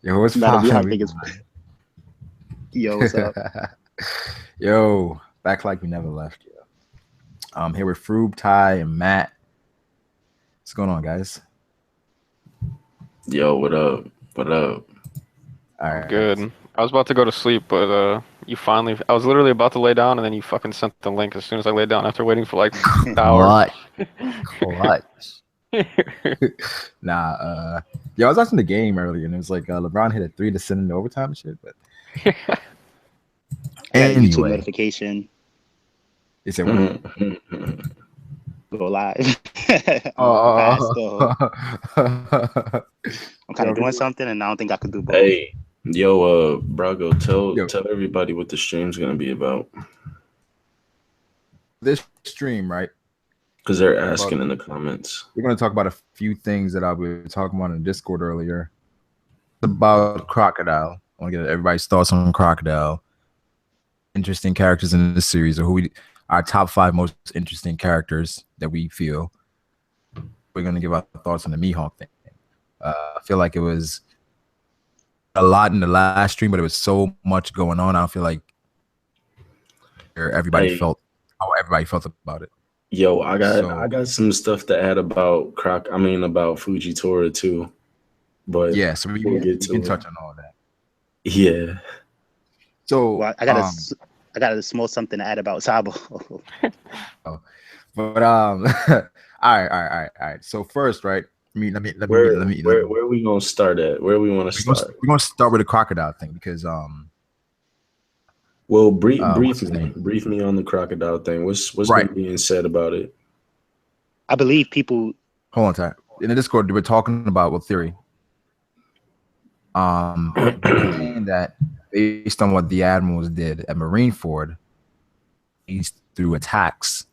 Yo, what's Not a poppin'? Mihawk thing is. Yo, what's up? Yo, back like we never left. Yo. I'm here with Froob, Ty, and Matt. What's going on, guys? Yo, what up? What up? All I'm right. good. I was about to go to sleep, but you finally. I was literally about to lay down, and then you fucking sent the link as soon as I laid down after waiting for like hours. Clutch. Yo, I was watching the game earlier, and it was like LeBron hit a three to send into overtime and shit. But I got a YouTube anyway, notification. he said, Go live. "Oh, Fast, though. I'm kind of doing something, and I don't think I could do both. Hey, yo, Brago, Yo. tell everybody what the stream's gonna be about, this stream, right? because they're asking in the comments. We're going to talk about a few things that I was talking about in Discord earlier about Crocodile. I want to get everybody's thoughts on Crocodile. Interesting characters in this series, or our top 5 most interesting characters that we feel. We're going to give our thoughts on the Mihawk thing. I feel like it was a lot in the last stream, but it was so much going on. I don't feel like everybody felt how everybody felt about it. Yo, I got some stuff to add about about Fujitora too, but yeah, so we can touch on all that. Yeah. So Well, I got a small something to add about Sabo. But all right. So first, right? Let me. Where are we gonna start at? Where we want to start? We're gonna start with the Crocodile thing because Well, brief me on the Crocodile thing. What's being said about it? I believe people. Hold on, Ty. In the Discord, we're talking about theory. Saying that based on what the admirals did at Marineford, he's through attacks,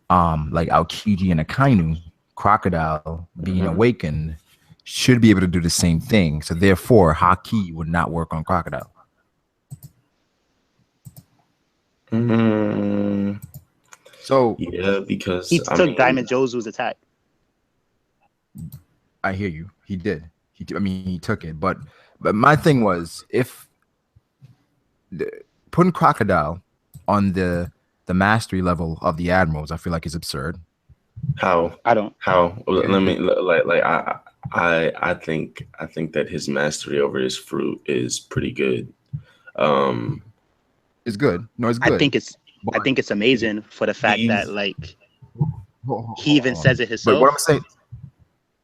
like Aokiji and Akainu, Crocodile being awakened should be able to do the same thing. So therefore, Haki would not work on Crocodile. So yeah, because he took Diamond Jozu's attack. I hear you. He did. He took it. But my thing was, if putting Crocodile on the mastery level of the admirals, I feel like is absurd. How? I don't. How? Let me I think that his mastery over his fruit is pretty good. It's good. No, it's good. I think it's amazing for the fact that like he even says it himself. But what I'm saying,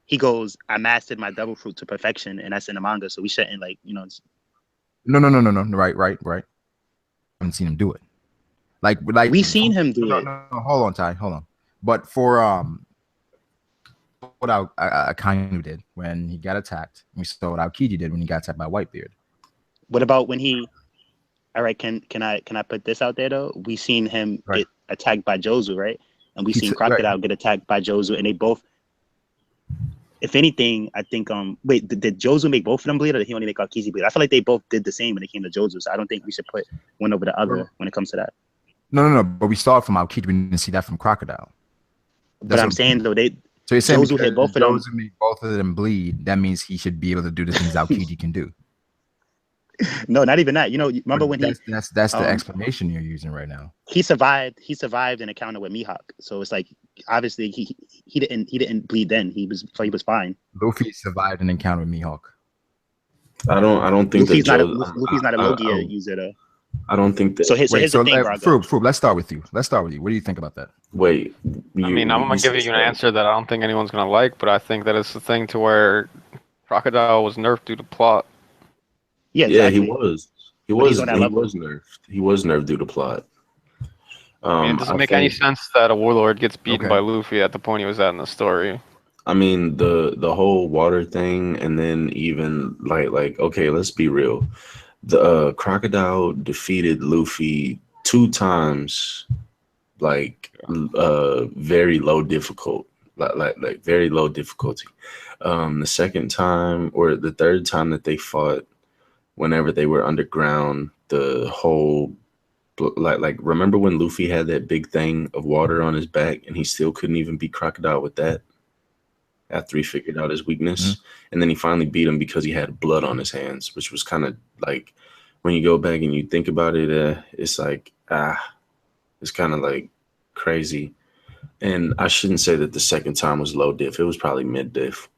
he goes, "I mastered my double fruit to perfection," and that's in the manga. So we shouldn't No. Right. I haven't seen him do it. Like we seen him do it. No, hold on, Ty. Hold on. But for what Akainu did when he got attacked, we saw what Aokiji did when he got attacked by Whitebeard. What about when he? All right, can I put this out there though? We seen him get attacked by Jozu, right? And we seen Crocodile get attacked by Jozu, and they both. If anything, I think wait, did Jozu make both of them bleed, or did he only make Aokiji bleed? I feel like they both did the same when it came to Jozu, so I don't think we should put one over the other when it comes to that. No. But we saw it from Aokiji. We didn't see that from Crocodile. But I'm saying though, so you're saying Jozu hit both of them. Jozu made both of them bleed. That means he should be able to do the things Aokiji can do. No, not even that. Remember when that's the explanation you're using right now. He survived an encounter with Mihawk, so it's like obviously he didn't bleed then. He was fine. Luffy survived an encounter with Mihawk. I don't think Luffy's not a Logia user though. I don't think that. So here's the thing, Froob, let's start with you. What do you think about that? Wait. I'm gonna give you an answer that I don't think anyone's gonna like, but I think that it's the thing to where Crocodile was nerfed due to plot. Yeah, exactly. He was nerfed. He was nerfed due to plot. It doesn't make any sense that a warlord gets beaten by Luffy at the point he was at in the story. I mean, the whole water thing, and then even like okay, let's be real. The Crocodile defeated Luffy 2 times, like very low difficult, like very low difficulty. The second time or the third time that they fought, whenever they were underground, the whole like remember when Luffy had that big thing of water on his back and he still couldn't even beat Crocodile with that? after he figured out his weakness. And then he finally beat him because he had blood on his hands, which was kind of like, when you go back and you think about it, it's like, it's kind of like crazy. And I shouldn't say that the second time was low diff. It was probably mid diff.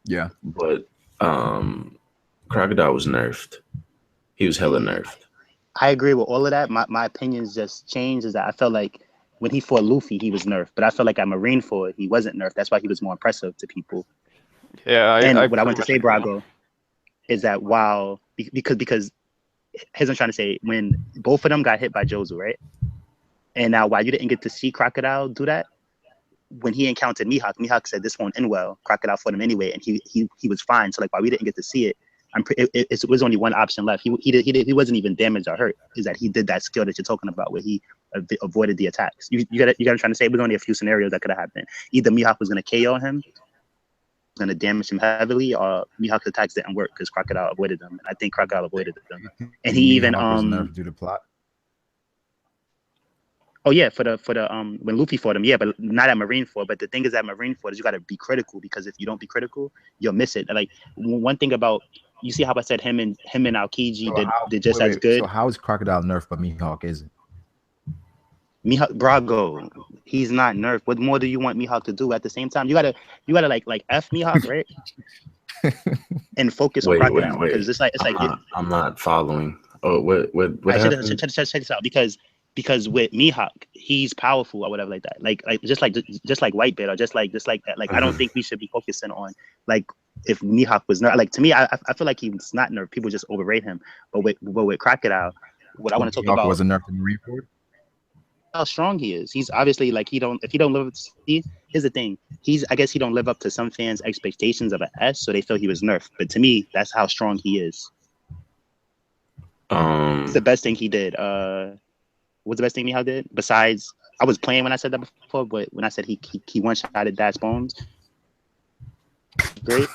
Yeah. But Crocodile was nerfed. He was hella nerfed. I agree with all of that. My opinions just changed. Is that I felt like when he fought Luffy, he was nerfed. But I felt like at Marineford, he wasn't nerfed. That's why he was more impressive to people. Yeah. What I want to say, Brago, is that because here's what I'm trying to say. When both of them got hit by Jozu, right? And now, while you didn't get to see Crocodile do that, when he encountered Mihawk said this won't end well. Crocodile fought him anyway, and he was fine. So like, while we didn't get to see it, it was only one option left. He wasn't even damaged or hurt. Is that he did that skill that you're talking about, where he avoided the attacks. You got to trying to say it was only a few scenarios that could have happened. Either Mihawk was going to KO him, going to damage him heavily, or Mihawk's attacks didn't work because Crocodile avoided them. And I think Crocodile avoided them, and he even was nerfed due to plot. Oh yeah, for the when Luffy fought him, yeah, but not at Marineford. But the thing is, at Marineford, is you got to be critical, because if you don't be critical, you'll miss it. Like, one thing about, you see how I said him and Aokiji did just as good. So how is Crocodile nerfed but Mihawk isn't? Mihawk, Brago, he's not nerfed. What more do you want Mihawk to do? At the same time, you gotta like F Mihawk, right? And focus on Crocodile, because it's like I'm not following. Oh, what happened? Check this out, because with Mihawk, he's powerful or whatever like that. Like just like Whitebeard, or just like that. Like, I don't think we should be focusing on, like, if Mihawk was nerfed. Like, to me, I feel like he's not nerfed. People just overrate him. But with Crocodile, what I want to talk about wasn't nerfed in Marineford. How strong he is. He's obviously like, if he don't live up to, here's the thing. I guess he don't live up to some fans' expectations of an S, so they feel he was nerfed. But to me, that's how strong he is. It's the best thing he did. What's the best thing Mihawk did? Besides, I was playing when I said that before, but when I said he one-shotted Dash Bones, great.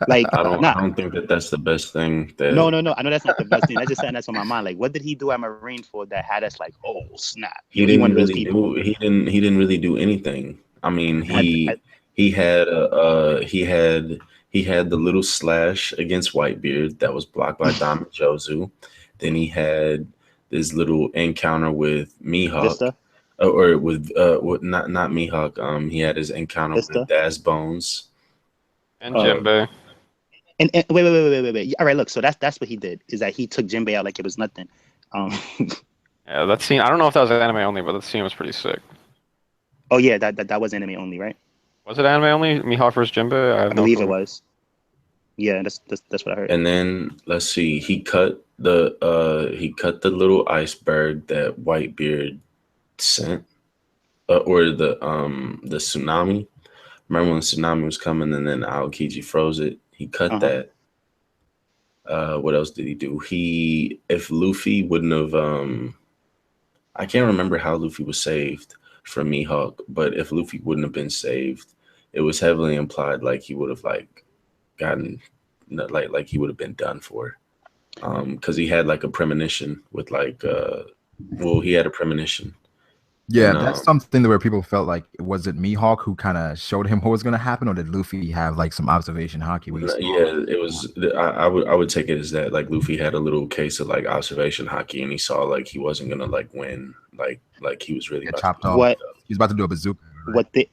Like, I don't think that's the best thing. No. I know that's not the best thing. That's just something that's on my mind. Like, what did he do at Marineford that had us like, oh snap? He didn't really do anything. I mean, he had the little slash against Whitebeard that was blocked by Diamond Jozu. Then he had this little encounter with Mihawk, or with not Mihawk. He had his encounter with Dash Bones and Jinbei. And wait. All right, look. So that's what he did. Is that he took Jinbei out like it was nothing. Yeah, that scene. I don't know if that was anime only, but that scene was pretty sick. Oh yeah, that was anime only, right? Was it anime only? Mihawk versus Jinbei? I believe it was. Yeah, that's what I heard. And then let's see, he cut the little iceberg that Whitebeard sent, or the tsunami. Remember when the tsunami was coming and then Aokiji froze it? He cut that. What else did he do? If Luffy wouldn't have, I can't remember how Luffy was saved from Mihawk, but if Luffy wouldn't have been saved, it was heavily implied like he would have gotten, like he would have been done for, because he had like a premonition with he had a premonition. Yeah, and that's something where people felt like, was it Mihawk who kind of showed him what was going to happen, or did Luffy have like some observation haki? Yeah, it was. I would take it as that, like, Luffy had a little case of like observation haki, and he saw like he wasn't gonna like win, like he was really chopped off. He's about to do a bazooka. Right?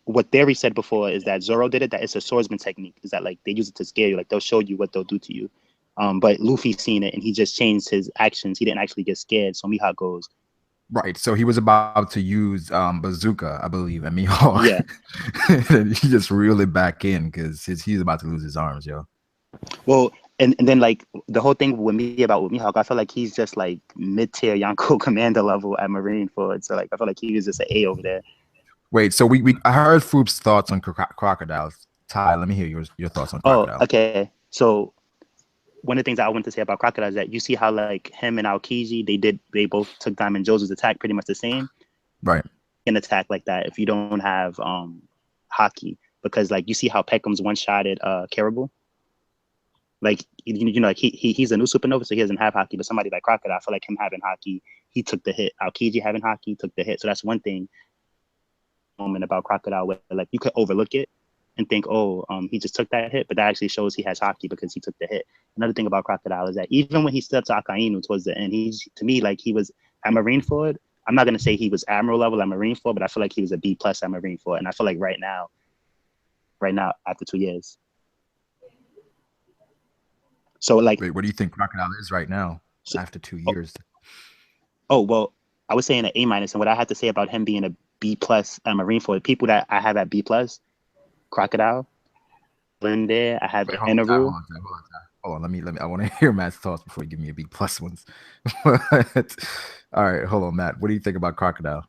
What Theory said before is that Zoro did it. That it's a swordsman technique. Is that like they use it to scare you? Like, they'll show you what they'll do to you. But Luffy seen it and he just changed his actions. He didn't actually get scared. So Mihawk goes. Right, so he was about to use bazooka, I believe, and Mihawk. Yeah. And he just reeled it back in because he's about to lose his arms, yo. Well, and then like the whole thing with Mihawk, I feel like he's just like mid-tier Yonko commander level at Marineford. So like I feel like he was just an A over there. Wait, so I heard Foop's thoughts on Crocodile. Ty, let me hear your thoughts on Crocodile. Oh, okay. So one of the things I want to say about Crocodile is that you see how like him and Aokiji, they both took Diamond Joe's attack pretty much the same. Right. An attack like that if you don't have haki, because like you see how Peckham's one-shotted Caribou. Like like he's a new supernova, so he doesn't have haki. But somebody like Crocodile, I feel like him having haki, he took the hit. Aokiji having haki took the hit. So that's one thing. moment about Crocodile where like you could overlook it and think, oh, he just took that hit, but that actually shows he has hockey because he took the hit. Another thing about Crocodile is that even when he stood up to Akainu towards the end, he's to me like he was at Marineford. I'm not gonna say he was Admiral level at Marineford, but I feel like he was a B+ at Marineford, and I feel like right now after 2 years. So like, wait, what do you think Crocodile is right now after 2 years? Oh well, I was saying an A-, and what I had to say about him being a B+ at Marineford, people that I have at B+, Crocodile, Linda, I have Inaru. Hold on, let me. I want to hear Matt's thoughts before you give me a B+ ones. All right, hold on, Matt. What do you think about Crocodile?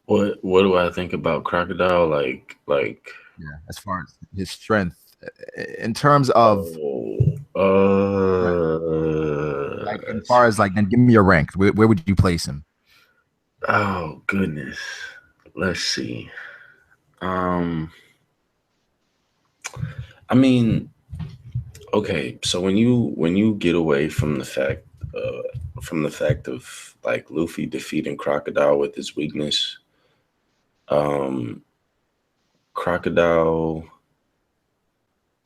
What do I think about Crocodile? Like yeah, as far as his strength in terms of like as far as like, then give me a rank. Where would you place him? Oh goodness. Let's see. I mean, okay, so when you get away from the fact of like Luffy defeating Crocodile with his weakness, Crocodile,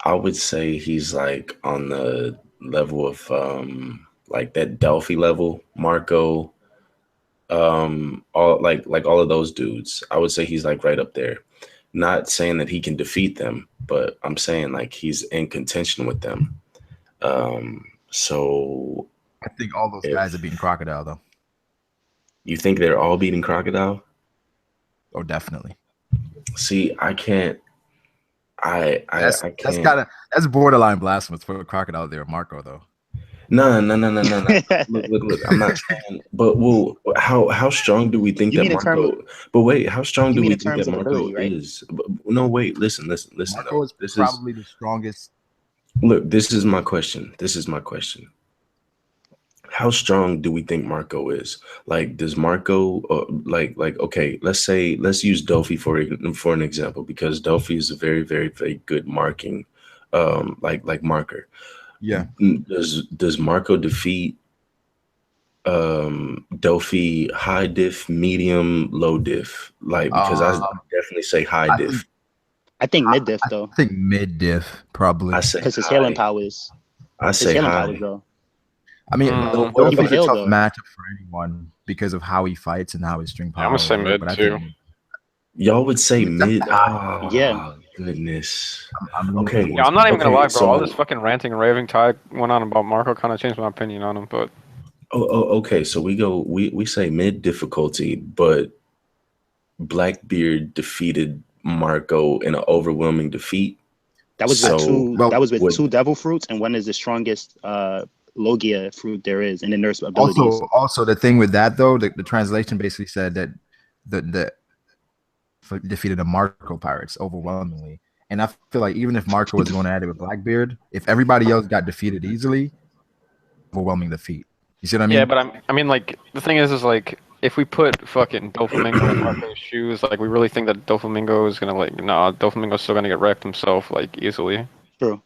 I would say he's like on the level of like that Delphi level, Marco, all like all of those dudes. I would say he's like right up there. Not saying that he can defeat them, but I'm saying like he's in contention with them. So I think all those guys are beating Crocodile, though. You think they're all beating Crocodile? Oh, definitely. See, I can't. I can't. That's borderline blasphemous for Crocodile there, Marco, though. No. Look. I'm not saying, but well, how strong do we think that Marco? But wait, how strong do we think that Marco is? No, wait, listen. Marco is probably the strongest. Look, this is my question. How strong do we think Marco is? Like, does Marco like okay? Let's use Dofi for an example, because Dofi is a very, very, very good marking, like marker. Yeah. Does Marco defeat Dofi high diff, medium, low diff? Like, because I definitely say high diff. I think mid diff though. I think mid diff probably. Because his healing powers. I say high. Though. I mean, Dofi's a tough matchup for anyone because of how he fights and how his string power. I'm gonna say mid too. Y'all would say mid? Oh, yeah. Goodness. Okay. Yeah, I'm not even gonna lie, bro. All this fucking ranting and raving Ty went on about Marco kind of changed my opinion on him, but. Okay. So we say mid difficulty, but Blackbeard defeated Marco in an overwhelming defeat. That was with two devil fruits, and one is the strongest Logia fruit there is, and then there's abilities. Also, the thing with that though, the translation basically said that the defeated the Marco pirates overwhelmingly, and I feel like even if Marco was going at it with Blackbeard, if everybody else got defeated easily, overwhelming defeat. You see what I mean? Yeah, but I mean, like the thing is like if we put fucking Doflamingo in Marco's shoes, like we really think that Doflamingo is gonna Doflamingo's still gonna get wrecked himself like easily. True.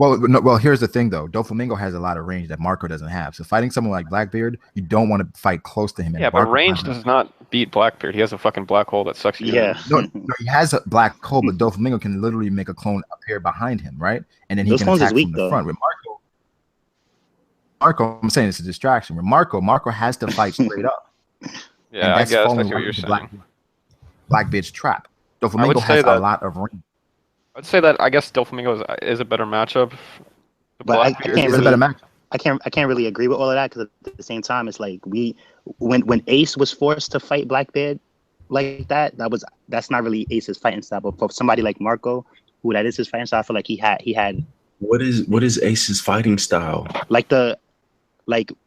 Well, here's the thing though. Doflamingo has a lot of range that Marco doesn't have. So fighting someone like Blackbeard, you don't want to fight close to him. Yeah, but range does not beat Blackbeard. He has a fucking black hole that sucks you. Yeah. No, he has a black hole, but Doflamingo can literally make a clone appear behind him, right? And then he can attack from the front. With Marco, I'm saying it's a distraction. With Marco has to fight straight up. Yeah, I guess that's what you're saying. Blackbeard's trap. Doflamingo has a lot of range. I'd say that I guess Doflamingo is a better matchup. But I can't really agree with all of that, because at the same time, it's like when Ace was forced to fight Blackbeard like that's not really Ace's fighting style. But for somebody like Marco, who that is his fighting style, I feel like he had. What is Ace's fighting style? Like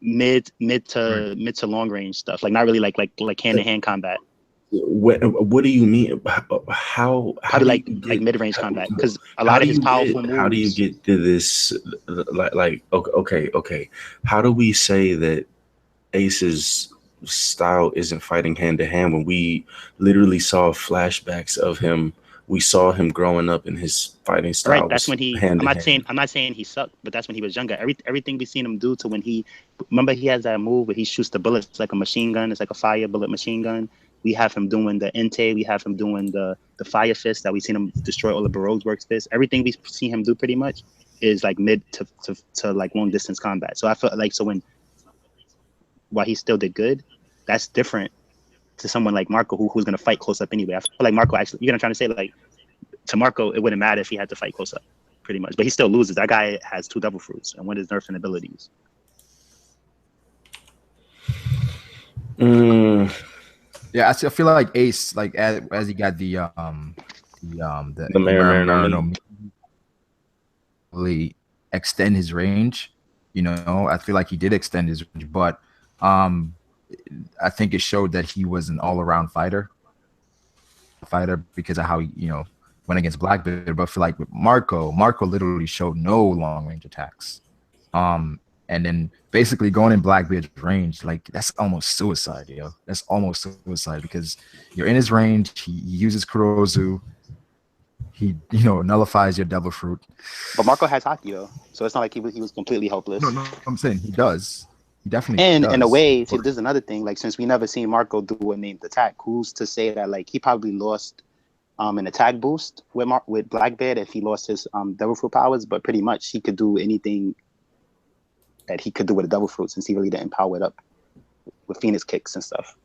mid to long range stuff. Like not really like hand to hand combat. What do you mean? How do like mid range combat? Because a lot of his powerful moves. How do you get to this? Like okay. How do we say that Ace's style isn't fighting hand to hand when we literally saw flashbacks of him? We saw him growing up in his fighting style. Right, that's when he. I'm not saying he sucked, but that's when he was younger. Everything we seen him do to when he. Remember, he has that move where he shoots the bullets like a machine gun. It's like a fire bullet machine gun. We have him doing the Entei. We have him doing the Fire Fist that we've seen him destroy all of Baroque's works fist. Everything we see him do pretty much is like mid to like long distance combat. So I felt like while he still did good, that's different to someone like Marco who's gonna fight close up anyway. I feel like Marco actually, you're gonna try to say like to Marco it wouldn't matter if he had to fight close up, pretty much, but he still loses. That guy has 2 devil fruits and one is nerfing abilities. Yeah, I feel like Ace, like as he got the Marinara really extend his range. You know, I feel like he did extend his range, but I think it showed that he was an all-around fighter because of how he, you know, went against Blackbeard. But for like with Marco literally showed no long-range attacks. And then basically going in Blackbeard's range, like that's almost suicide, yo. That's almost suicide because you're in his range. He uses Kurozu. He, you know, nullifies your devil fruit. But Marco has Haki though, so it's not like he was completely helpless. No, I'm saying he does. He definitely and does. In a way, see, this is another thing. Like since we never seen Marco do a named attack, who's to say that like he probably lost an attack boost with Blackbeard if he lost his devil fruit powers, but pretty much he could do anything that he could do with a devil fruit since he really didn't power it up with Phoenix kicks and stuff.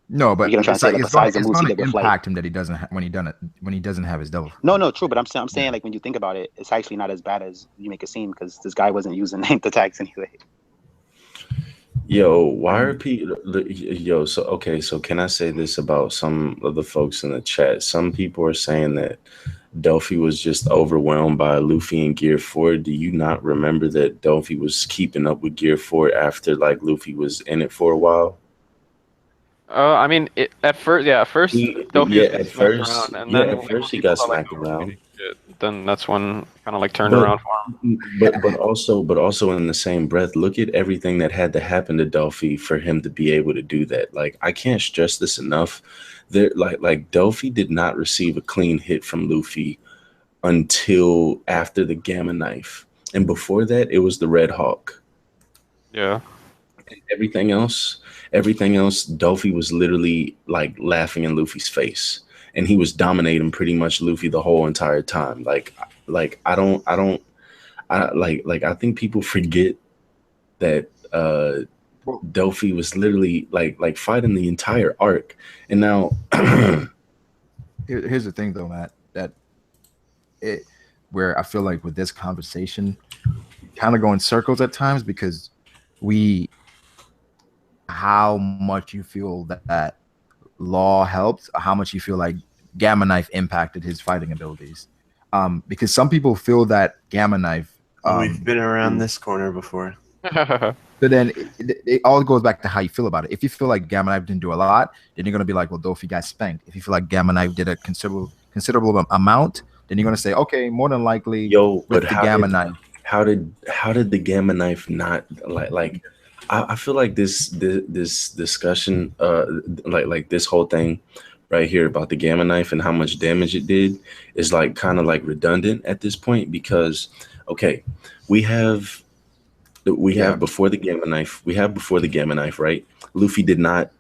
No, but it's going to impact him that he doesn't when he doesn't have his devil fruit. No, true. But I'm saying like when you think about it, it's actually not as bad as you make it seem because this guy wasn't using named attacks anyway. Yo, why are people? Yo, so can I say this about some of the folks in the chat? Some people are saying that Delphi was just overwhelmed by Luffy and Gear 4. Do you not remember that Delphi was keeping up with Gear 4 after like Luffy was in it for a while? I mean, at first, Delphi at first he got smacked around. Then that's when kind of like turned around for him. But also in the same breath, look at everything that had to happen to Delphi for him to be able to do that. Like I can't stress this enough. There, like Delphi did not receive a clean hit from Luffy until after the Gamma Knife, and before that, it was the Red Hawk. Yeah. And everything else, Delphi was literally like laughing in Luffy's face, and he was dominating pretty much Luffy the whole entire time. Like I think people forget that Delphi was literally like fighting the entire arc, and now here's the thing though, Matt, that where I feel like with this conversation, kind of go in circles at times because how much you feel that Law helped, how much you feel like Gamma Knife impacted his fighting abilities. Because some people feel that Gamma Knife. We've been around this corner before. But then it all goes back to how you feel about it. If you feel like Gamma Knife didn't do a lot, then you're going to be like, well, Dolphy got spanked. If you feel like Gamma Knife did a considerable amount, then you're going to say, okay, more than likely, but the Gamma Knife. How did the Gamma Knife not like? I feel like this discussion, like this whole thing right here about the Gamma Knife and how much damage it did is like kind of like redundant at this point because, okay, we have before the Gamma Knife, right? Luffy did not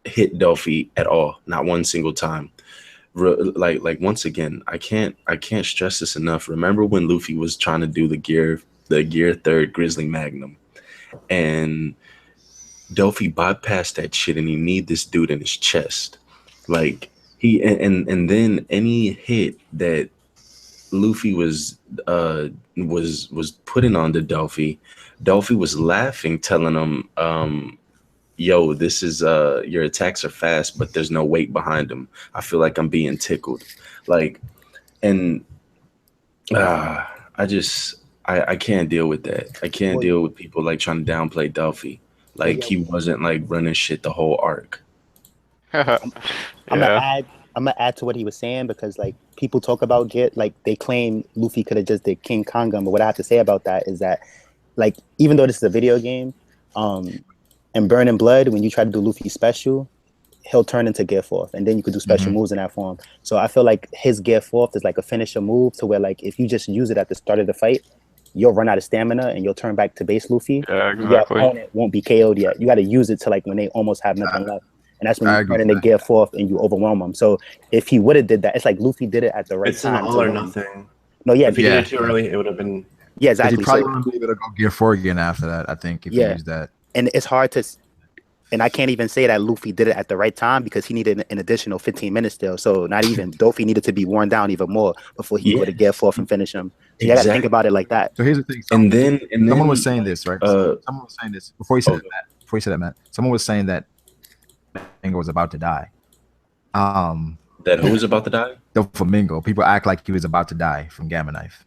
hit Delphi at all, not one single time. Like once again, I can't stress this enough. Remember when Luffy was trying to do the gear 3rd Grizzly Magnum, and Delphi bypassed that shit, and he kneed this dude in his chest. Like he and then any hit that Luffy was putting on to Delphi was laughing, telling him, yo, this is your attacks are fast, but there's no weight behind them. I feel like I'm being tickled. Like, and I can't deal with that. I can't deal with people like trying to downplay Delphi. Like he wasn't like running shit the whole arc. I'm gonna add to what he was saying because like people talk about like they claim Luffy could have just did King Kongum, but what I have to say about that is that like even though this is a video game, in Burning Blood, when you try to do Luffy special, he'll turn into Gear 4th, and then you could do special moves in that form. So I feel like his Gear 4th is like a finisher move to where like if you just use it at the start of the fight, you'll run out of stamina and you'll turn back to base Luffy. Yeah, exactly. Your opponent won't be KO'd yet. You got to use it to like when they almost have nothing left. and that's when I you agree turn with into Gear 4th and you overwhelm him. So if he would have did that, it's like Luffy did it at the right It's an time. all or nothing. No, yeah, If he Yeah. did it too early, it would have been. yeah, Because he exactly. probably So wouldn't be able to go Gear 4 again after that, I think, if he Yeah. used that. and it's hard to, and I can't even say that Luffy did it at the right time because he needed an additional 15 minutes still. So not even Dofi needed to be worn down even more before he would have Gear 4th and finish him. So you got to think about it like that. So here's the thing. And then Someone was saying this, right? Someone was saying this before you said Oh. that, Matt. Before you said that, Matt. Someone was saying that Doflamingo was about to die. that who was about to die? Doflamingo. People act like he was about to die from Gamma Knife.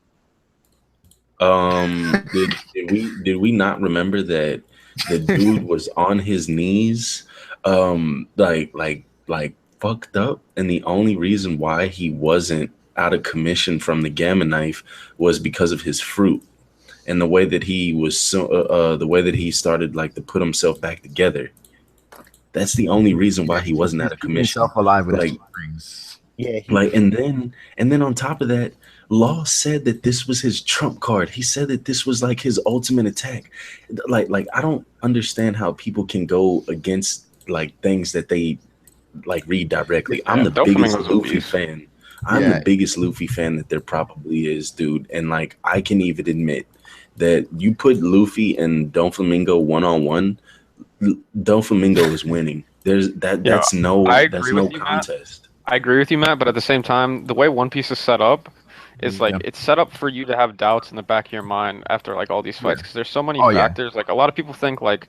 Did we not remember that the dude was on his knees, like fucked up, and the only reason why he wasn't out of commission from the Gamma Knife was because of his fruit and the way that he was the way that he started like to put himself back together. That's the only reason why he wasn't out of commission. Himself alive with Like, his strings. Yeah. like, and then on top of that, Law said that this was his trump card. He said that this was like his ultimate attack. Like I don't understand how people can go against like things that they like read directly. I'm the biggest Luffy fan. I'm the biggest Luffy fan that there probably is, dude. And like I can even admit that you put Luffy and Doflamingo one-on-one, Doflamingo is winning. That's no contest. I agree with you, Matt, but at the same time, the way One Piece is set up is like it's set up for you to have doubts in the back of your mind after like all these fights because there's so many factors. Like a lot of people think like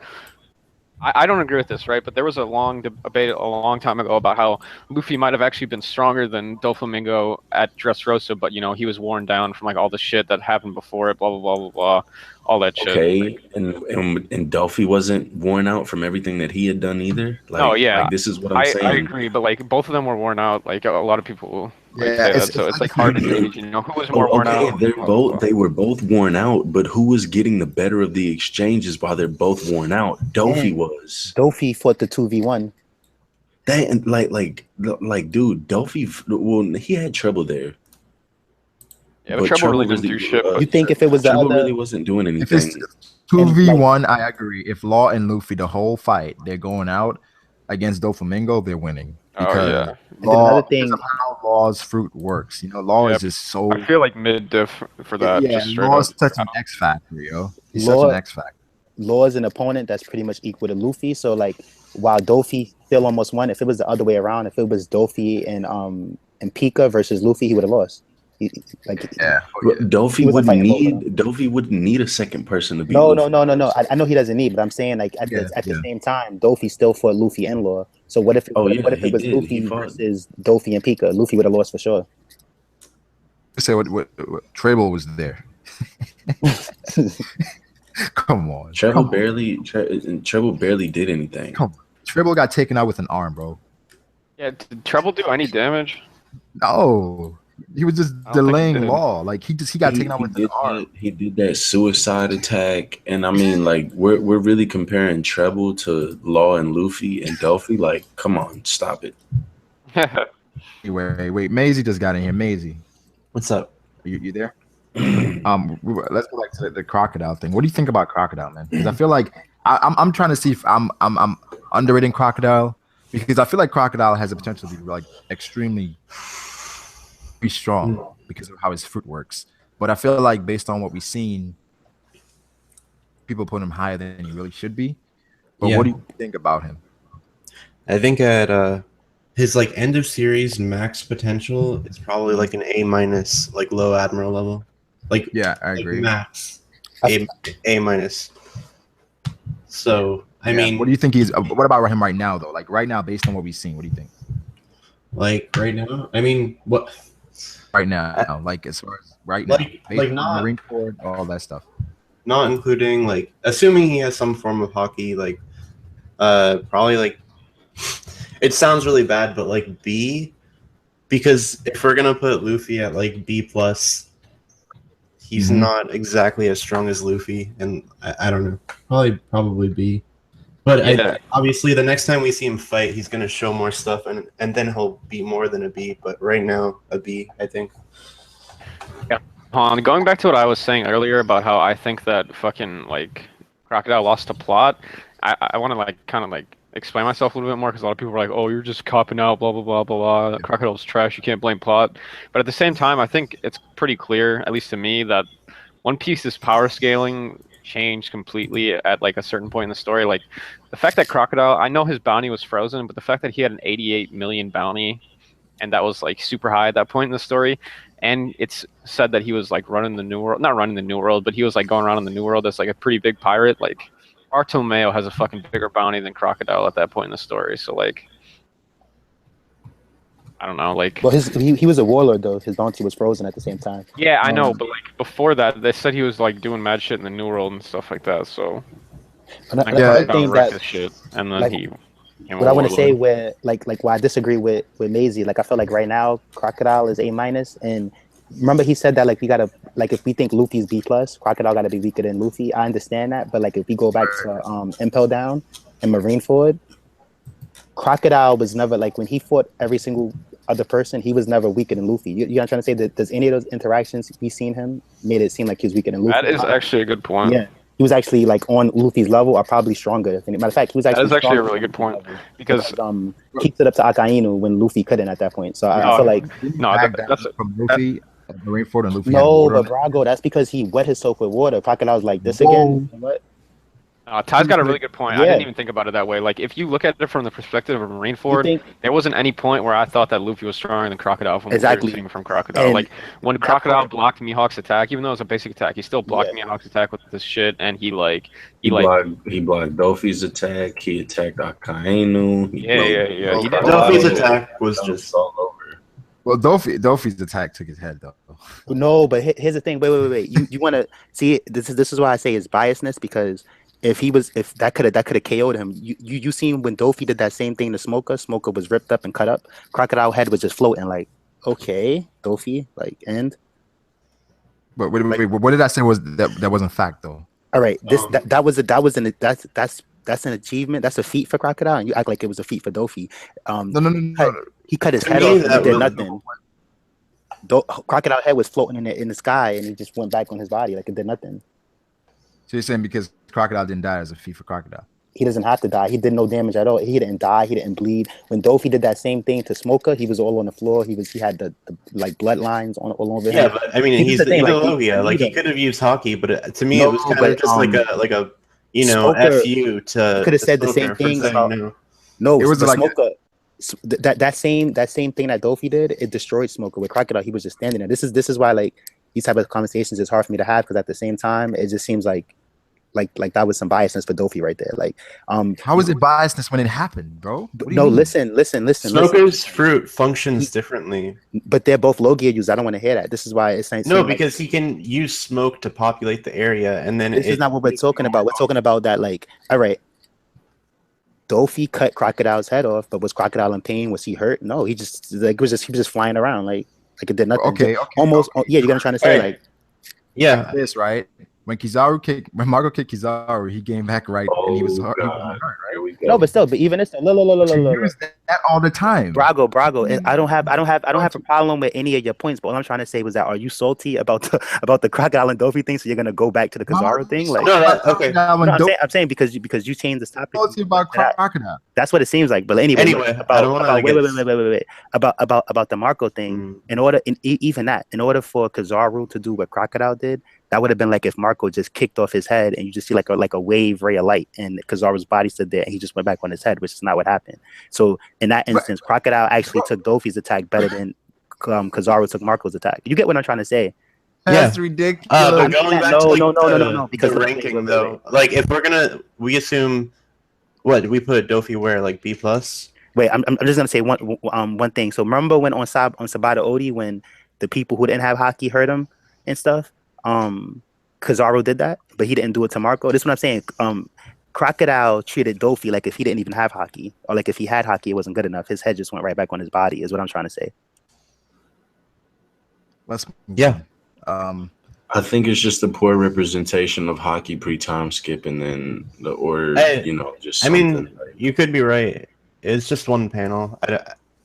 I don't agree with this, right? But there was a long debate a long time ago about how Luffy might have actually been stronger than Doflamingo at Dressrosa, but you know he was worn down from like all the shit that happened before it, blah blah blah blah blah, all that shit. Okay, and Dolphy wasn't worn out from everything that he had done either. Like, oh yeah, like, this is what I'm saying. I agree, but like both of them were worn out. Like a lot of people say that, so it's like hard to gauge. You know, who was more worn out? They were both worn out, but who was getting the better of the exchanges while they're both worn out? Dofi was. Dofi fought the 2v1. That and like, dude, Dofi. Well, he had trouble there. Yeah, but Trouble really didn't do shit. You think if it was the Trouble other, really wasn't doing anything. 2v1, I agree. If Law and Luffy, the whole fight, they're going out against Doflamingo, they're winning. Because Law, because of how Law's fruit works. You know, Law is just so. I feel like mid-diff for that. Yeah, just straight Law's up. such an X factor, yo. He's such an X factor. Law is an opponent that's pretty much equal to Luffy. So like, while Dofi still almost won, if it was the other way around, if it was Dofi and Pika versus Luffy, he would have lost. Dofi wouldn't need a second person to beat. No. I know he doesn't need, but I'm saying like at the same time, Dofi still fought Luffy and Law. So what if it was Luffy versus Dofi and Pika? Luffy would have lost for sure. Say what Trable was there. Come on, Treble barely did anything. Come on. Trable got taken out with an arm, bro. Yeah, did Treble do any damage? No. He was just delaying Law. Like he got taken out with an arm. He did that suicide attack, and I mean, like we're really comparing Treble to Law and Luffy and Dofi. Like, come on, stop it. Wait, Maisie just got in here. Maisie, what's up? You there? Let's go back to the Crocodile thing. What do you think about Crocodile, man? Because I feel like I'm trying to see if I'm underrating Crocodile because I feel like Crocodile has the potential to be like extremely strong because of how his fruit works. But I feel like based on what we've seen, people put him higher than he really should be. But what do you think about him? I think at his like end of series max potential is probably like an A-, like low admiral level. Like I agree. Max A-. So I mean, what do you think what about him right now though? Like right now, based on what we've seen, what do you think? Like right now, I mean, what? Right now, like as far as right now, like not Marine Corps, all that stuff. Not including like assuming he has some form of hockey, like probably like it sounds really bad, but like B, because if we're gonna put Luffy at like B+, he's not exactly as strong as Luffy, and I don't know, probably B. But obviously, the next time we see him fight, he's going to show more stuff, and then he'll be more than a B. But right now, a B, I think. Yeah. Going back to what I was saying earlier about how I think that fucking like Crocodile lost to plot, I want to like kind of like explain myself a little bit more because a lot of people were like, "Oh, you're just copping out, blah blah blah blah blah. Crocodile's trash. You can't blame plot." But at the same time, I think it's pretty clear, at least to me, that One Piece's power scaling changed completely at like a certain point in the story. Like the fact that Crocodile, I know his bounty was frozen, but the fact that he had an 88 million bounty, and that was like super high at that point in the story. And it's said that he was like running the New World, not running the New World, but he was like going around in the New World as like a pretty big pirate. Like Bartolomeo has a fucking bigger bounty than Crocodile at that point in the story. So like, I don't know, like. Well, he was a warlord though. His bounty was frozen at the same time. Yeah, I know, but like before that, they said he was like doing mad shit in the New World and stuff like that. So. Another thing that shit, and then like, he. What I want to say, where I disagree with Maisie, like I feel like right now Crocodile is A-, and remember he said that like we gotta, like if we think Luffy's B+, Crocodile gotta be weaker than Luffy. I understand that, but like if we go back to Impel Down and Marineford, Crocodile was never, like when he fought every single other person, he was never weaker than Luffy. You know what I'm trying to say? That does any of those interactions we seen him made it seem like he was weaker than Luffy? That is actually a good point. Yeah. He was actually like on Luffy's level, or probably stronger. Matter of fact, he was actually. That is actually a really good point because he stood up to Akainu when Luffy couldn't at that point. So I feel like that's from Luffy, Marineford, and Luffy. No, but Brago, that's because he wet his soap with water. Crocodile was like this again. What? Ty's got a really good point. I didn't even think about it that way. Like, if you look at it from the perspective of Marineford, there wasn't any point where I thought that Luffy was stronger than Crocodile from from Crocodile. And like, when Crocodile blocked Mihawk's attack, even though it was a basic attack, he still blocked Mihawk's attack with this shit, and he blocked Dofi's attack. He attacked Akainu. Yeah. He did. Dofi's attack was just all over. Well, Dofi's attack took his head though. No, but here's the thing. Wait. You want to see? This is why I say it's biasness, because if that could have KO'd him. You seen when Dofi did that same thing to Smoker? Smoker was ripped up and cut up. Crocodile head was just floating. Like, okay, Dofi, like, end. But wait, what did I say was that wasn't fact though? All right, that's an achievement. That's a feat for Crocodile, and you act like it was a feat for Dofi. No. He cut his head off and he did nothing. Crocodile head was floating in the sky, and he just went back on his body like it did nothing. So you're saying because Crocodile didn't die as a feat for Crocodile? He doesn't have to die. He did no damage at all. He didn't die. He didn't bleed. When Dofi did that same thing to Smoker, he was all on the floor. He had the like bloodlines all over him. Yeah, but I mean, he's Logia. Like he could have used hockey, but to me, it was kind of just like a Smoker, fu to. Could have said the same thing. No, it was like Smoker. That same thing that Dofi did, it destroyed Smoker. With Crocodile, he was just standing there. This is why like these type of conversations is hard for me to have, because at the same time it just seems like that was some biasness for Dofi right there. Like, how is it biasness when it happened, bro? No, listen. Smoker's fruit functions differently, but they're both Logia users. I don't want to hear that. This is why it's because he can use smoke to populate the area, and then this is not what we're talking about. We're talking about that, like, all right, Dofi cut Crocodile's head off, but was Crocodile in pain? Was he hurt? No, he was just flying around like it did nothing. Okay. Yeah, you're gonna try to say like, yeah, this right. When Marco kicked Kizaru, he came back right, and he was hurt, right? No, but even this, look. Use that all the time, Brago. I don't have a problem with any of your points, but what I'm trying to say was that, are you salty about the Crocodile and Dofi thing? So you're gonna go back to the Kizaru thing? Like, okay. I'm saying because you changed the topic. Salty about Crocodile. That's what it seems like. But anyway, wait, about the Marco thing. In order for Kizaru to do what Crocodile did, that would have been like if Marco just kicked off his head and you just see like a wave ray of light, and Kizaru's body stood there and he just went back on his head, which is not what happened. So in that instance, Crocodile actually took Dofi's attack better than Kizaru took Marco's attack. You get what I'm trying to say? That's ridiculous. But going back to no, because the ranking though, like if we assume what we put Dofi where, like B+. Wait, I'm just gonna say one thing. So remember when on Sabata Odi, when the people who didn't have hockey hurt him and stuff? Kizaru did that, but he didn't do it to Marco. This is what I'm saying. Crocodile treated Dofi like if he didn't even have hockey, or like if he had hockey, it wasn't good enough. His head just went right back on his body, is what I'm trying to say. I think it's just a poor representation of hockey pre-time skip, and then just. I mean, you could be right. It's just one panel.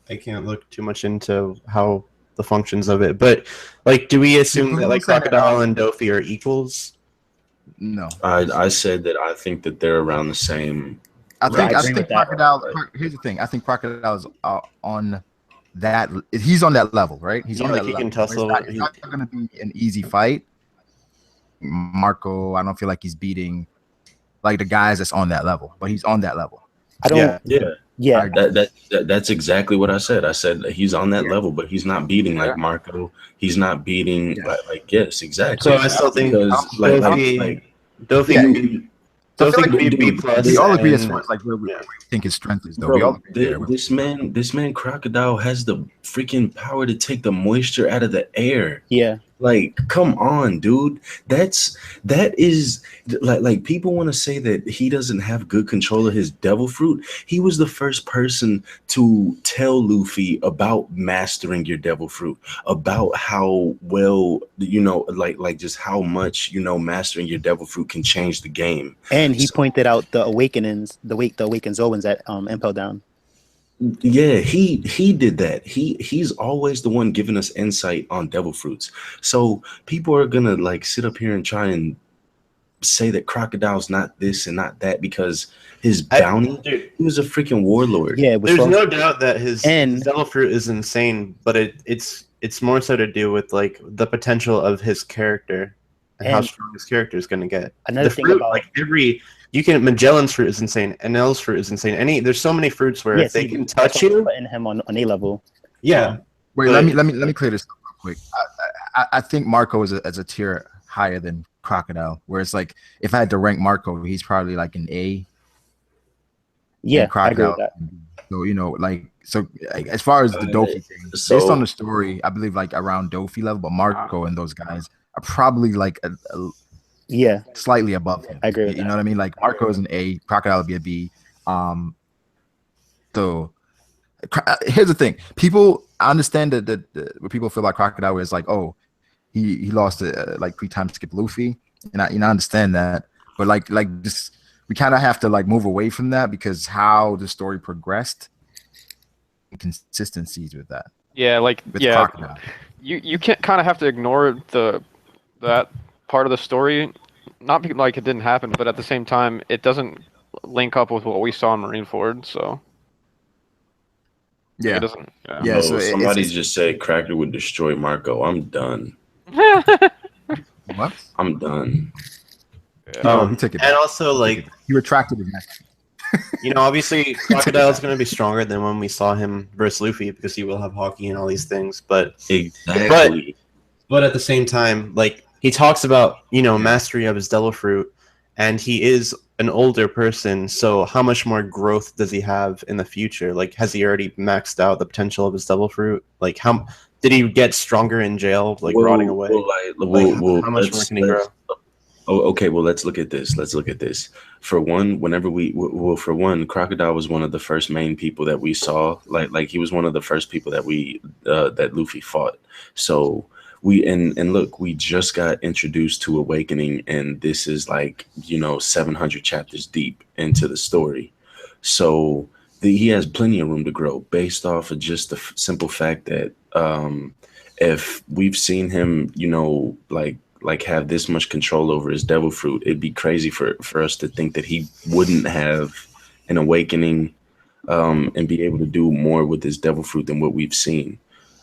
I can't look too much into how the functions of it, but like, do we assume that like Crocodile and Dofi are equals? No, I said that I think that they're around the same I think Crocodile. Here's the thing. I think Crocodile is on that. He's on that level, right? He's on that level. It's not going to be an easy fight. Marco, I don't feel like he's beating like the guys that's on that level, but he's on that level. Yeah. That's exactly what I said. I said he's on that level, but he's not beating like Marco. He's not beating like yes, exactly. So I still think Dofi could be B plus. We all agree as far as like where we think his strength is, though. Bro, we all this man Crocodile has the freaking power to take the moisture out of the air. Yeah. Like, come on, dude. That is like people want to say that he doesn't have good control of his devil fruit. He was the first person to tell Luffy about mastering your devil fruit, about how well, like just how much, mastering your devil fruit can change the game. And he pointed out the awakenings, the awakened Zoans at Impel Down. Yeah, he did that. He's always the one giving us insight on devil fruits. So people are gonna like sit up here and try and say that Crocodile's not this and not that because his bounty. He was a freaking warlord. Yeah, there's no doubt that his devil fruit is insane, but it's more so to do with like the potential of his character and how strong his character is gonna get. Another thing about Magellan's fruit is insane. Enel's fruit is insane. There's so many fruits where if they can touch you, putting him on A level. Yeah. Wait, let me clear this up real quick. I think Marco is a tier higher than Crocodile. Where it's like if I had to rank Marco, he's probably like an A. Yeah, Crocodile. I agree with that. So as far as the Dofi thing, based on the story, I believe like around Dofi level, but Marco and those guys are probably like slightly above him. I agree with that. You know what I mean? Like Marco is an A, Crocodile would be a B. So here's the thing: I understand that what people feel about Crocodile is like, oh, he lost like 3 times skip Luffy, and I understand that, but like this, we kind of have to like move away from that because how the story progressed, inconsistencies with that. Yeah, Crocodile. You can't kind of have to ignore that part of the story. Not because like it didn't happen, but at the same time, it doesn't link up with what we saw in Marineford. So yeah, it doesn't. Yeah. So somebody just said Cracker would destroy Marco. I'm done. What? I'm done. Yeah. He took it. And also like he retracted his neck. Obviously Crocodile's going to be stronger than when we saw him versus Luffy because he will have hockey and all these things. But exactly. But at the same time, like he talks about mastery of his devil fruit, and he is an older person. So how much more growth does he have in the future? Like, has he already maxed out the potential of his devil fruit? Like, how did he get stronger in jail, like rotting away? How much more can he grow? Oh, okay. Well, let's look at this. For one, Crocodile was one of the first main people that we saw. Like he was one of the first people that that Luffy fought. So look, we just got introduced to Awakening, and this is like 700 chapters deep into the story. So he has plenty of room to grow based off of just the simple fact that if we've seen him, like have this much control over his devil fruit, it'd be crazy for us to think that he wouldn't have an awakening and be able to do more with his devil fruit than what we've seen.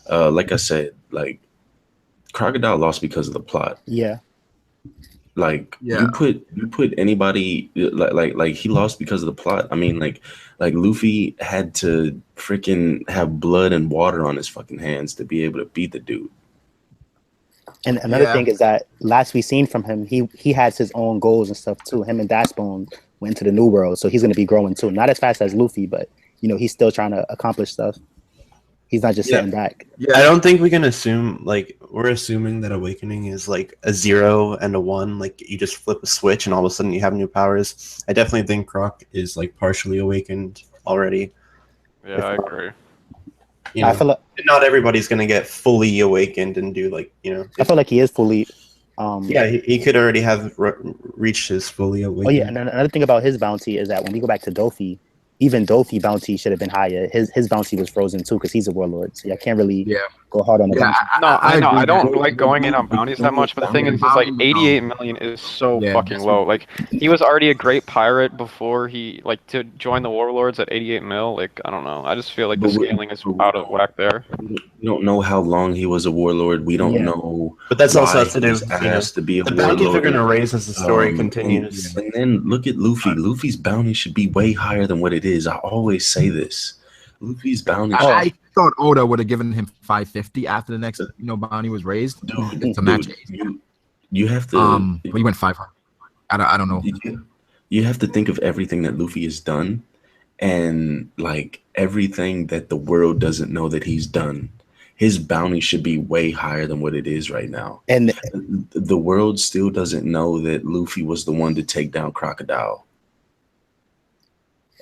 Like I said, like Crocodile lost because of the plot. Yeah. You put anybody like he lost because of the plot. I mean, like Luffy had to freaking have blood and water on his fucking hands to be able to beat the dude. And another thing is that last we seen from him, he has his own goals and stuff too. Him and Dashbone went to the New World, so he's going to be growing too. Not as fast as Luffy, but he's still trying to accomplish stuff. He's not just sitting back. Yeah, I don't think we can assume we're assuming that Awakening is like a 0 and a 1. Like you just flip a switch and all of a sudden you have new powers. I definitely think Croc is like partially awakened already. Yeah, I agree. I feel like not everybody's gonna get fully awakened and do I feel like he is fully. He could already have reached his fully awakened. Oh yeah, and then another thing about his bounty is that when we go back to Dofi, even Dofi bounty should have been higher. His bounty was frozen too because he's a warlord. So I can't really go hard on the bounty. I know. I don't like going in on bounties that much, but the thing is like 88 million is so fucking low. Like he was already a great pirate before he like to join the warlords at 88 mil. Like I don't know. I just feel like the scaling is out of whack there. We don't know how long he was a warlord. We don't know. But that's also has to do with to be a the warlord. bounties are going to raise as the story continues. And then look at Luffy. Luffy's bounty should be way higher than what it is. I always say this. Luffy's bounty. I thought Oda would have given him 550 after the next bounty was raised. You have to. But he went 500. I don't know. You have to think of everything that Luffy has done, and like everything that the world doesn't know that he's done. His bounty should be way higher than what it is right now. And the world still doesn't know that Luffy was the one to take down Crocodile.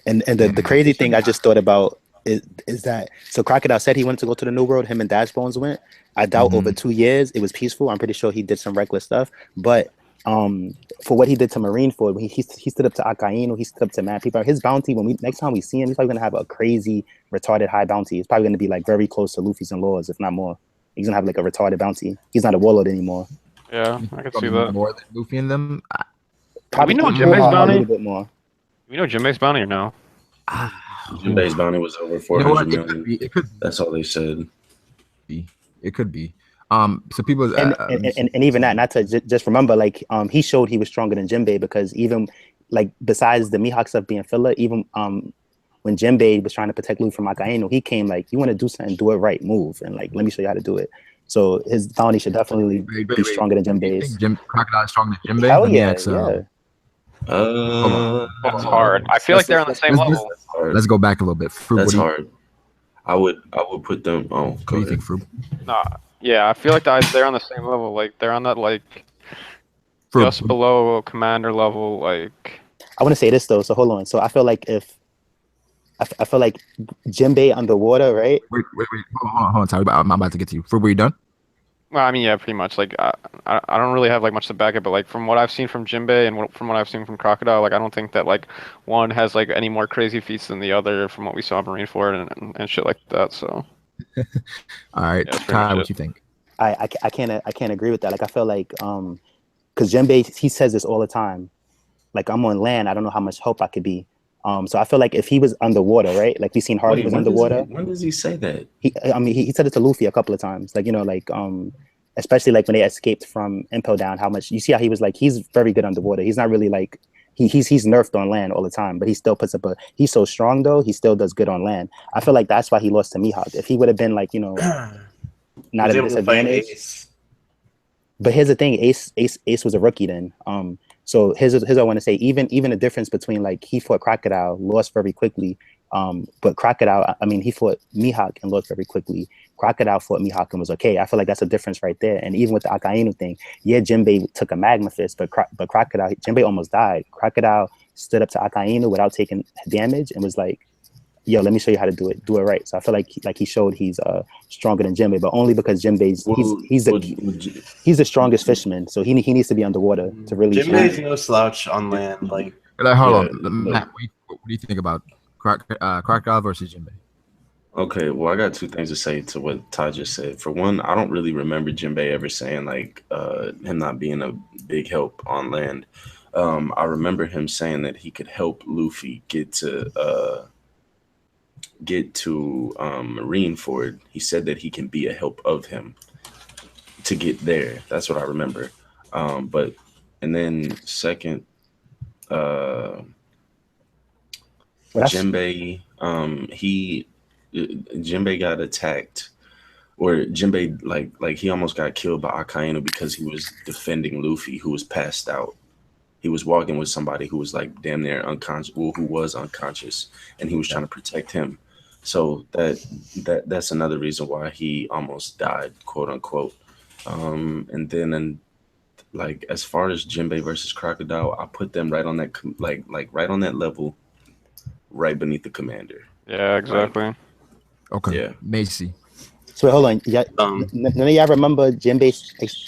And the crazy thing I just thought about is that so Crocodile said he wanted to go to the New World. Him and Dashbones went. I doubt over 2 years it was peaceful. I'm pretty sure he did some reckless stuff. But for what he did to Marineford, he stood up to Akainu, he stood up to mad people. His bounty, next time we see him, he's probably gonna have a crazy retarded high bounty. It's probably gonna be like very close to Luffy's and Law's, if not more. He's gonna have like a retarded bounty. He's not a warlord anymore. Yeah, I can see that. More than Luffy and them. Probably we know Jinbei's bounty. A little bit more. We know Jinbei's bounty or no? Jinbei's bounty was over 400 million. That's all they said. It could be. So people and even that, not to just remember, like he showed he was stronger than Jinbei, because even like besides the Mihawk stuff being filler, even when Jinbei was trying to protect Luffy from Akainu, he came like, you want to do something, do it right, move, and like let me show you how to do it. So his bounty should definitely be stronger than Jinbei's. Crocodile is stronger than Jinbei? Hell yeah, That's hard. I feel like they're on the same level. Let's go back a little bit. Fruit, that's hard. I would put them. Oh, what do you think, Fruit? Nah, yeah, I feel like they're on the same level. Like they're on that like just below commander level. Like I want to say this though. So hold on. So I feel like I feel like Jinbei underwater, right? Wait. Hold on. Sorry, I'm about to get to you. Fruit, were you done? Well, I mean, yeah, pretty much. Like, I don't really have like much to back it, but like from what I've seen from Jinbei and from what I've seen from Crocodile, like I don't think that like one has like any more crazy feats than the other from what we saw in Marineford and shit like that. So, all right, yeah, Kai, what you think? I can't agree with that. Like I feel like because Jinbei, he says this all the time. Like I'm on land, I don't know how much help I could be. So I feel like if he was underwater, right? Like we seen Harley was underwater. When does he say that? He said it to Luffy a couple of times. Like, you know, like especially like when they escaped from Impel Down, how much you see how he was like, he's very good underwater. He's not really like he's nerfed on land all the time, but he still puts up he's so strong though, he still does good on land. I feel like that's why he lost to Mihawk. If he would have been like, you know, not at a disadvantage. But here's the thing, Ace was a rookie then. So here's what I want to say. Even the difference between like he fought Crocodile, lost very quickly. But Crocodile, I mean, he fought Mihawk and lost very quickly. Crocodile fought Mihawk and was okay. I feel like that's a difference right there. And even with the Akainu thing, yeah, Jinbei took a magma fist, but Crocodile, Jinbei almost died. Crocodile stood up to Akainu without taking damage and was like, yo, let me show you how to do it right. So I feel like he showed he's stronger than Jinbei, but only because Jinbei's he's the strongest fisherman, so he needs to be underwater to really. Jinbei's no slouch on land. Like hold on, Matt, what do you think about Crocodile versus Jinbei? Okay, well, I got two things to say to what Ty just said. For one, I don't really remember Jinbei ever saying like him not being a big help on land. I remember him saying that he could help Luffy get to Marineford. He said that he can be a help of him to get there. That's what I remember. And then second, Jinbei, Jinbei got attacked, or Jinbei like he almost got killed by Akainu because he was defending Luffy, who was passed out. He was walking with somebody who was like damn near unconscious, who was unconscious, and he was trying to protect him. So that's another reason why he almost died, quote unquote. And then like as far as Jinbei versus Crocodile, I put them right on that like right on that level, right beneath the commander. Yeah, exactly. Right? Okay. Yeah. Macy. So hold on. Yeah. None of y'all remember Jinbei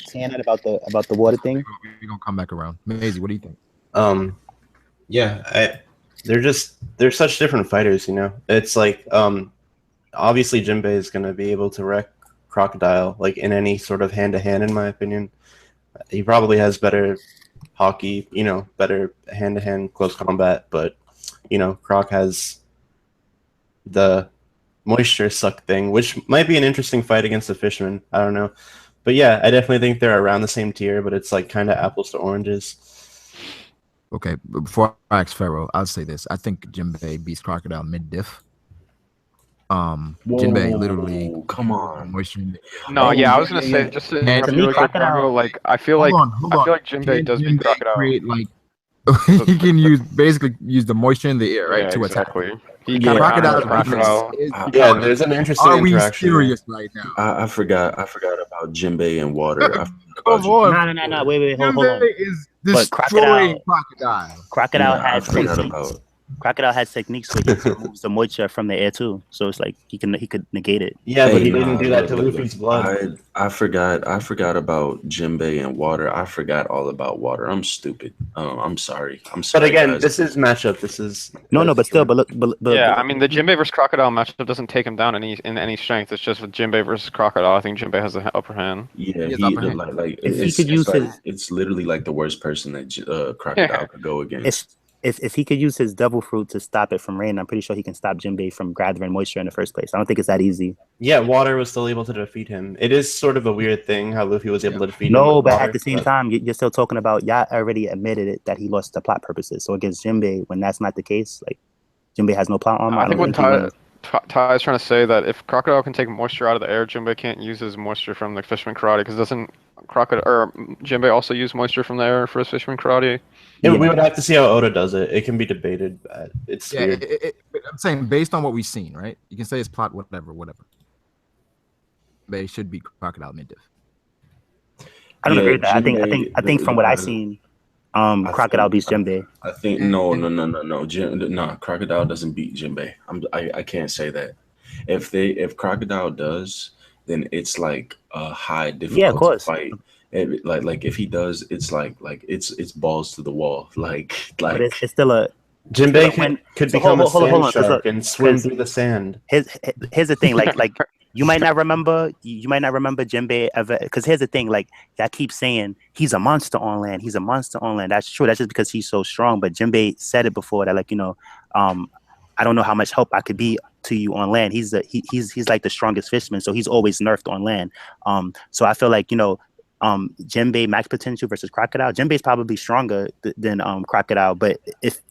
saying that about the water thing? We're gonna come back around. Macy, what do you think? Yeah, they're such different fighters, you know. It's like obviously Jinbei is gonna be able to wreck Crocodile, like in any sort of hand-to-hand, in my opinion. He probably has better hockey, better hand-to-hand close combat, but, Croc has the moisture suck thing, which might be an interesting fight against the Fisherman. I don't know. But yeah, I definitely think they're around the same tier, but it's like kind of apples to oranges. Okay, but before I ask Pharaoh, I'll say this. I think Jinbei beats Crocodile mid-diff. Jinbei literally come on. No, yeah, I was gonna say just to interrupt you, Crocodile. Like I feel like Jinbei does beat Crocodile. Create, like he can basically use the moisture in the air, right, to attack. Crocodile. Yeah, there's an interesting Are we interaction. serious right now? I forgot about Jinbei and water. No. Wait, hold on. Is destroying Crocodile. Crocodile has techniques where he removes the moisture from the air too. So it's like he could negate it. Yeah, but he didn't do that to Luffy's blood. I forgot about Jinbei and water. I forgot all about water. I'm stupid. I'm sorry. But again, guys. this is matchup. This is but still, but yeah, I mean the Jinbei versus Crocodile matchup doesn't take him down in any strength. It's just with Jinbei versus Crocodile. I think Jinbei has the upper hand. Yeah, it's literally like the worst person that Crocodile could go against. If he could use his devil fruit to stop it from raining, I'm pretty sure he can stop Jinbei from gathering moisture in the first place. I don't think it's that easy. Yeah, water was still able to defeat him. It is sort of a weird thing how Luffy was able to defeat him. No, but at the same time, you're still talking about Yacht already admitted it that he lost the plot purposes. So against Jinbei, when that's not the case, like Jinbei has no plot armor. I think what Ty is trying to say that if Crocodile can take moisture out of the air, Jinbei can't use his moisture from the Fisherman Karate because doesn't Jinbei also use moisture from the air for his Fisherman Karate? Yeah, we would have to see how Oda does it. It can be debated. It's weird. I'm saying based on what we've seen, right? You can say it's plot, whatever. But it should be Crocodile mid-diff. I don't agree with that. I think from what I've seen, Crocodile beats Jinbei. I think no. Crocodile doesn't beat Jinbei. I can't say that. If Crocodile does, then it's like a high difficulty fight. Like if he does, it's like it's balls to the wall. Like but it's still a Jinbei could become a sand shark and swim through the sand. Here's the thing, like you might not remember Jinbei ever, because here's the thing, like I keep saying he's a monster on land. He's a monster on land. That's true. That's just because he's so strong. But Jinbei said it before that I don't know how much help I could be to you on land. He's like the strongest fisherman, so he's always nerfed on land. So I feel like Jinbei max potential versus Crocodile. Jinbei's probably stronger than Crocodile, but if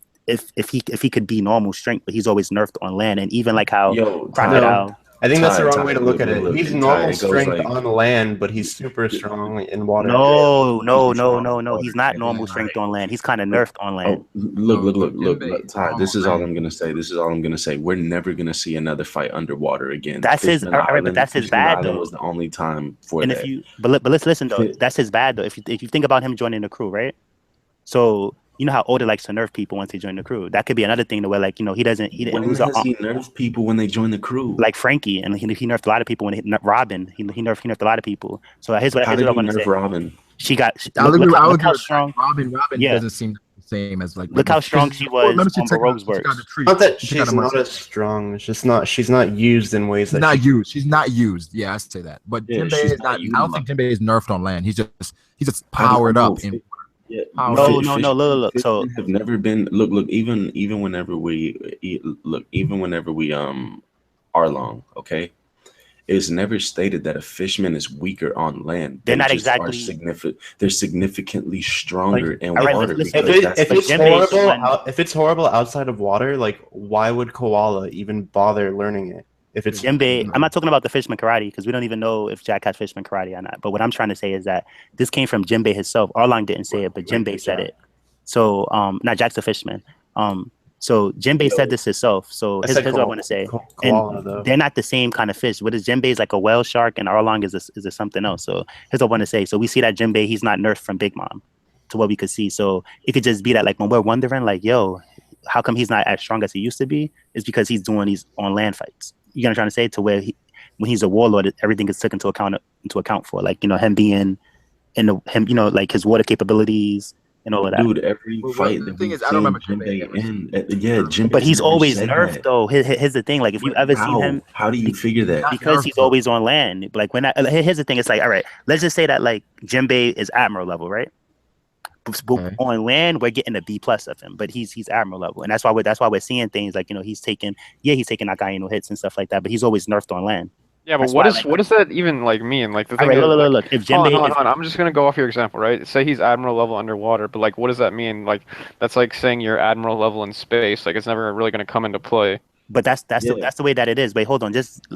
he could be normal strength, but he's always nerfed on land, and even like how Crocodile. I think that's the wrong way to look at it. He's normal strength on land, but he's super strong in water. No. He's not normal strength on land. He's kind of nerfed on land. Look, Ty. This is all I'm gonna say. We're never gonna see another fight underwater again. That's but that's his bad though. Was the only time for and that. But let's listen though. That's his bad though. If you think about him joining the crew, right? So. You know how Oda likes to nerf people once they join the crew. That could be another thing to where, like, he didn't lose. He nerfed people when they join the crew, like Frankie, and he nerfed a lot of people when Robin. He nerfed a lot of people. So here's what I want to say. Robin? Look how strong Robin doesn't seem the same as like. Look how strong she was on Baroque's work. Not that she's not as strong. It's just she's not used in ways that she's not used. Yeah, I say that. But Jinbei is not. I don't think Jinbei is nerfed on land. He's just powered up. Yeah. No. Look. So have never been. Look. Even whenever we Arlong, okay, it's never stated that a fisherman is weaker on land. They're not exactly significant. They're significantly stronger in water. If it's horrible outside of water, like why would Koala even bother learning it? If it's Jinbei, I'm not talking about the Fisherman Karate because we don't even know if Jack has Fisherman Karate or not. But what I'm trying to say is that this came from Jinbei himself. Arlong didn't say it, but Jinbei said it. So, not Jack's a fisherman. So Jinbei said this himself. So here's what I want to say. And they're not the same kind of fish. What is Jinbei is like a whale shark, and Arlong is a something else. So here's what I want to say. So we see that Jinbei, he's not nerfed from Big Mom, to what we could see. So it could just be that, like, when we're wondering, like, yo, how come he's not as strong as he used to be? It's because he's doing these on land fights. You know what I'm trying to say? To where when he's a warlord, everything is taken into account for, like, him being like his water capabilities, and all of that. Dude, every fight the that thing we've is, I don't remember seen Jinbei Jinbei in, yeah, Jinbei's But he's never always said nerfed that. though. Here's the thing. Like if you ever seen him, How do you figure that? because he's always on land. Like here's the thing. It's like, all right, let's just say that like Jinbei is admiral level, right? But on land, we're getting a B plus of him, but he's admiral level, and that's why we're seeing things like, you know, he's taking Akainu hits and stuff like that, but he's always nerfed on land. Yeah, but what does that even like mean? Like the thing is, look, if Jinbei, hold on, I'm just gonna go off your example, right? Say he's admiral level underwater, but like, what does that mean? Like, that's like saying you're admiral level in space. Like, it's never really gonna come into play. But that's the way that it is. Wait, hold on, just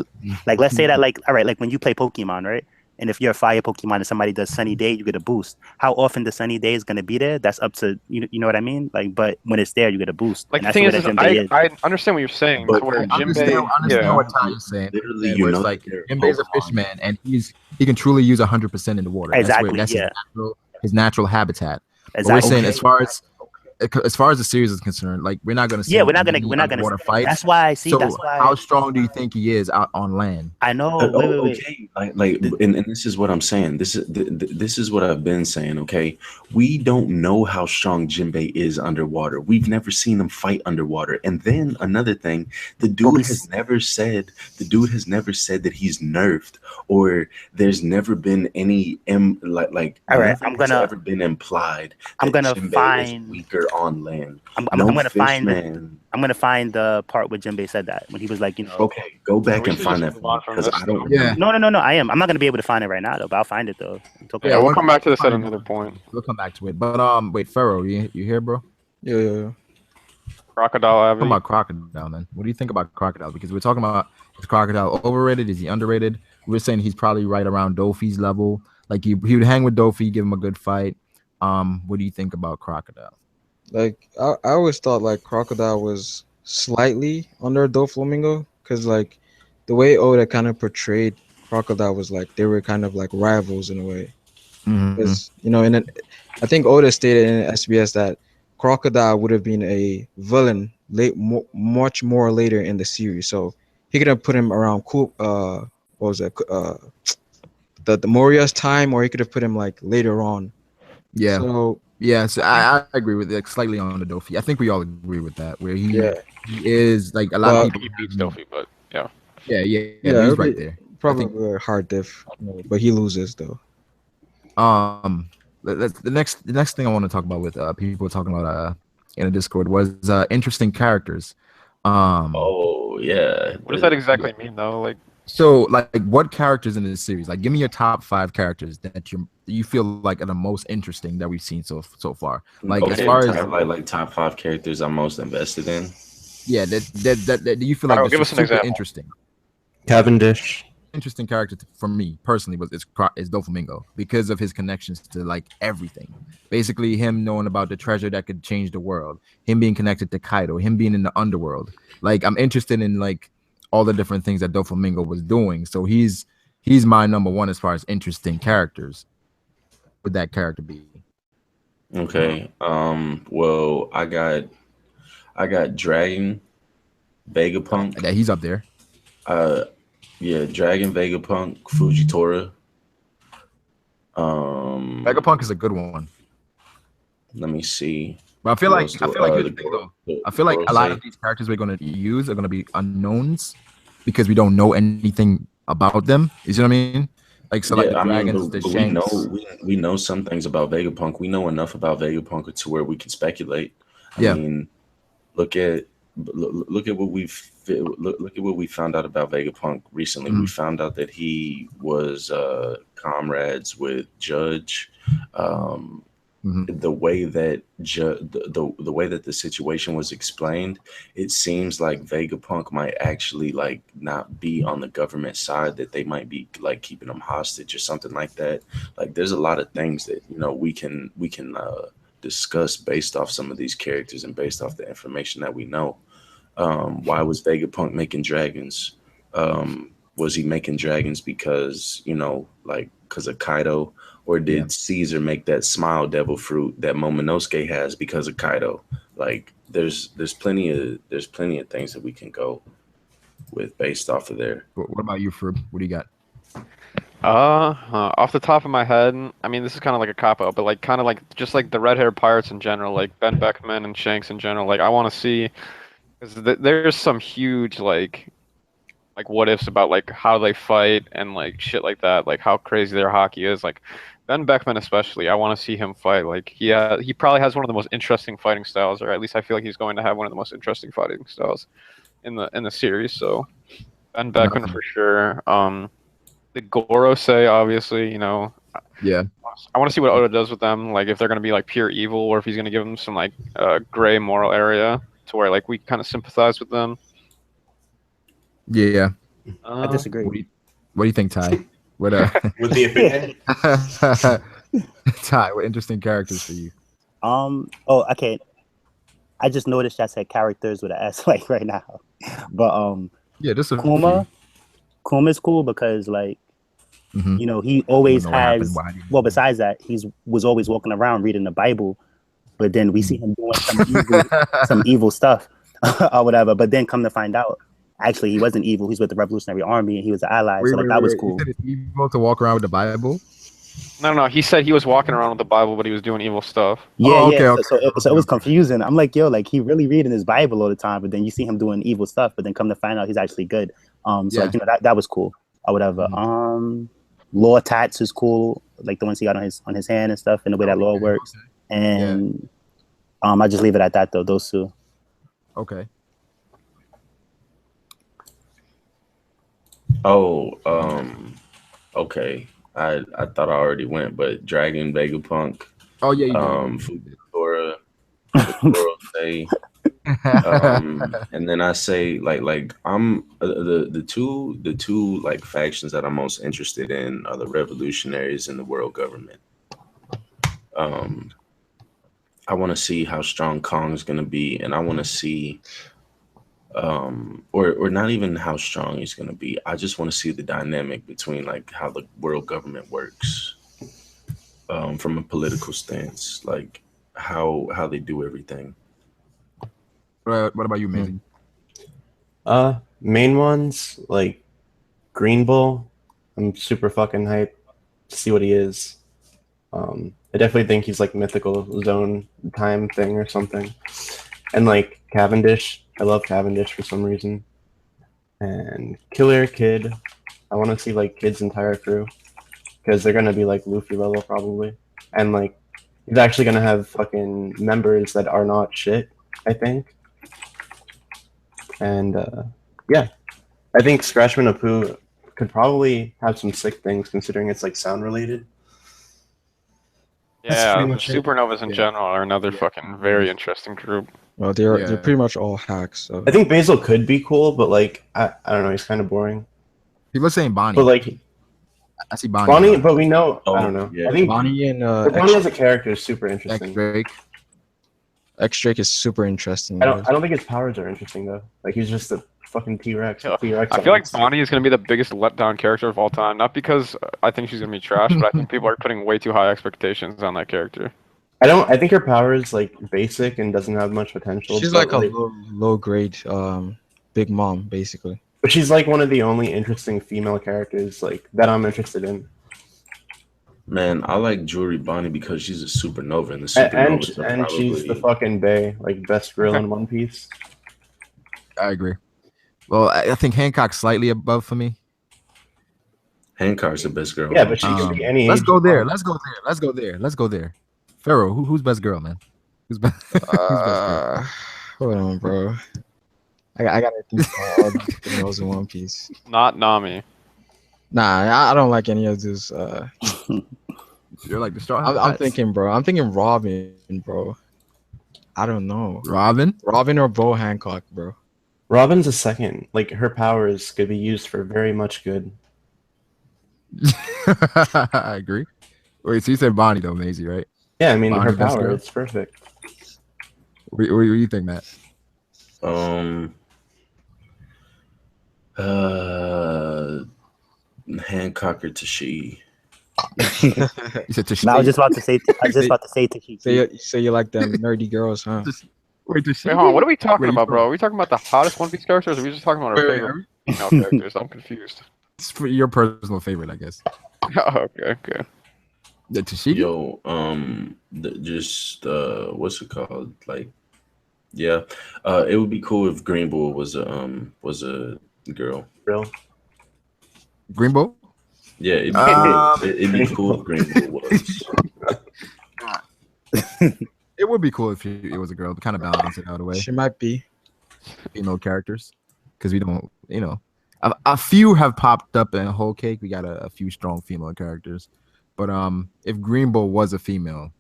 like let's say that like, all right, like when you play Pokemon, right? And if you're a fire Pokemon and somebody does Sunny Day, you get a boost. How often the Sunny Day is going to be there? That's up to you. You know what I mean? Like, but when it's there, you get a boost. Like the thing is, I understand what you're saying. But where I understand what Ty is saying. Literally, you know, like Jinbei's a fish man, and he can truly use 100% in the water. Exactly. That's his natural habitat. Exactly. But we're saying as far as the series is concerned, like we're not going to see. Yeah, we're not going to water fight. That's why I see. So that's why. How strong do you think he is out on land? I know. Okay, and this is what I'm saying. This is what I've been saying. Okay, we don't know how strong Jinbei is underwater. We've never seen him fight underwater. And then another thing, the dude has never said that he's nerfed, or there's never been any like. All right, I'm gonna. Ever been implied. I'm gonna Jinbei find is weaker on land. I'm gonna find the part where Jinbei said that when he was like, you know. Okay, go back and find that because I don't. Yeah. No. I'm not gonna be able to find it right now though, but I'll find it though. Yeah, we'll come back to this at another point. We'll come back to it. But wait, Pharaoh, you here, bro? Yeah. Crocodile. Talking about Crocodile, man. What do you think about Crocodile? Because we're talking about, is Crocodile overrated? Is he underrated? We're saying he's probably right around Dofi's level. Like he would hang with Dofi, give him a good fight. What do you think about Crocodile? Like I always thought like Crocodile was slightly under Doflamingo, because like the way Oda kind of portrayed Crocodile was like they were kind of like rivals in a way. Because you know, I think Oda stated in SBS that Crocodile would have been a villain much more later in the series, so he could have put him around the Moria's time, or he could have put him like later on. Yeah. So yes, I agree with it, slightly on the Dofi. I think we all agree with that. Where he is like a lot of people. He beats Dofi, but yeah. Yeah, he's right there. Probably a hard diff, but he loses though. The next thing I want to talk about with people talking about in a Discord was interesting characters. Oh yeah. What does that exactly mean though? Like, so like what characters in this series? Like, give me your top 5 characters that you feel like are the most interesting that we've seen so far. Like as far as like top 5 characters I'm most invested in. Yeah, that you feel like give us an example. Interesting. Cavendish. Interesting character for me personally is Doflamingo, because of his connections to like everything. Basically, him knowing about the treasure that could change the world, him being connected to Kaido, him being in the underworld. Like I'm interested in like all the different things that Doflamingo was doing. So he's my number one as far as interesting characters. Would that character be? Okay. Well, I got Dragon, Vegapunk. Yeah, he's up there. Yeah, Dragon, Vegapunk, Fujitora. Vegapunk is a good one. Let me see. But I feel like here's the thing though. I feel like a lot of these characters we're gonna use are gonna be unknowns because we don't know anything about them. You see what I mean? Like so, like the dragons, the Shanks. We know some things about Vegapunk. We know enough about Vegapunk to where we can speculate. I mean, look at what we found out about Vegapunk recently. We found out that he was comrades with Judge. The way that the way that the situation was explained, it seems like Vegapunk might actually like not be on the government side, that they might be like keeping him hostage or something like that. Like there's a lot of things that we can discuss based off some of these characters and based off the information that we know. Why was Vegapunk making dragons? Was he making dragons because because of Kaido? Or did Caesar make that smile devil fruit that Momonosuke has because of Kaido? Like there's plenty of things that we can go with based off of there. What about you, Frib? What do you got? Off the top of my head, I mean, this is kind of like a cop out, but like kind of like just like the red-haired pirates in general, like Ben Beckman and Shanks in general. Like I want to see, because there's some huge like what ifs about like how they fight and like shit like that, like how crazy their hockey is. Like Ben Beckman especially, I want to see him fight. Like he probably has one of the most interesting fighting styles, or at least I feel like he's going to have one of the most interesting fighting styles in the series. So Ben Beckman for sure. The Gorosei, obviously, you know. Yeah. I want to see what Oda does with them, like if they're gonna be like pure evil, or if he's gonna give them some like gray moral area to where like we kind of sympathize with them. Yeah. I disagree. What do you think, Ty? What With the opinion? Ty, what interesting characters for you? Oh, okay. I just noticed I said characters with an S like right now, but Yeah, just Kuma's cool because like you know he always has. Well, besides that, was always walking around reading the Bible, but then we see him doing some evil stuff or whatever. But then come to find out, actually he wasn't evil. He's with the Revolutionary Army and he was an ally. So like that was cool. You said it's evil to walk around with the Bible? No. He said he was walking around with the Bible, but he was doing evil stuff. Yeah, okay. So it was confusing. I'm like, yo, like he really reading his Bible all the time, but then you see him doing evil stuff. But then come to find out, he's actually good. So like, you know, that was cool or whatever. Law tats is cool, like the ones he got on his hand and stuff, and the way that law works. And I just leave it at that though. Those two. Okay. Oh, okay. I thought I already went, but Dragon, Vegapunk. Oh yeah, you Fujitora, say, and then I say like I'm the two like factions that I'm most interested in are the revolutionaries and the world government. I want to see how strong Kong's gonna be, and I want to see or not even how strong he's going to be. I just want to see the dynamic between like how the world government works from a political stance, like how they do everything. What about you, Maisie? Main ones like Green Bull. I'm super fucking hyped to see what he is. I definitely think he's like mythical zone time thing or something. And like Cavendish, I love Cavendish for some reason. And Killer Kid, I want to see like Kid's entire crew because they're gonna be like Luffy level probably, and like he's actually gonna have fucking members that are not shit, I think. And yeah, I think Scratchman Apu could probably have some sick things considering it's like sound related. Yeah, Supernovas in general are another fucking very interesting group. Well, they're pretty much all hacks. So. I think Basil could be cool, but like I don't know, he's kind of boring. People saying Bonnie, but like I see Bonnie. Bonnie, but we know I don't know. Yeah. I think Bonnie and Bonnie as a character is super interesting. X-Drake is super interesting. I don't think his powers are interesting though. Like he's just a fucking T-Rex. I feel like Bonnie is gonna be the biggest letdown character of all time. Not because I think she's gonna be trash, but I think people are putting way too high expectations on that character. I think her power is like basic and doesn't have much potential. She's like a low grade Big Mom basically. But she's like one of the only interesting female characters like that I'm interested in. Man, I like Jewelry Bonnie because she's a supernova, and the supernovas and she's the fucking bae, like best girl in One Piece. I agree. Well, I think Hancock's slightly above for me. Hancock's the best girl. Yeah, but she can be any. Let's go there. Pharaoh, who's best girl, man? Who's best? Hold on, bro. I gotta think all the girls in One Piece. Not Nami. Nah, I don't like any of those. You're like the Straw Hats. I'm thinking Robin, bro. I don't know. Robin or Bo Hancock, bro. Robin's a second. Like her powers could be used for very much good. I agree. Wait, so you said Bonnie though, Maisie, right? Yeah, I mean Bonnie, her power, it's perfect. What do you think, Matt? Hancock or Tashi. You said Tashi. No, I was just about to say Tashi. So you like them nerdy girls, huh? Wait, hold on. What are we talking about, bro? Are we talking about the hottest One Piece characters, or are we just talking about our favorite female characters? I'm confused. It's for your personal favorite, I guess. Oh, okay. The Tashigi? Yo, what's it called? Like, yeah, it would be cool if Green Bull was a girl. Real. Green Bull? Yeah, it'd be cool if Green Bull was. It would be cool if it was a girl to kind of balance it out away. She might be. Female characters, because we don't, a few have popped up in Whole Cake. We got a few strong female characters, but if Green Bull was a female,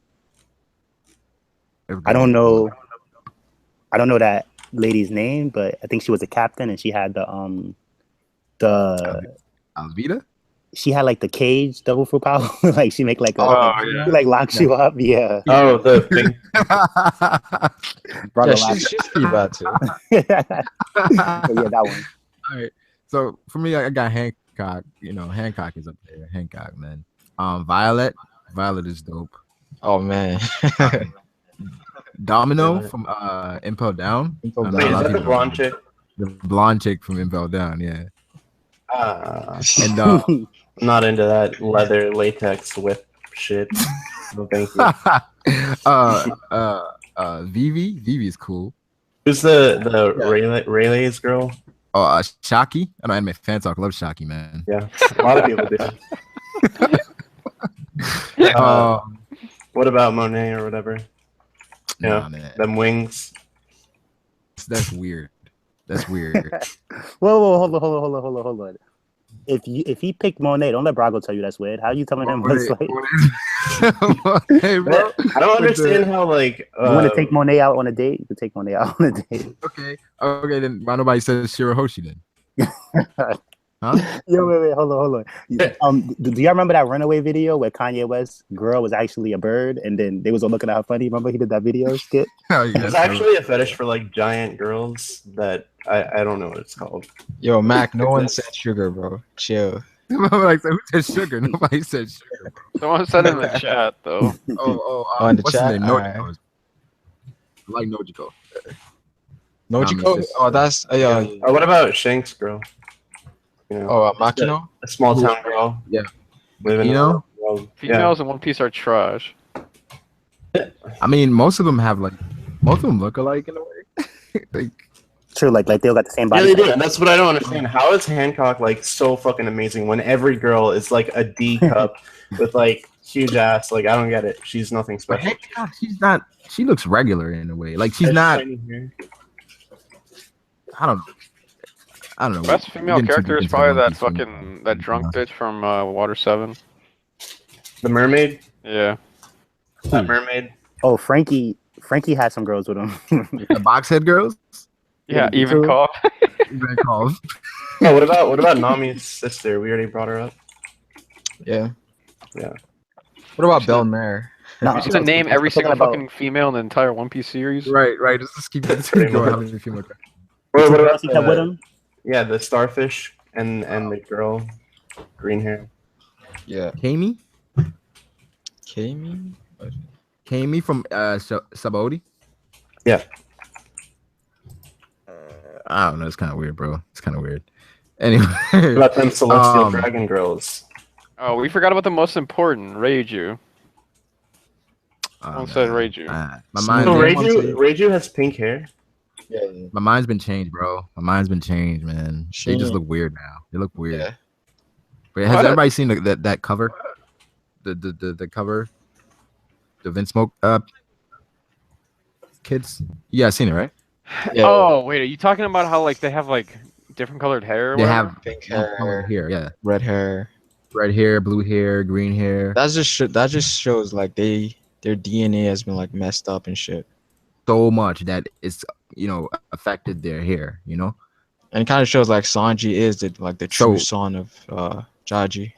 I don't know that lady's name, but I think she was a captain, and she had the Alvida. She had like the cage double fruit power. Like she make like yeah. she like locks you up. Yeah. Oh, the thing. She's pretty bad too. Yeah, that one. All right. So for me, I got Hancock. Hancock is up there. Hancock, man. Violet is dope. Oh man. Domino from Impel Down. Wait, is that the blonde chick? The blonde chick from Impel Down, yeah. And I'm not into that leather latex whip shit. No, thank you. Vivi is cool. Who's the Rayleigh's girl? Oh, Shaki. I know anime fan talk. Love Shaki, man. Yeah, a lot of people do. What about Monet or whatever? Yeah, man. Them wings. That's weird. Whoa, hold on. If he picked Monet, don't let Brago tell you that's weird. How are you telling him what's like? Hey, bro. I don't understand how like you want to take Monet out on a date? You can take Monet out on a date. Okay, then why nobody says Shirahoshi then? Huh? Yo, wait, hold on. Do y'all remember that Runaway video where Kanye West's girl was actually a bird, and then they was all looking at how funny? Remember he did that video skit? There's actually a fetish for like giant girls that I don't know what it's called. Yo, Mac, no one said sugar, bro. Chill. Like, who said sugar? Nobody said sugar. Someone said in the chat though. In the what's chat? his name? Nojiko. I like Nojiko. Nojiko? Oh, that's What about Shank's girl? Makino? A small town girl. Yeah. Living in a world. Females in One Piece are trash. I mean, most of them look alike in a way. True, like they all got the same body. Yeah, they do. And that's what I don't understand. How is Hancock like so fucking amazing when every girl is like a D cup with like huge ass? Like I don't get it. She's nothing special. Hancock, she's not. She looks regular in a way. Like she's not. I don't know. Best female character is probably that drunk bitch from Water 7. The mermaid? Yeah. That mermaid? Oh, Frankie had some girls with him. The boxhead girls? Yeah, even call. Even call. Oh, what about Nami's sister? We already brought her up. Yeah. Yeah. What about Belmare? No, you should name every single fucking female in the entire One Piece series. Right. Just keep going. How many female characters? What about he kept with him? Yeah, the starfish and the girl, green hair. Yeah. Kami from Sabaody? Yeah. I don't know. It's kind of weird, bro. It's kind of weird. Anyway. What about them celestial dragon girls? Oh, we forgot about the most important, Reiju. Someone said Reiju. Reiju has pink hair. Yeah. My mind's been changed, bro. My mind's been changed, man. They just look weird now. They look weird. Yeah. But has everybody seen that cover? The cover? The Vince Smoke kids? You guys seen it, right? Yeah. Oh, wait, are you talking about how like they have like different colored hair? They have pink hair, yeah. red hair, blue hair, green hair. That just shows like their DNA has been like messed up and shit. So much that it's affected their hair, and it kind of shows like Sanji is the true son of Jaji.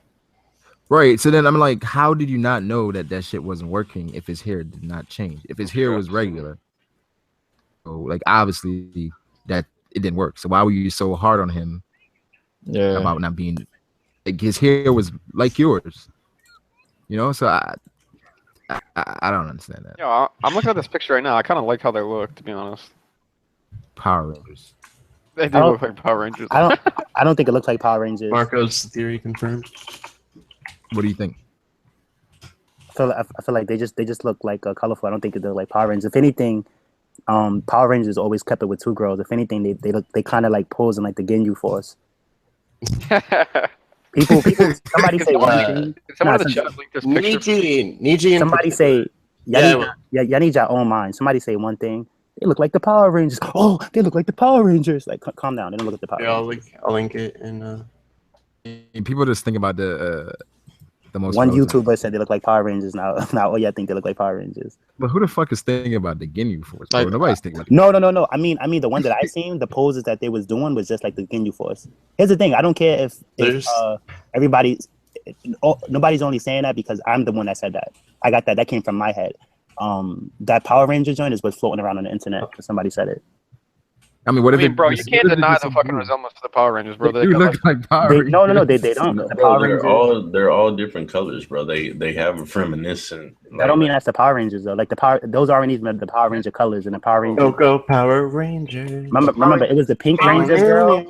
Right. So then I'm like, how did you not know that shit wasn't working if his hair did not change? If his hair was regular, so like obviously that it didn't work. So why were you so hard on him? Yeah. About not being like his hair was like yours, So I don't understand that. Yeah, I'm looking at this picture right now. I kind of like how they look, to be honest. Power Rangers. They do look like Power Rangers. I don't think it looks like Power Rangers. Marco's theory confirmed. What do you think? I feel like they just look like colorful. I don't think they look like Power Rangers. If anything, Power Rangers always kept it with two girls. If anything, they kind of like pose in like the Ginyu Force. People. Somebody say one thing. Niji. Somebody say, y'all need your own mind. Somebody say one thing. They look like the Power Rangers. Oh, they look like the Power Rangers. Like, calm down. They don't look like the Power Rangers. I'll link it. And people just think about the most. One YouTuber said they look like Power Rangers. Now, oh yeah, I think they look like Power Rangers. But who the fuck is thinking about the Ginyu Force? Like, nobody's thinking about. No. I mean, the one that I seen, the poses that they was doing was just like the Ginyu Force. Here's the thing. I don't care if nobody's only saying that because I'm the one that said that. I got that. That came from my head. That Power Ranger joint is what's floating around on the internet because somebody said it. I mean, bro, you can't deny the fucking resemblance to the Power Rangers, bro. They look like Power Rangers. No, they don't. The Bro, Power Rangers, they're all different colors, bro. They have a reminiscent. I don't mean that's the Power Rangers though. Like those aren't even the Power Ranger colors in the Power Rangers. Go Power Rangers. Remember, it was the Pink Ranger girl.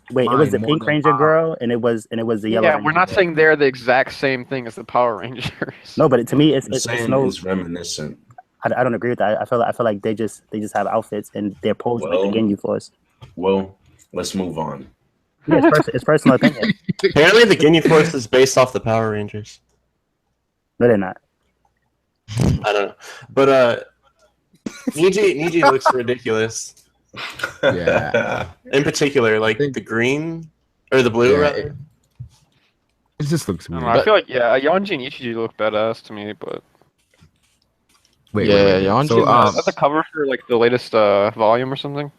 Wait, it was the Pink Ranger girl, and it was the yellow. Yeah, Ranger we're not girl. saying they're the exact same thing as the Power Rangers. No, but to me, it's reminiscent. I don't agree with that. I feel like they just have outfits and they're posed like the Ginyu Force. Well, let's move on. Yeah, it's personal opinion. Apparently, the Ginyu Force is based off the Power Rangers. No, they're not. I don't know, but Niji looks ridiculous. Yeah. In particular, like the green or the blue, rather. It just looks weird. I feel like Yanji and Ichiji look badass to me, but wait. Yanji. So, is that the cover for like the latest volume or something?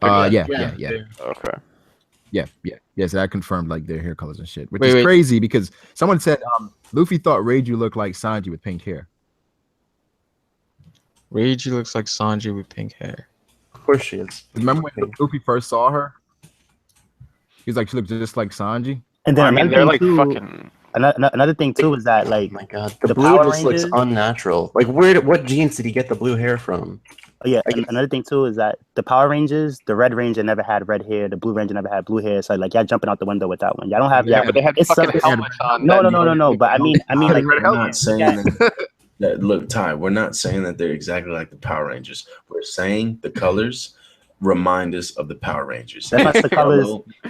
Yeah. Okay. Yes, I confirmed like their hair colors and shit, which is crazy because someone said Luffy thought Reiju looked like Sanji with pink hair. Reiju looks like Sanji with pink hair. Of course she is. Remember when Luffy first saw her? He's like, she looked just like Sanji. And then they're like fucking. Another thing too is that like, oh my god, the blue just looks unnatural. Like, what genes did he get the blue hair from? Oh, yeah, another thing too is that the Power Rangers, the Red Ranger never had red hair, the Blue Ranger never had blue hair. So like, y'all jumping out the window with that one. Y'all don't have that. But they had fucking helmets on. No. But I mean, like, we're not saying that. Look, Ty, we're not saying that they're exactly like the Power Rangers. We're saying the colors remind us of the Power Rangers. That's not the colors.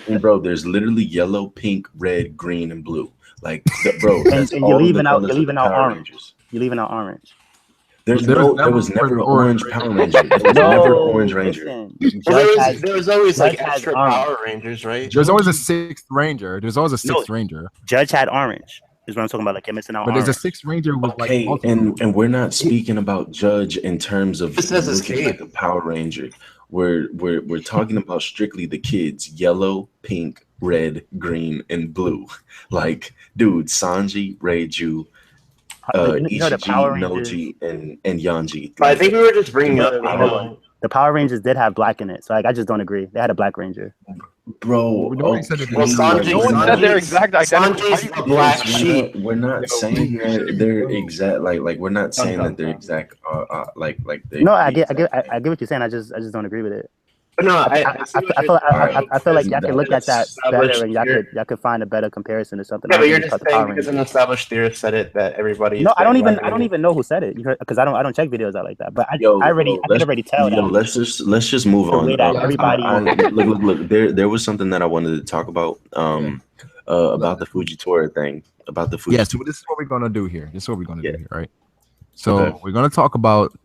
And bro, there's literally yellow, pink, red, green, and blue. Like, bro, and you're leaving out orange. You're leaving out orange. There was never an orange Power Ranger. There was never an Orange Ranger. There was always like extra Power Rangers, right? There's always a sixth Ranger. Ranger. Judge had orange. Is what I'm talking about. Like, missing out. But there's a sixth Ranger with okay, like. And we're not speaking about Judge in terms of looking like a Power Ranger. We're talking about strictly the kids: yellow, pink, red, green, and blue. Like, dude, Sanji, Reiju. Ichiji, Noji, and Yanji. I think we were just bringing up the Power Rangers did have black in it, so like I just don't agree. They had a Black Ranger. Bro, Sanji, their exact identical. Sanji's a black sheep. We're not saying that they're exact. Like we're not saying that they're exact. Like they. No, I get what you're saying. I just don't agree with it. But no, I feel like y'all can look at that better and y'all could find a better comparison or something. Yeah, but you're just saying because an established theorist said it that everybody. No, I don't even know who said it because I don't check videos out like that. But I can already tell that. Let's just move on. Everybody. Look. There was something that I wanted to talk about. About the Fujitora thing. About the Fujitora. Yeah. So this is what we're gonna do here. Right? So we're gonna talk about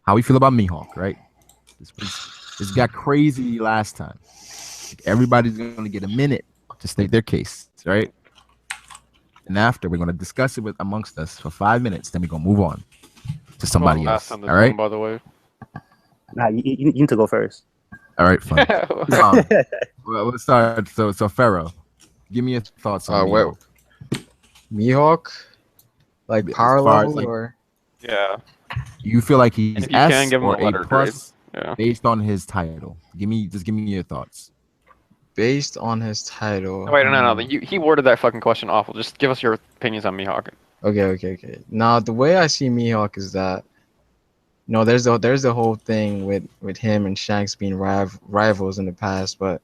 how we feel about Mihawk, right? This got crazy last time. Everybody's going to get a minute to state their case, right? And after, we're going to discuss it amongst us for 5 minutes. Then we're going to move on to somebody else. All right? By the way. Nah, you need to go first. All right, fine. Well, let's start. So Pharaoh, give me your thoughts on Mihawk. Mihawk? Like power level or? Yeah. You feel like he's S or A plus? Yeah. Based on his title, give me your thoughts. Based on his title. Wait, no. He worded that fucking question awful. Just give us your opinions on Mihawk. Okay. Now, the way I see Mihawk is that No, there's the whole thing with him and Shanks being rivals in the past, but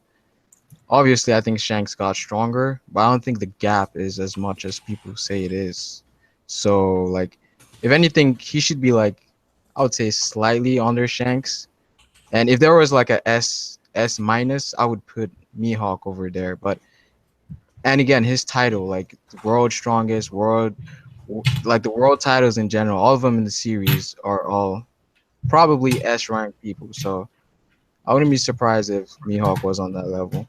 obviously I think Shanks got stronger, but I don't think the gap is as much as people say it is. So like, if anything, he should be like, I would say slightly under Shanks. And if there was like a S minus, I would put Mihawk over there. But and again, his title, like world strongest, like the world titles in general, all of them in the series are all probably S rank people. So I wouldn't be surprised if Mihawk was on that level.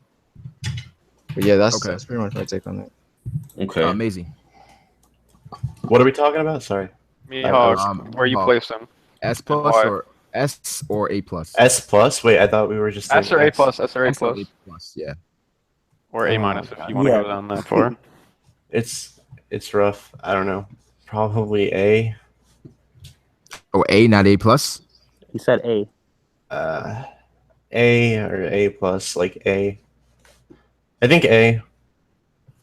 But yeah, that's pretty much my take on that. Okay. Amazing. What are we talking about? Sorry. Mihawk, where you place him? S plus or S or A plus? S plus? Wait, I thought we were just S or A plus. S or A S or plus. A plus, yeah. Or A minus if you want to go down that far. It's rough. I don't know. Probably A. Oh, A, not A plus? He said A. A or A plus, like A. I think A.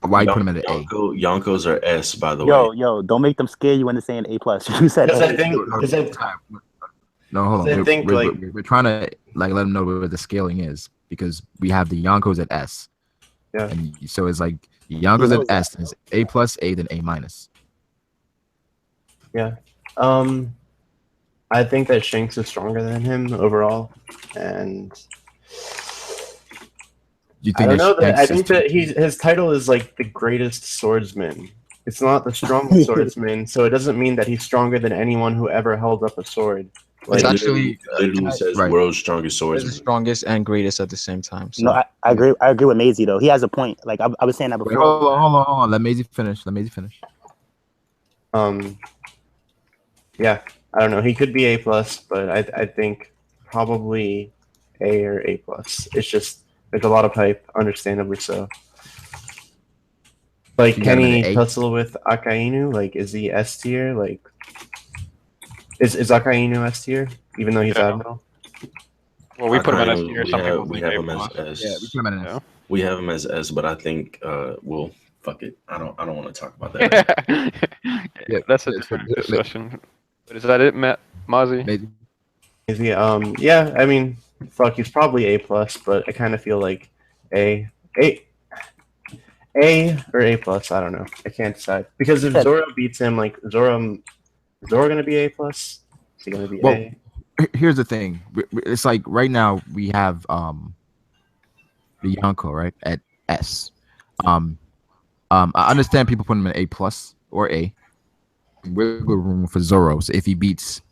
Why you put him at an A? Yonkos are S, by the way. Yo, don't make them scare you into saying A plus. You said Because A. I think. No, hold on. think, We're trying to like let them know where the scaling is because we have the Yonkos at S. Yeah. And so it's like Yonkos at S is A plus, A, then A minus. Yeah. I think that Shanks is stronger than him overall, and You think I don't know that. Shanks I think that his title is like the greatest swordsman. It's not the strongest swordsman, so it doesn't mean that he's stronger than anyone who ever held up a sword. It's actually literally says world's strongest He's the swordsman. strongest and greatest at the same time. So. No, I agree. I agree with Maisie though. He has a point. Like I was saying that before. Wait, hold on. Let Maisie finish. Yeah, I don't know. He could be A plus, but I think probably A or A plus. It's just there's a lot of hype, understandably so. Like, can he tussle with Akainu? Like, is he S tier? Like, is Akainu S tier? Even though he's Admiral? Well, we put him at S tier. Some people we think have A him as plus. S. Yeah, we put him at S. We have him as S, but I think well, fuck it. I don't want to talk about that. Yeah, that's a different discussion. But is that it, Mozzie? Maybe. Yeah, I mean, fuck, he's probably A plus, but I kind of feel like A or A plus. I don't know. I can't decide because if Zoro beats him, like Zoro gonna be A plus. Is he gonna be A? Here's the thing. It's like right now we have the Yonko right at S. I understand people putting him in A plus or A. Wiggle room for Zoro. So if he beats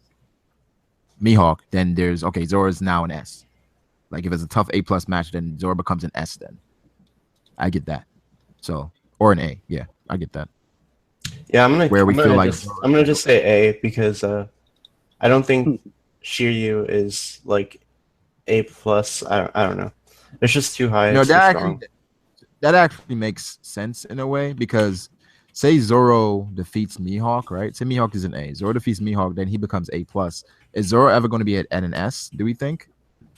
Mihawk, then there's Zoro's now an S. Like if it's a tough A plus match, then Zoro becomes an S. Then I get that. So or an A, yeah, I get that. Yeah, I'm gonna just say A because I don't think Shiryu is like A plus. I don't know. It's just too high. No, that actually makes sense in a way because say Zoro defeats Mihawk, right? Say Mihawk is an A. Zoro defeats Mihawk, then he becomes A plus. Is Zoro ever going to be at an S? Do we think?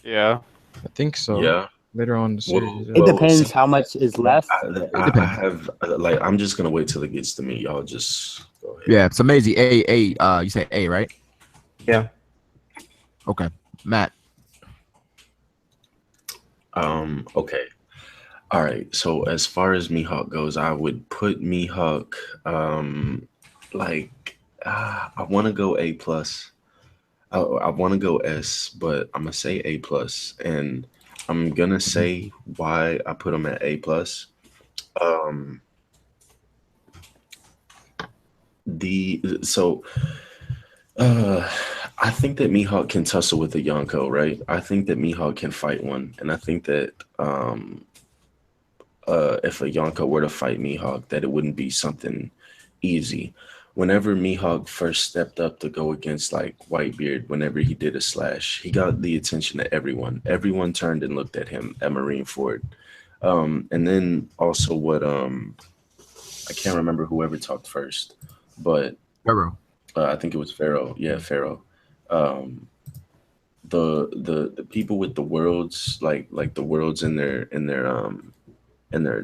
Yeah, I think so. Yeah. Later on in the series. It depends how much is left. I have like I'm just gonna wait till it gets to me. Y'all just go ahead. Yeah, so Maisie, A. You say A, right? Yeah. Okay, Matt. Okay. All right. So as far as Mihawk goes, I would put Mihawk I want to go A plus. I want to go S, but I'm gonna say A plus, and I'm gonna say why I put him at A plus. I think that Mihawk can tussle with a Yonko, right? I think that Mihawk can fight one, and I think that if a Yonko were to fight Mihawk, that it wouldn't be something easy. Whenever Mihawk first stepped up to go against like Whitebeard, whenever he did a slash, he got the attention of everyone. Everyone turned and looked at him at Marineford. And then also what I can't remember whoever talked first, but Pharaoh. I think it was Pharaoh. Yeah, Pharaoh. The people with the worlds, like the worlds in their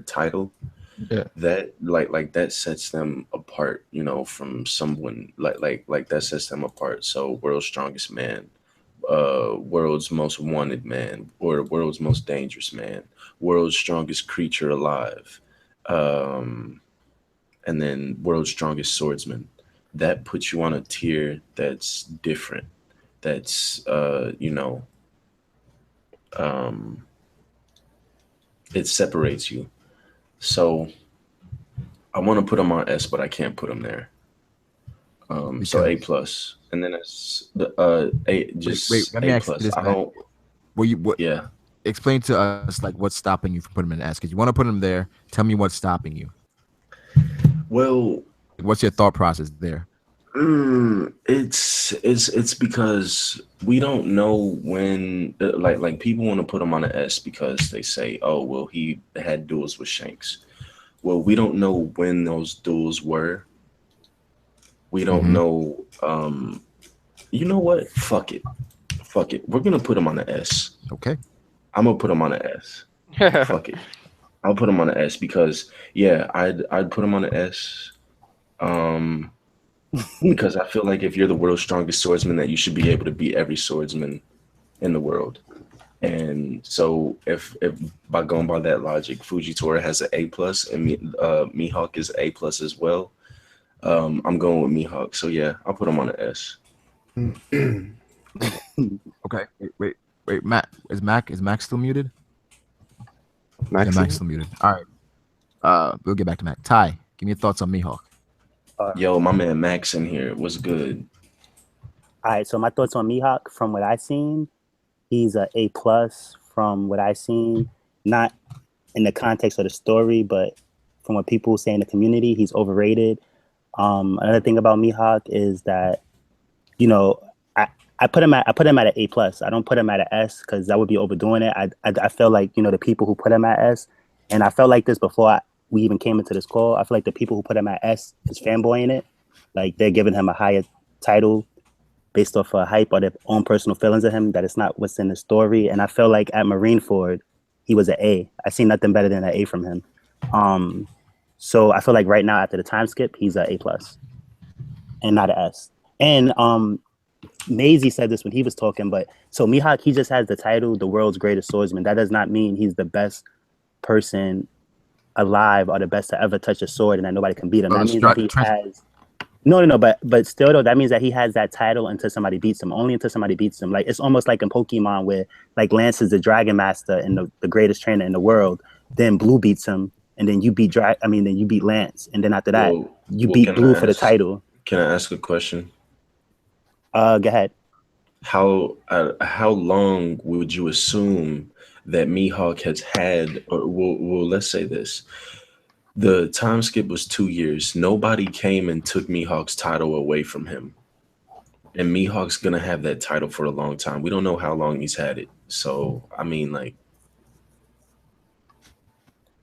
title, Yeah. That like that sets them apart, you know, from someone like that sets them apart. So world's strongest man, world's most wanted man, or world's most dangerous man, world's strongest creature alive, um, and then world's strongest swordsman. That puts you on a tier that's different. That's um, it separates you. So I want to put them on S, but I can't put them there. So A plus, and then it's the A just wait. Let me A ask you plus. this, I Matt. don't. What? Yeah. Explain to us like what's stopping you from putting them in S. Because you want to put them there. Tell me what's stopping you. Well, what's your thought process there? It's because we don't know when like people want to put him on an S because they say, oh well, he had duels with Shanks. Well, we don't know when those duels were. We don't know. You know what? Fuck it. We're gonna put him on an S. Okay. I'm gonna put him on an S. Fuck it. I'll put him on an S because yeah, I'd put him on an S. Because I feel like if you're the world's strongest swordsman, that you should be able to beat every swordsman in the world. And so if by going by that logic, Fujitora has an A plus and Mihawk is A plus as well. I'm going with Mihawk. So yeah, I'll put him on an S. Okay. Wait. Matt, is Mac still muted? Max, yeah, Mac's still muted. All right. We'll get back to Mac. Ty, give me your thoughts on Mihawk. Yo, my man Max in here. What's good? All right, so my thoughts on Mihawk, from what I've seen, he's a A plus from what I've seen. Not in the context of the story, but from what people say in the community, he's overrated. Another thing about Mihawk is that, you know, I put him at an A plus. I don't put him at an S because that would be overdoing it. I feel like, you know, the people who put him at S, and I felt like this before we even came into this call. I feel like the people who put him at S is fanboying it. Like they're giving him a higher title based off hype or their own personal feelings of him, that it's not what's in the story. And I feel like at Marineford, he was an A. I see nothing better than an A from him. So I feel like right now after the time skip, he's an A plus and not an S. And Maisie said this when he was talking, but so Mihawk, he just has the title, the world's greatest swordsman. That does not mean he's the best person alive or the best to ever touch a sword and that nobody can beat him. That means that he has no, but still though, that means that he has that title until somebody beats him. Only until somebody beats him. Like it's almost like in Pokemon where like Lance is the Dragon Master and the greatest trainer in the world. Then Blue beats him, and then you beat then you beat Lance, and then after that you beat Blue for the title. Can I ask a question? Go ahead. How long would you assume that Mihawk has had? Or well, let's say this. The time skip was 2 years. Nobody came and took Mihawk's title away from him. And Mihawk's going to have that title for a long time. We don't know how long he's had it. So, I mean, like...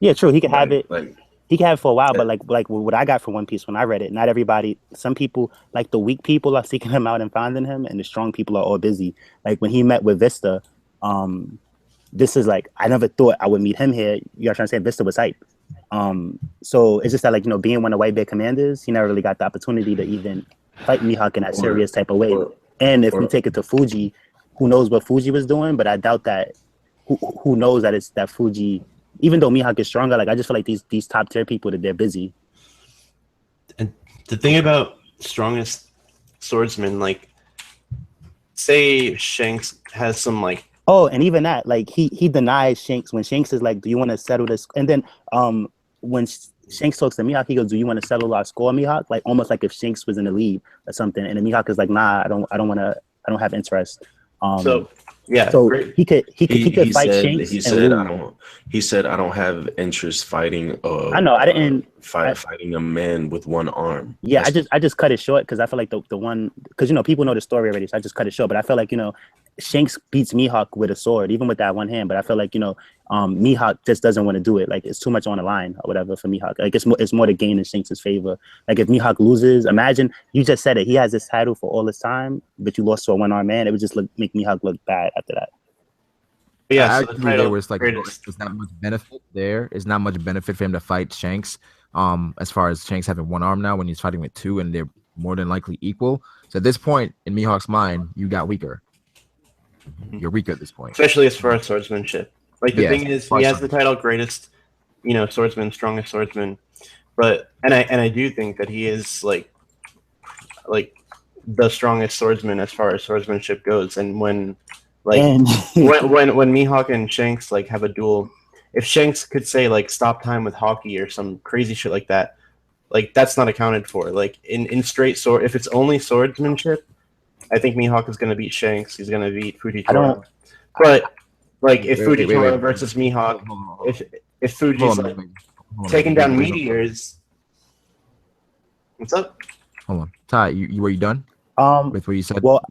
Yeah, true. He can have it. Like, he can have it for a while, but like what I got for One Piece when I read it, not everybody, some people, like the weak people are seeking him out and finding him, and the strong people are all busy. Like when he met with Vista, this is like, I never thought I would meet him here. You know what I'm saying? Vista was hype. So it's just that, like, you know, being one of White Bear commanders, he never really got the opportunity to even fight Mihawk in that serious type of way. And if we take it to Fuji, who knows what Fuji was doing, but I doubt that, who knows that it's that Fuji, even though Mihawk is stronger, like I just feel like these top tier people, that they're busy. And the thing about strongest swordsman, like say Shanks has some like, oh, and even that, like he denies Shanks when Shanks is like, do you want to settle this? And then when Shanks talks to Mihawk, he goes, do you want to settle our score, Mihawk? Like almost like if Shanks was in the lead or something. And then Mihawk is like, nah, I don't have interest. So yeah, so great. he could fight Shanks. He said I don't have interest fighting. I know I didn't fighting a man with one arm. Yeah, I just cut it short because I feel like the one, because you know people know the story already, so I just cut it short. But I feel like, you know, Shanks beats Mihawk with a sword, even with that one hand. But I feel like, you know, Mihawk just doesn't want to do it. Like it's too much on the line or whatever for Mihawk. Like it's more to gain in Shanks' favor. Like if Mihawk loses, imagine you just said it. He has this title for all this time, but you lost to a one-armed man. It would just make Mihawk look bad after that. Yeah, I so the agree there title where it's like greatest. there's not much benefit there. It's not much benefit for him to fight Shanks. As far as Shanks having one arm now when he's fighting with two and they're more than likely equal. So at this point in Mihawk's mind, you got weaker. You're weaker at this point. Especially as far as swordsmanship. Like the Yeah, thing is, he has the title greatest, swordsman, strongest swordsman. But I do think that he is like the strongest swordsman as far as swordsmanship goes. And when when Mihawk and Shanks like have a duel, if Shanks could say like stop time with hockey or some crazy shit like that, like that's not accounted for. Like in straight sword, if it's only swordsmanship, I think Mihawk is gonna beat Shanks. He's gonna beat Fujitora. But like if Fujitora versus Mihawk, if Fuji's like taking down meteors. What's up? Hold on, Ty. You were you done? With what you said. Well,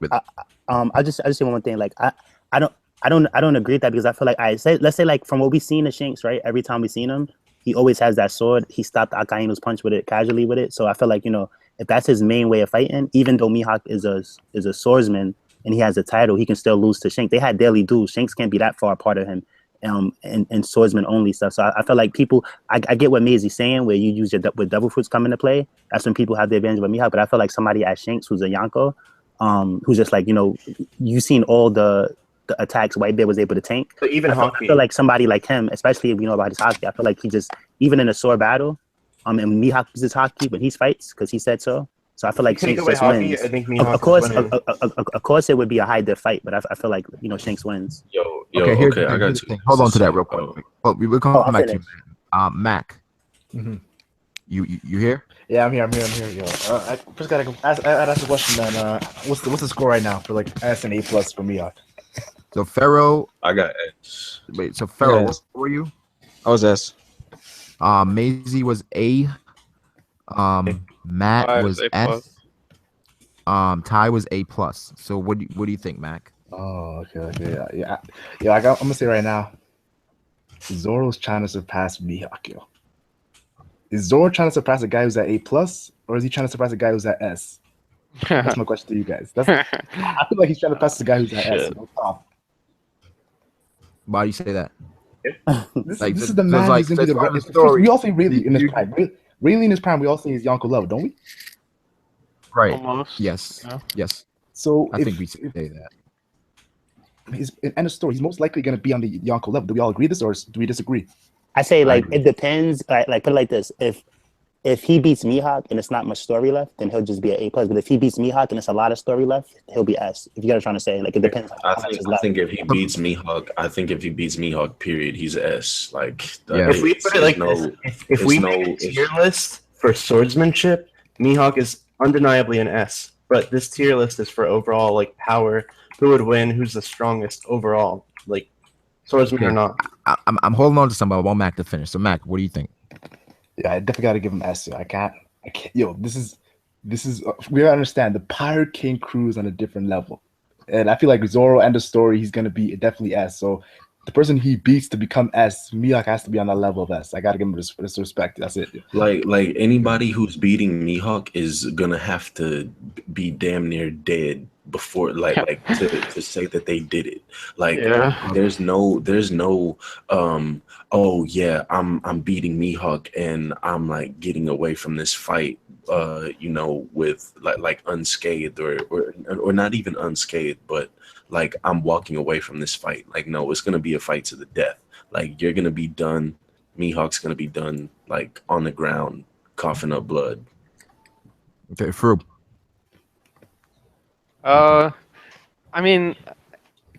I just say one more thing. Like I don't agree with that because I feel like let's say like from what we've seen in Shanks, right? Every time we've seen him, he always has that sword. He stopped Akaino's punch with it casually with it. So I feel like if that's his main way of fighting, even though Mihawk is a swordsman and he has a title, he can still lose to Shanks. They had daily duels. Shanks can't be that far apart of him. And swordsman only stuff. So I feel like people, I get what Maisie's saying, where you use with devil fruits come into play. That's when people have the advantage with Mihawk. But I feel like somebody at Shanks who's a Yonko, who's just like, you've seen all the attacks Whitebeard was able to tank. But even I feel like somebody like him, especially if we know about his hockey, I feel like he just, even in a sword battle, and Mihawk uses hockey when he fights because he said so. So I feel like Shanks just wins. I think of course, it would be a high diff fight, but I feel like Shanks wins. Okay, I got you. Hold on to that real quick. Oh, we will come back to you. Mac. Mm-hmm. You here? Yeah, I'm here. Yo, I first gotta ask a question. Then, what's the score right now for like S and A+ for Mihawk? So Pharaoh, I got S. Wait, so Pharaoh, what were you? I was S. Maisie was A. Matt was S. Ty was A+. So what do you think, Mac? Oh, okay, yeah. I'm gonna say right now, Zoro's trying to surpass Mihawk, yo. Is Zoro trying to surpass a guy who's at A+, or is he trying to surpass a guy who's at S? That's my question to you guys. I feel like he's trying to pass the guy who's at S. Why do you say that? This is the man who's gonna be the story. We all say Rayleigh in his prime. Rayleigh in his prime, we all say he's Yonko level, don't we? Right. Almost. Yes. Yeah. Yes. So I think we say that. End of story. He's most likely going to be on the Yonko level. Do we all agree this, or do we disagree? I say it depends. Like put it like this: if he beats Mihawk and it's not much story left, then he'll just be an A+. But if he beats Mihawk and it's a lot of story left, he'll be S. If you guys are trying to say, like, it depends. I think if he beats Mihawk, period, he's S. Like, if we put it like this, if we make a tier list for swordsmanship, Mihawk is undeniably an S. But this tier list is for overall like power, who would win, who's the strongest overall, like swordsman or not. I'm holding on to somebody. I want Mac to finish. So Mac, what do you think? Yeah, I definitely got to give him S. I can't. Yo, this is. We gotta understand the Pirate King crew is on a different level, and I feel like Zoro and the story he's gonna be definitely S. So the person he beats to become S, Mihawk has to be on that level of S. I gotta give him this respect. That's it. Like anybody who's beating Mihawk is gonna have to be damn near dead before like to say that they did it. Like there's no oh yeah, I'm beating Mihawk and I'm like getting away from this fight with like unscathed or not even unscathed, but like I'm walking away from this fight. Like, no, it's gonna be a fight to the death. Like, you're gonna be done. Mihawk's gonna be done, like on the ground, coughing up blood. Okay, Fru. I mean,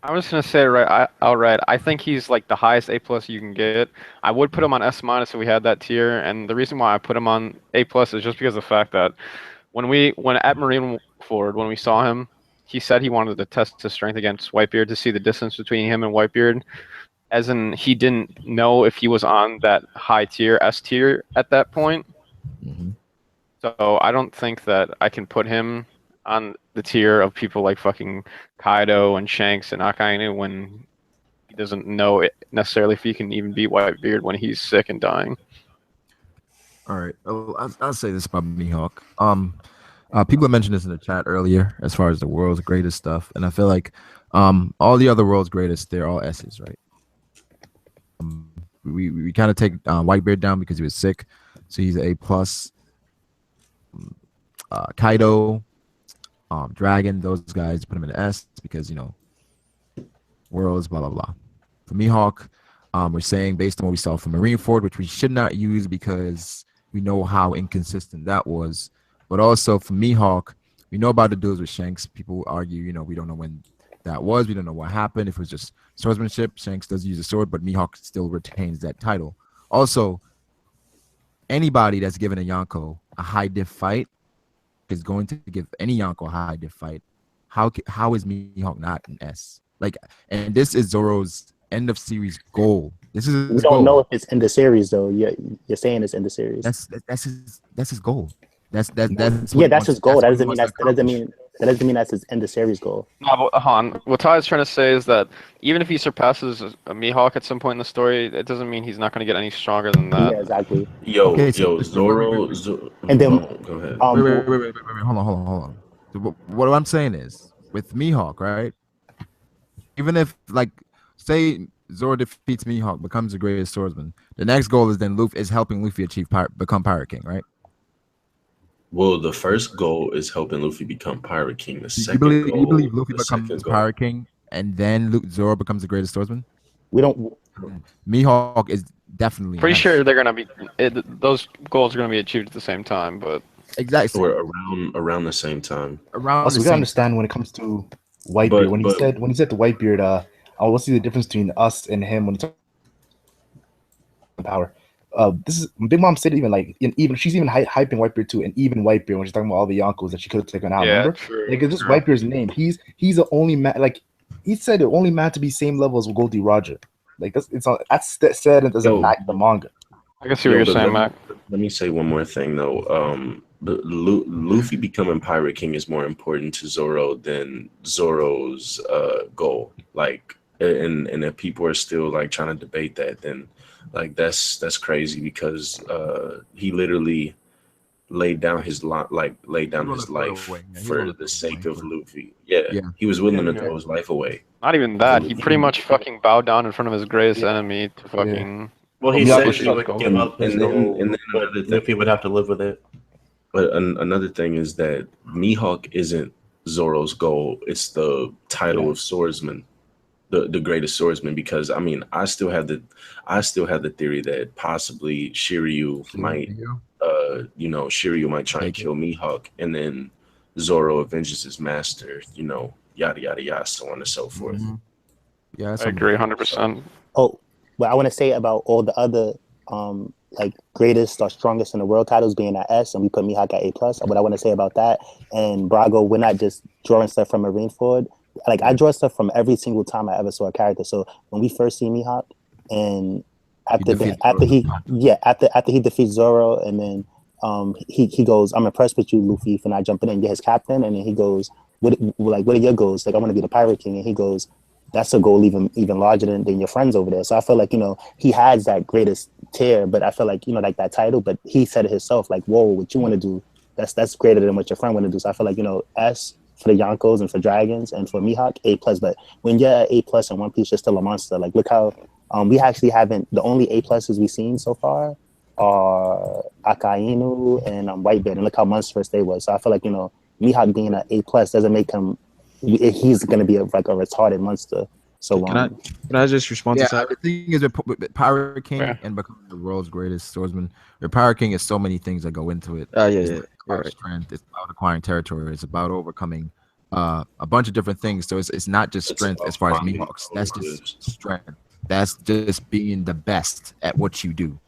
I'm just gonna say it outright. I think he's like the highest A+ you can get. I would put him on S- if we had that tier, and the reason why I put him on A+ is just because of the fact that when at Marineford, when we saw him, he said he wanted to test his strength against Whitebeard to see the distance between him and Whitebeard, as in he didn't know if he was on that high tier, S tier at that point. Mm-hmm. So I don't think that I can put him on the tier of people like fucking Kaido and Shanks and Akainu when he doesn't know necessarily if he can even beat Whitebeard when he's sick and dying. All right, I'll say this about Mihawk. People have mentioned this in the chat earlier as far as the world's greatest stuff, and I feel like all the other world's greatest, they're all S's, right? we kind of take Whitebeard down because he was sick, so he's an A+. Kaido, Dragon, those guys put him in an S because worlds, blah blah blah. For Mihawk, we're saying based on what we saw from Marineford, which we should not use because we know how inconsistent that was. But also for Mihawk, we know about the duels with Shanks. People argue, we don't know when that was. We don't know what happened. If it was just swordsmanship, Shanks does use a sword, but Mihawk still retains that title. Also, anybody that's given a Yonko a high diff fight is going to give any Yonko a high diff fight. How is Mihawk not an S? And this is Zoro's end of series goal. This is we don't know if it's in the series though. You're saying it's in the series. That's his goal. That's his goal. That doesn't mean that's his end of series goal. No, but Han, what Ty is trying to say is that even if he surpasses a Mihawk at some point in the story, it doesn't mean he's not going to get any stronger than that. Yeah, exactly. Zoro. And then go ahead. Wait, hold on. What I'm saying is, with Mihawk, right? Even if, say Zoro defeats Mihawk, becomes the greatest swordsman, the next goal is then Luffy is helping Luffy become Pirate King, right? Well, the first goal is helping Luffy become Pirate King. The second goal, you believe Luffy becomes Pirate King, and then Zoro becomes the greatest swordsman? We don't. Mihawk is definitely pretty sure they're gonna be. Those goals are gonna be achieved at the same time, but exactly or around the same time. Also, we gotta understand when it comes to Whitebeard. When he said the Whitebeard, I will see the difference between us and him when it's power. This is Big Mom said even she's even hyping Whitebeard too, and even Whitebeard when she's talking about all the Yonkos that she could have taken out. Remember? True, it's just Whitebeard's name. He's the only man. He said the only man to be same level as Goldie Roger. That's said and doesn't match the manga. I can see what you're saying, Mac. Let me say one more thing though. Luffy becoming Pirate King is more important to Zoro than Zoro's goal. And if people are still trying to debate that, then that's crazy because he literally laid down his life for the sake of Luffy. Yeah, he was willing to throw his life away. Not even that. He pretty much fucking bowed down in front of his greatest enemy to fucking. Yeah. Well, he said he would give up his goal, but Luffy would have to live with it. But another thing is that Mihawk isn't Zoro's goal. It's the title of swordsman, the greatest swordsman. Because I still have the theory that possibly Shiryu might, Shiryu might try and kill Mihawk, and then Zoro avenges his master. Yada yada yada, so on and so forth. Mm-hmm. Yeah, I agree 100%. Oh, what I want to say about all the other greatest or strongest in the world titles being at S, and we put Mihawk at A+. What I want to say about that, and Brago, we're not just drawing stuff from Marineford. I draw stuff from every single time I ever saw a character. So when we first see Mihawk, and after he defeats Zoro, and then he goes, "I'm impressed with you, Luffy, for not jumping in. You're his captain." And then he goes, "What are your goals?" I want to be the Pirate King. And he goes, "That's a goal even larger than your friends over there." So I feel he has that greatest tier, but I feel that title, but he said it himself, whoa, what you want to do, that's greater than what your friend want to do. So I feel S for the Yonkos and for Dragons, and for Mihawk, A+. But when you're at A+ in One Piece, you're still a monster. Look how we actually haven't, the only A+ we've seen so far are Akainu and Whitebeard, and look how monstrous they was. So I feel Mihawk being an A+ doesn't make him, he's going to be a retarded monster. So can I just respond to that? The thing is with Pirate King and becoming the world's greatest swordsman, with Pirate King is so many things that go into it. It's about strength, it's about acquiring territory, it's about overcoming a bunch of different things. So it's not just strength as far as Mihawks. That's just strength. That's just being the best at what you do.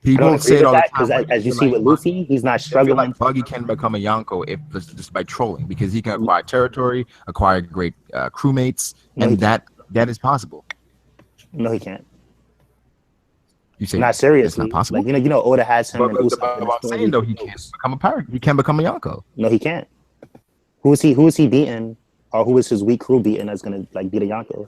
People say it all the time. As you see with Luffy, he's not struggling. Buggy can become a Yonko just by trolling, because he can acquire territory, acquire great crewmates, and that is possible. No, he can't. You say not seriously? It's not possible. Oda has him. But I'm saying though, he can't become a pirate. He can become a Yonko. No, he can't. Who is he beating, or who is his weak crew beating that's gonna beat a Yonko?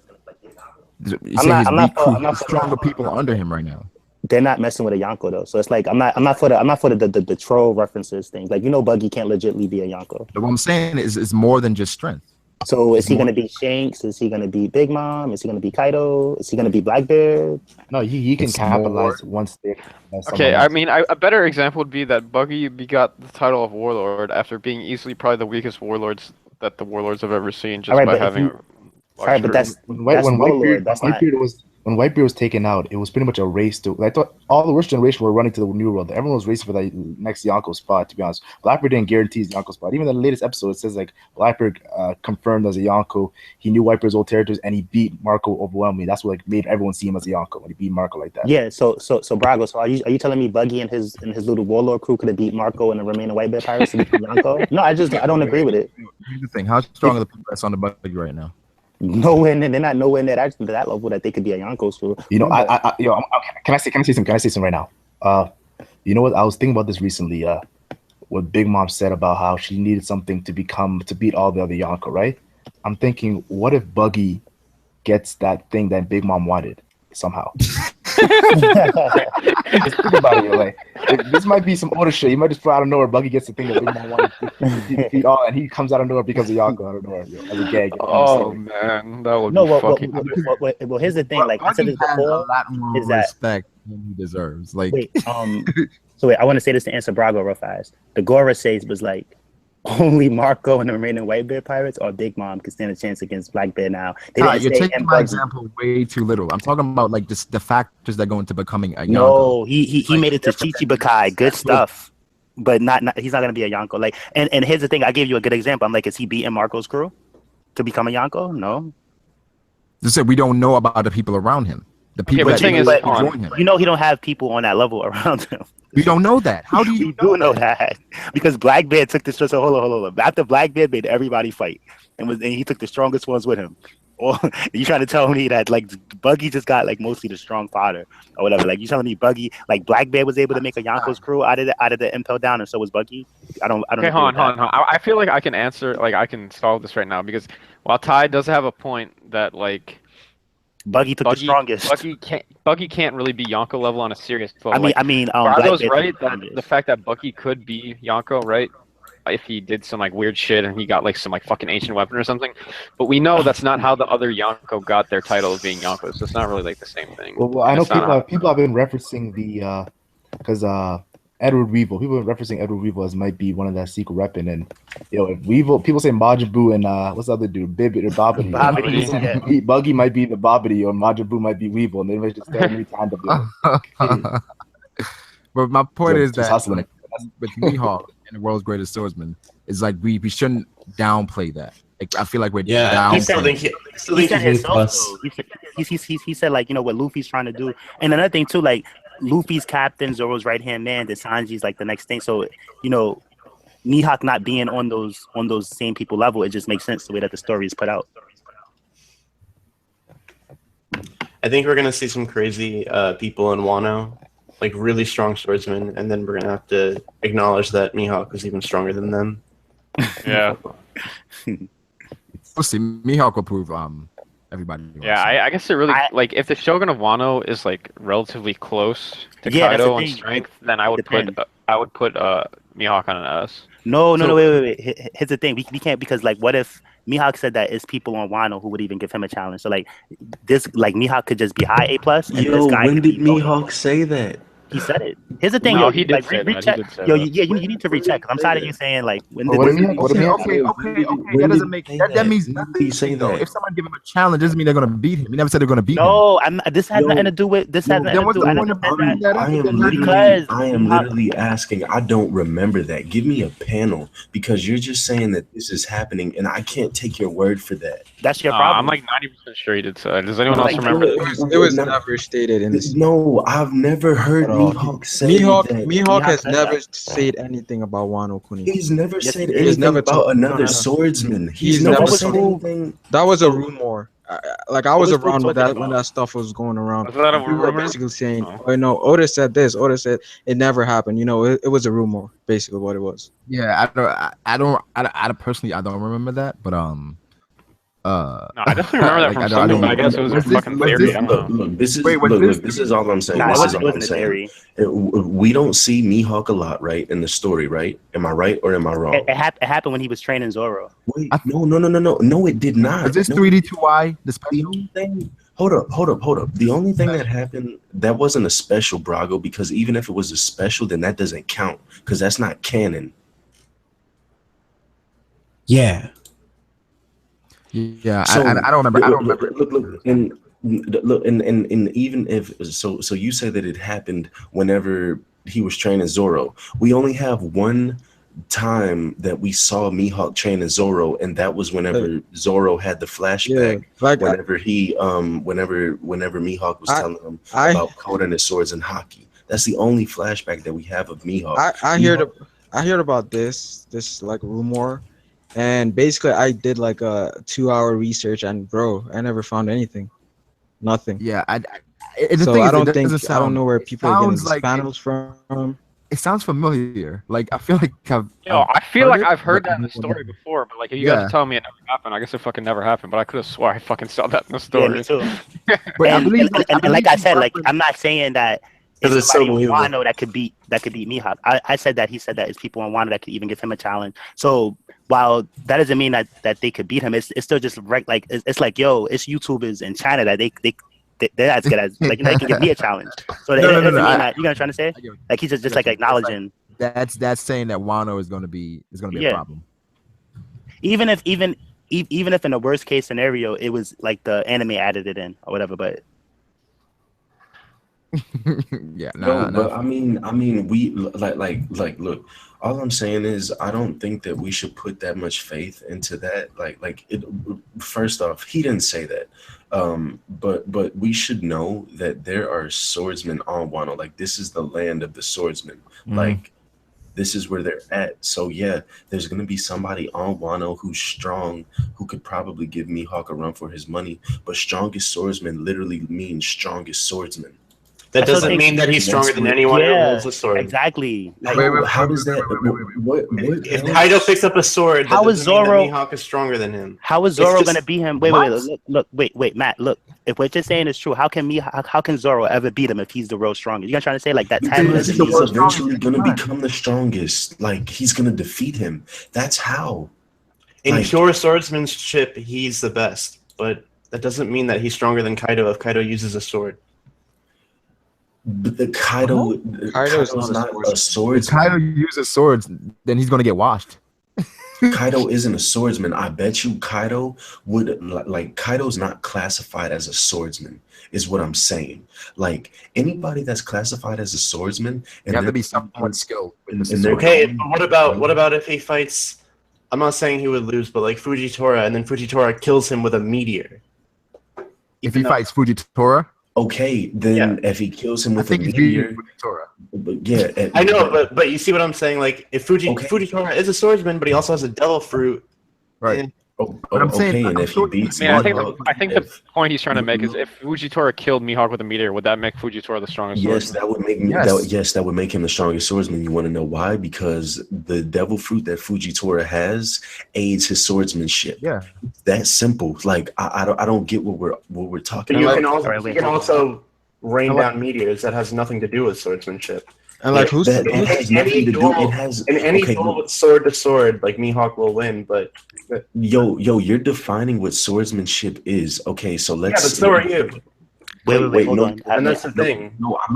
I'm not stronger people under him right now. They're not messing with a Yonko though, so it's I'm not for the troll references things. Buggy can't legitimately be a Yonko. But what I'm saying is more than just strength. So is he going to be Shanks? Is he going to be Big Mom? Is he going to be Kaido? Is he going to be Blackbeard? No, he can capitalize once they. Okay, I mean, a better example would be that Buggy begot the title of Warlord after being easily probably the weakest warlords that the warlords have ever seen, just by having. Alright, but that's when Whitebeard was taken out, it was pretty much a race to. I thought all the worst generation were running to the New World. Everyone was racing for that next Yonko spot. To be honest, Blackbeard didn't guarantee his Yonko spot. Even in the latest episode, it says like Blackbeard confirmed as a Yonko. He knew Whitebeard's old territories and he beat Marco overwhelmingly. That's what like made everyone see him as a Yonko when he beat Marco like that. Yeah. So Brago. So are you telling me Buggy and his little warlord crew could have beat Marco and the remaining Whitebeard pirates to become Yonko? No, I don't agree with it. Here's the thing: how strong are the people that's on the Buggy right now? Nowhere, they're not nowhere near that level that they could be a Yonko's crew. You know, can I say something? Can I say something right now? You know what? I was thinking about this recently. What Big Mom said about how she needed something to beat all the other Yonko, right? I'm thinking, what if Buggy gets that thing that Big Mom wanted somehow? Just think about it, like this might be some older shit. You might just fly out of nowhere. Buggy gets the thing that Big Mom wanted to defeat all, and he comes out of nowhere because of Yonko out of nowhere as a gag. Oh man, that would be fucking. Well, here's the thing. Like I said this before, a lot more respect than he deserves. Like, so I want to say this to answer Brago real fast. The Gora says was like, only Marco and the remaining Whitebeard pirates or Big Mom can stand a chance against Blackbeard now. You're taking my example way too little. I'm talking about like just the factors that go into becoming a Yonko. No, he made it to Chichibukai. Good stuff. But not he's not gonna be a Yonko. Like and here's the thing, I gave you a good example. I'm like, is he beating Marco's crew to become a Yonko? No. Just said we don't know about the people around him. The people that join him. You know he don't have people on that level around him. We don't know that. How do you know that? Because Blackbeard took the stress. Hold on. After Blackbeard made everybody fight, and he took the strongest ones with him. Or you trying to tell me that like Buggy just got like mostly the strong fodder or whatever? Like you telling me Buggy, like Blackbeard was able to make a Yonko's crew out of the Impel Down, and so was Buggy? I don't. Okay, hold on. I feel like I can answer. Like I can solve this right now because while Ty does have a point that like. Buggy took the strongest. Buggy can't really be Yonko level on a serious level. Brago's right that the fact that Buggy could be Yonko, right? If he did some like weird shit and he got like some like fucking ancient weapon or something, but we know that's not how the other Yonko got their title of being Yonko, so it's not really like the same thing. Well I know people have been referencing the because Edward Weevil. People are referencing Edward Weevil as might be one of that secret weapon, and if Weevil, people say Majin Buu and what's the other dude, Bibbit or Bobbity. Bobbity. Buggy might be the Bobbity or Majin Buu might be Weevil, and they might just stand time to But my point is that with Mihawk and the world's greatest swordsman, is like we shouldn't downplay that. Like I feel like we're downplaying. He said like, you know what Luffy's trying to do, and another thing too, like. Luffy's captain, Zoro's right hand man, that Sanji's like the next thing. So, you know, Mihawk not being on those same people level, it just makes sense the way that the story is put out. I think we're gonna see some crazy people in Wano, like really strong swordsmen, and then we're gonna have to acknowledge that Mihawk is even stronger than them. Yeah. We'll see. Mihawk will prove everybody. Yeah, I guess it really like if the Shogun of Wano is like relatively close to Kaido in strength, then I would put Mihawk on an S. No, wait. Here's the thing, we can't, because like what if Mihawk said that it's people on Wano who would even give him a challenge? So like this, like Mihawk could just be high A+. Yo, when did Mihawk say that? He said it. Here's the thing, no, yo. He did say that. Yo, you need to recheck. I'm tired of you saying like. Okay. That doesn't make. That means nothing. Say that. If someone give him a challenge, doesn't mean they're gonna beat him. He never said they're gonna beat him. No, this has nothing to do with. This has nothing to do with. I am literally asking. I don't remember that. Give me a panel, because you're just saying that this is happening, and I can't take your word for that. That's your problem. I'm like 90% sure he did say. Does anyone else remember? It was never stated in this. No, I've never heard Mihawk say that. Mihawk has never said anything about Wano Kuni. He's never said anything about another swordsman. He's never said anything. That was a rumor. I was around when that stuff was going around. Was that a rumor? Basically saying, no, Oda said this. Oda said it never happened. You know, it was a rumor. Basically, what it was. Yeah, I personally I don't remember that, but No, I definitely remember that from something. I guess it was a fucking theory. I don't know. Look, this is all I'm saying. Nah, This is it all I'm wasn't a saying. theory. We don't see Mihawk a lot, right, in the story, right? Am I right or am I wrong? It happened when he was training Zoro. Wait, no, it did not. Is this No, 3D2Y? The the special? only thing, hold up. The only thing that happened, that wasn't a special, Brago, because even if it was a special, then that doesn't count because that's not canon. Yeah. Yeah, So I don't remember. I don't remember. Look, and even if so, you say that it happened whenever he was training Zoro. We only have one time that we saw Mihawk training Zoro, and that was whenever Zoro had the flashback. Yeah, like whenever whenever Mihawk was telling him about coding his swords and hockey. That's the only flashback that we have of Mihawk. I heard about this like rumor, and basically I did like a 2-hour research, and bro, I never found anything, nothing. Yeah, I don't know where people are getting these panels from. It sounds familiar. Like I feel like I feel like I've heard that in the story before, but like if you guys tell me it never happened, I guess it fucking never happened. But I could have swore I fucking saw that in the story. Yeah, me too. But and like I said, like I'm not saying that it's so believable. Wano that could beat Mihawk. I said that he said that it's people in Wano that could even give him a challenge. So while that doesn't mean that they could beat him, it's still just like it's like it's YouTubers in China that they're as good as like they can give me a challenge. So it doesn't mean that, you know what I'm trying to say? Like he's just like acknowledging. That's saying that Wano is going to be a problem. Even if in the worst case scenario it was like the anime added it in or whatever, but yeah, but I mean, we like look. All I'm saying is, I don't think that we should put that much faith into that. First off, he didn't say that. But we should know that there are swordsmen on Wano. Like this is the land of the swordsmen. Like this is where they're at. So yeah, there's gonna be somebody on Wano who's strong, who could probably give Mihawk a run for his money. But strongest swordsman literally means strongest swordsman. That doesn't mean that he's stronger than anyone who holds a sword. Exactly. Like, how does that? What if Kaido picks up a sword, how is Zoro? Mihawk is stronger than him. How is Zoro gonna beat him? Wait, Matt. Look, if what you're saying is true, how can Zoro ever beat him if he's the world strongest? You're trying to say like that? Because he's eventually gonna become the strongest. Like he's gonna defeat him. That's how. In pure swordsmanship, he's the best, but that doesn't mean that he's stronger than Kaido if Kaido uses a sword. But the Kaido's not a swordsman. If Kaido uses swords, then he's gonna get washed. Kaido isn't a swordsman. I bet you Kaido would Kaido's not classified as a swordsman, is what I'm saying. Like anybody that's classified as a swordsman, and you have to be somewhat skilled. Okay, but what about if he fights? I'm not saying he would lose, but like Fujitora, and then Fujitora kills him with a meteor. If he fights Fujitora. Okay, then if he kills him with a meteor, but yeah, I know, but you see what I'm saying? Like, if Fujitora is a swordsman, but he also has a devil fruit, right? I'm saying, and if he beats, I think the point he's trying to make is if Fujitora killed Mihawk with a meteor, would that make Fujitora the strongest swordsman? Yes, that would make that would make him the strongest swordsman. You want to know why? Because the devil fruit that Fujitora has aids his swordsmanship. Yeah, that's simple. Like I don't get what we're talking about. You can also rain down meteors. That has nothing to do with swordsmanship. And like any duel with sword to sword, like Mihawk will win. But yo, you're defining what swordsmanship is. Okay, so let's. Yeah, but so are you. Wait, hold on. And that's the thing. No, I'm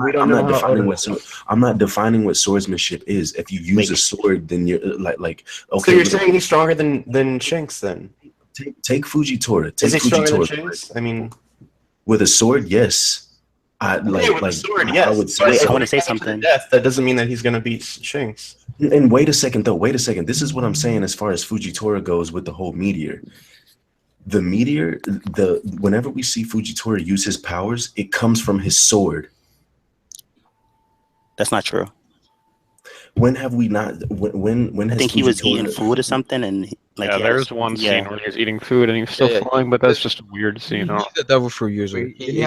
not defining what swordsmanship is. If you use a sword, then you're okay. So you're saying he's stronger than Shanks, then? Take Fujitora. Is he stronger than Shanks? I mean, with a sword, yes. With a sword, yes. I would say. I want to say something. That doesn't mean that he's going to beat Shanks. And wait a second, though. Wait a second. This is what I'm saying as far as Fujitora goes with the whole meteor. The meteor, whenever we see Fujitora use his powers, it comes from his sword. That's not true. When have we not? When I think he was eating food or something, and there's one scene where he was eating food and he was still flying, but that's just a weird scene. He's a devil fruit user. He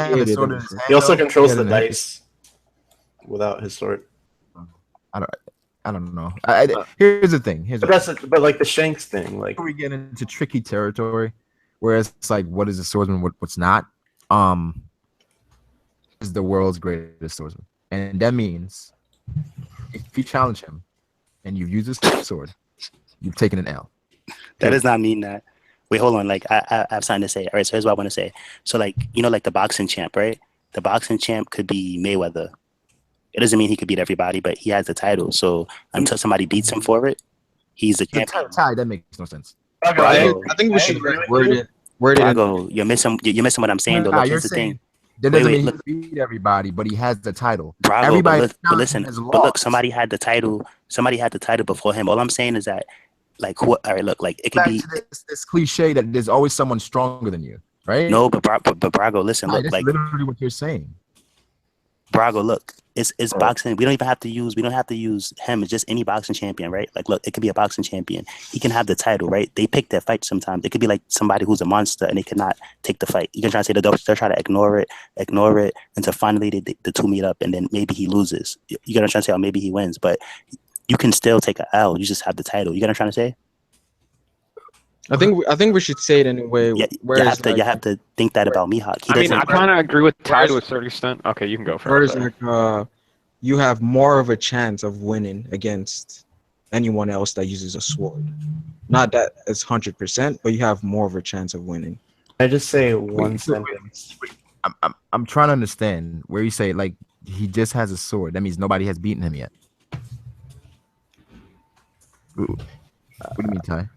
also controls the dice without his sword. I don't know. Here's the thing. But like the Shanks thing, like we get into tricky territory. Whereas it's like, what is a swordsman? What's not? Is the world's greatest swordsman, and that means if you challenge him and you use his sword, you've taken an L. That does not mean that. Wait, hold on. Like I have something to say. All right, so here's what I want to say. So like like the boxing champ, right? The boxing champ could be Mayweather. It doesn't mean he could beat everybody, but he has the title. So until somebody beats him for it, he's the champion. That makes no sense. I think we should word it. Brago, you're missing what I'm saying though. Look, here's the thing. That doesn't mean he can beat everybody, but he has the title. Brago, everybody but look, somebody had the title. Somebody had the title before him. All I'm saying is that, like, all right, look, like it could be this cliche that there's always someone stronger than you, right? No, but Brago, listen, look, that's like literally what you're saying. Brago, look, it's boxing. We don't have to use him. It's just any boxing champion, right? Like, look, it could be a boxing champion. He can have the title, right? They pick their fight sometimes. It could be like somebody who's a monster and they cannot take the fight. You can try to say that they'll try to ignore it, until finally the two meet up and then maybe he loses. You're gonna try to say, oh, maybe he wins, but you can still take an L. You just have the title. You gonna try to say? I think we should say it in a way. Yeah, you have to think that about Mihawk. I kind of agree with Ty to a certain extent. Okay, you can go first. Like, you have more of a chance of winning against anyone else that uses a sword. Not that it's 100%, but you have more of a chance of winning. I just say one sentence. I'm trying to understand where you say like he just has a sword. That means nobody has beaten him yet. What do you mean, Ty?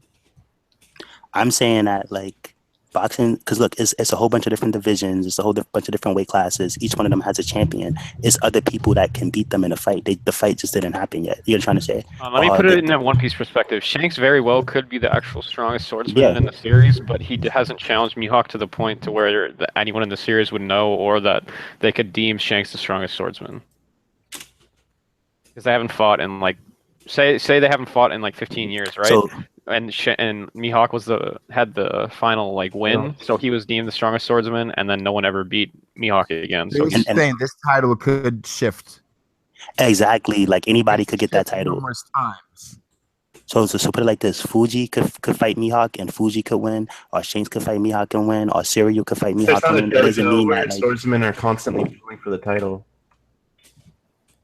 I'm saying that like boxing, because look, it's a whole bunch of different divisions. It's a whole bunch of different weight classes. Each one of them has a champion. It's other people that can beat them in a fight. The fight just didn't happen yet. You're trying to say? Let me put it in a One Piece perspective. Shanks very well could be the actual strongest swordsman in the series, but he hasn't challenged Mihawk to the point to where anyone in the series would know or that they could deem Shanks the strongest swordsman. Because they haven't fought in like, say they haven't fought in like 15 years, right? So, and Mihawk had the final like win, so he was deemed the strongest swordsman, and then no one ever beat Mihawk again. So he's saying this title could shift. Exactly, like anybody could get that title. Numerous times. So put it like this: Fuji could fight Mihawk, and Fuji could win, or Shanks could fight Mihawk and win, or Serial could fight Mihawk and win. It doesn't mean that swordsmen are constantly going for the title.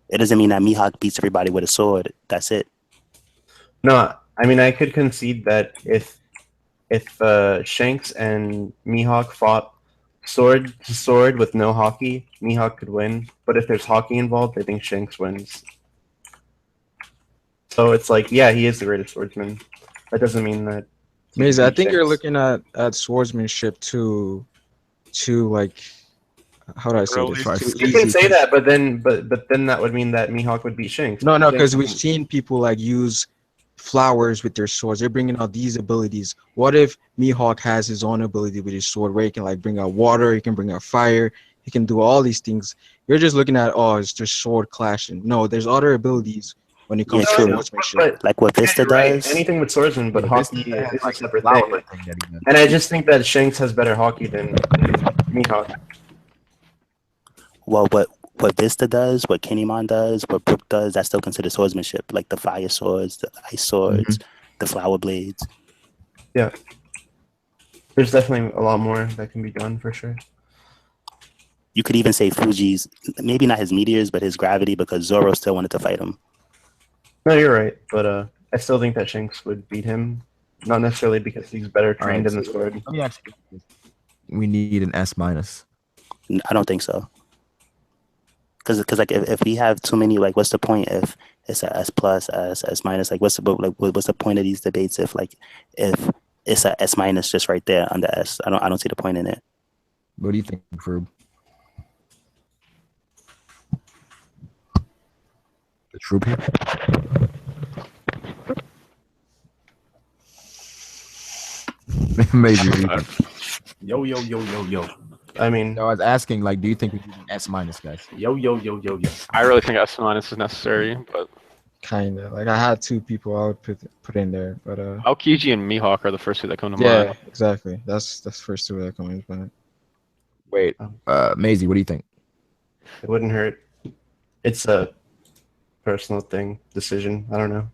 It doesn't mean that Mihawk beats everybody with a sword. That's it. No, I mean I could concede that if Shanks and Mihawk fought sword to sword with no hockey, Mihawk could win. But if there's hockey involved, I think Shanks wins. So it's like, yeah, he is the greatest swordsman. That doesn't mean that. Maze, I think you're looking at swordsmanship to like, how do I say this? You can say that, but then that would mean that Mihawk would beat Shanks. No, because we've seen people like use flowers with their swords. They're bringing out these abilities. What if Mihawk has his own ability with his sword where he can like bring out water, he can bring out fire, he can do all these things. You're just looking at, oh, it's just sword clashing. No, there's other abilities when it comes to swordsmanship. Like what Vista does. Anything with swordsman, but hockey is a separate thing. And I just think that Shanks has better hockey than Mihawk. Well, what Vista does, what Kinemon does, what Brook does, that's still considered swordsmanship. Like the fire swords, the ice swords, the flower blades. Yeah. There's definitely a lot more that can be done for sure. You could even say Fuji's, maybe not his meteors, but his gravity, because Zoro still wanted to fight him. No, you're right, but I still think that Shanks would beat him. Not necessarily because he's better trained in the sword. Let me ask you, we need an S-. I don't think so. Because like if we have too many, like what's the point if it's a S+, S-, like what's the point of these debates if it's a S- just right there under S? I don't see the point in it. What do you think, Ferb? The troop here? Maybe. Yo. I mean, I was asking, like, do you think we need an S-, guys? Yo. I really think S- is necessary, but Kind of. Like I had two people I would put in there, but Aokiji and Mihawk are the first two that come to mind. yeah, exactly. That's the first two that come in mind. Wait, Maisie, what do you think? it wouldn't hurt. It's a personal decision. I don't know.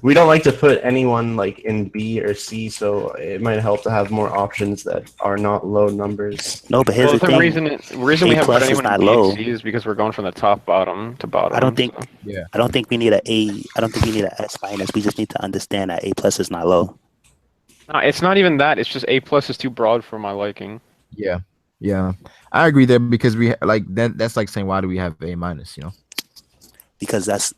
we don't like to put anyone like in B or C, so it might help to have more options that are not low numbers. No, but here's the thing. Reason we haven't put anyone in B low. and C is because we're going from the top bottom to bottom. I don't think. So. Yeah. I don't think we need an A. I don't think we need an S minus. We just need to understand that A plus is not low. No, it's not even that. It's just A plus is too broad for my liking. Yeah. Yeah. I agree there because we like that. That's like saying why do we have A minus? You know. Because that's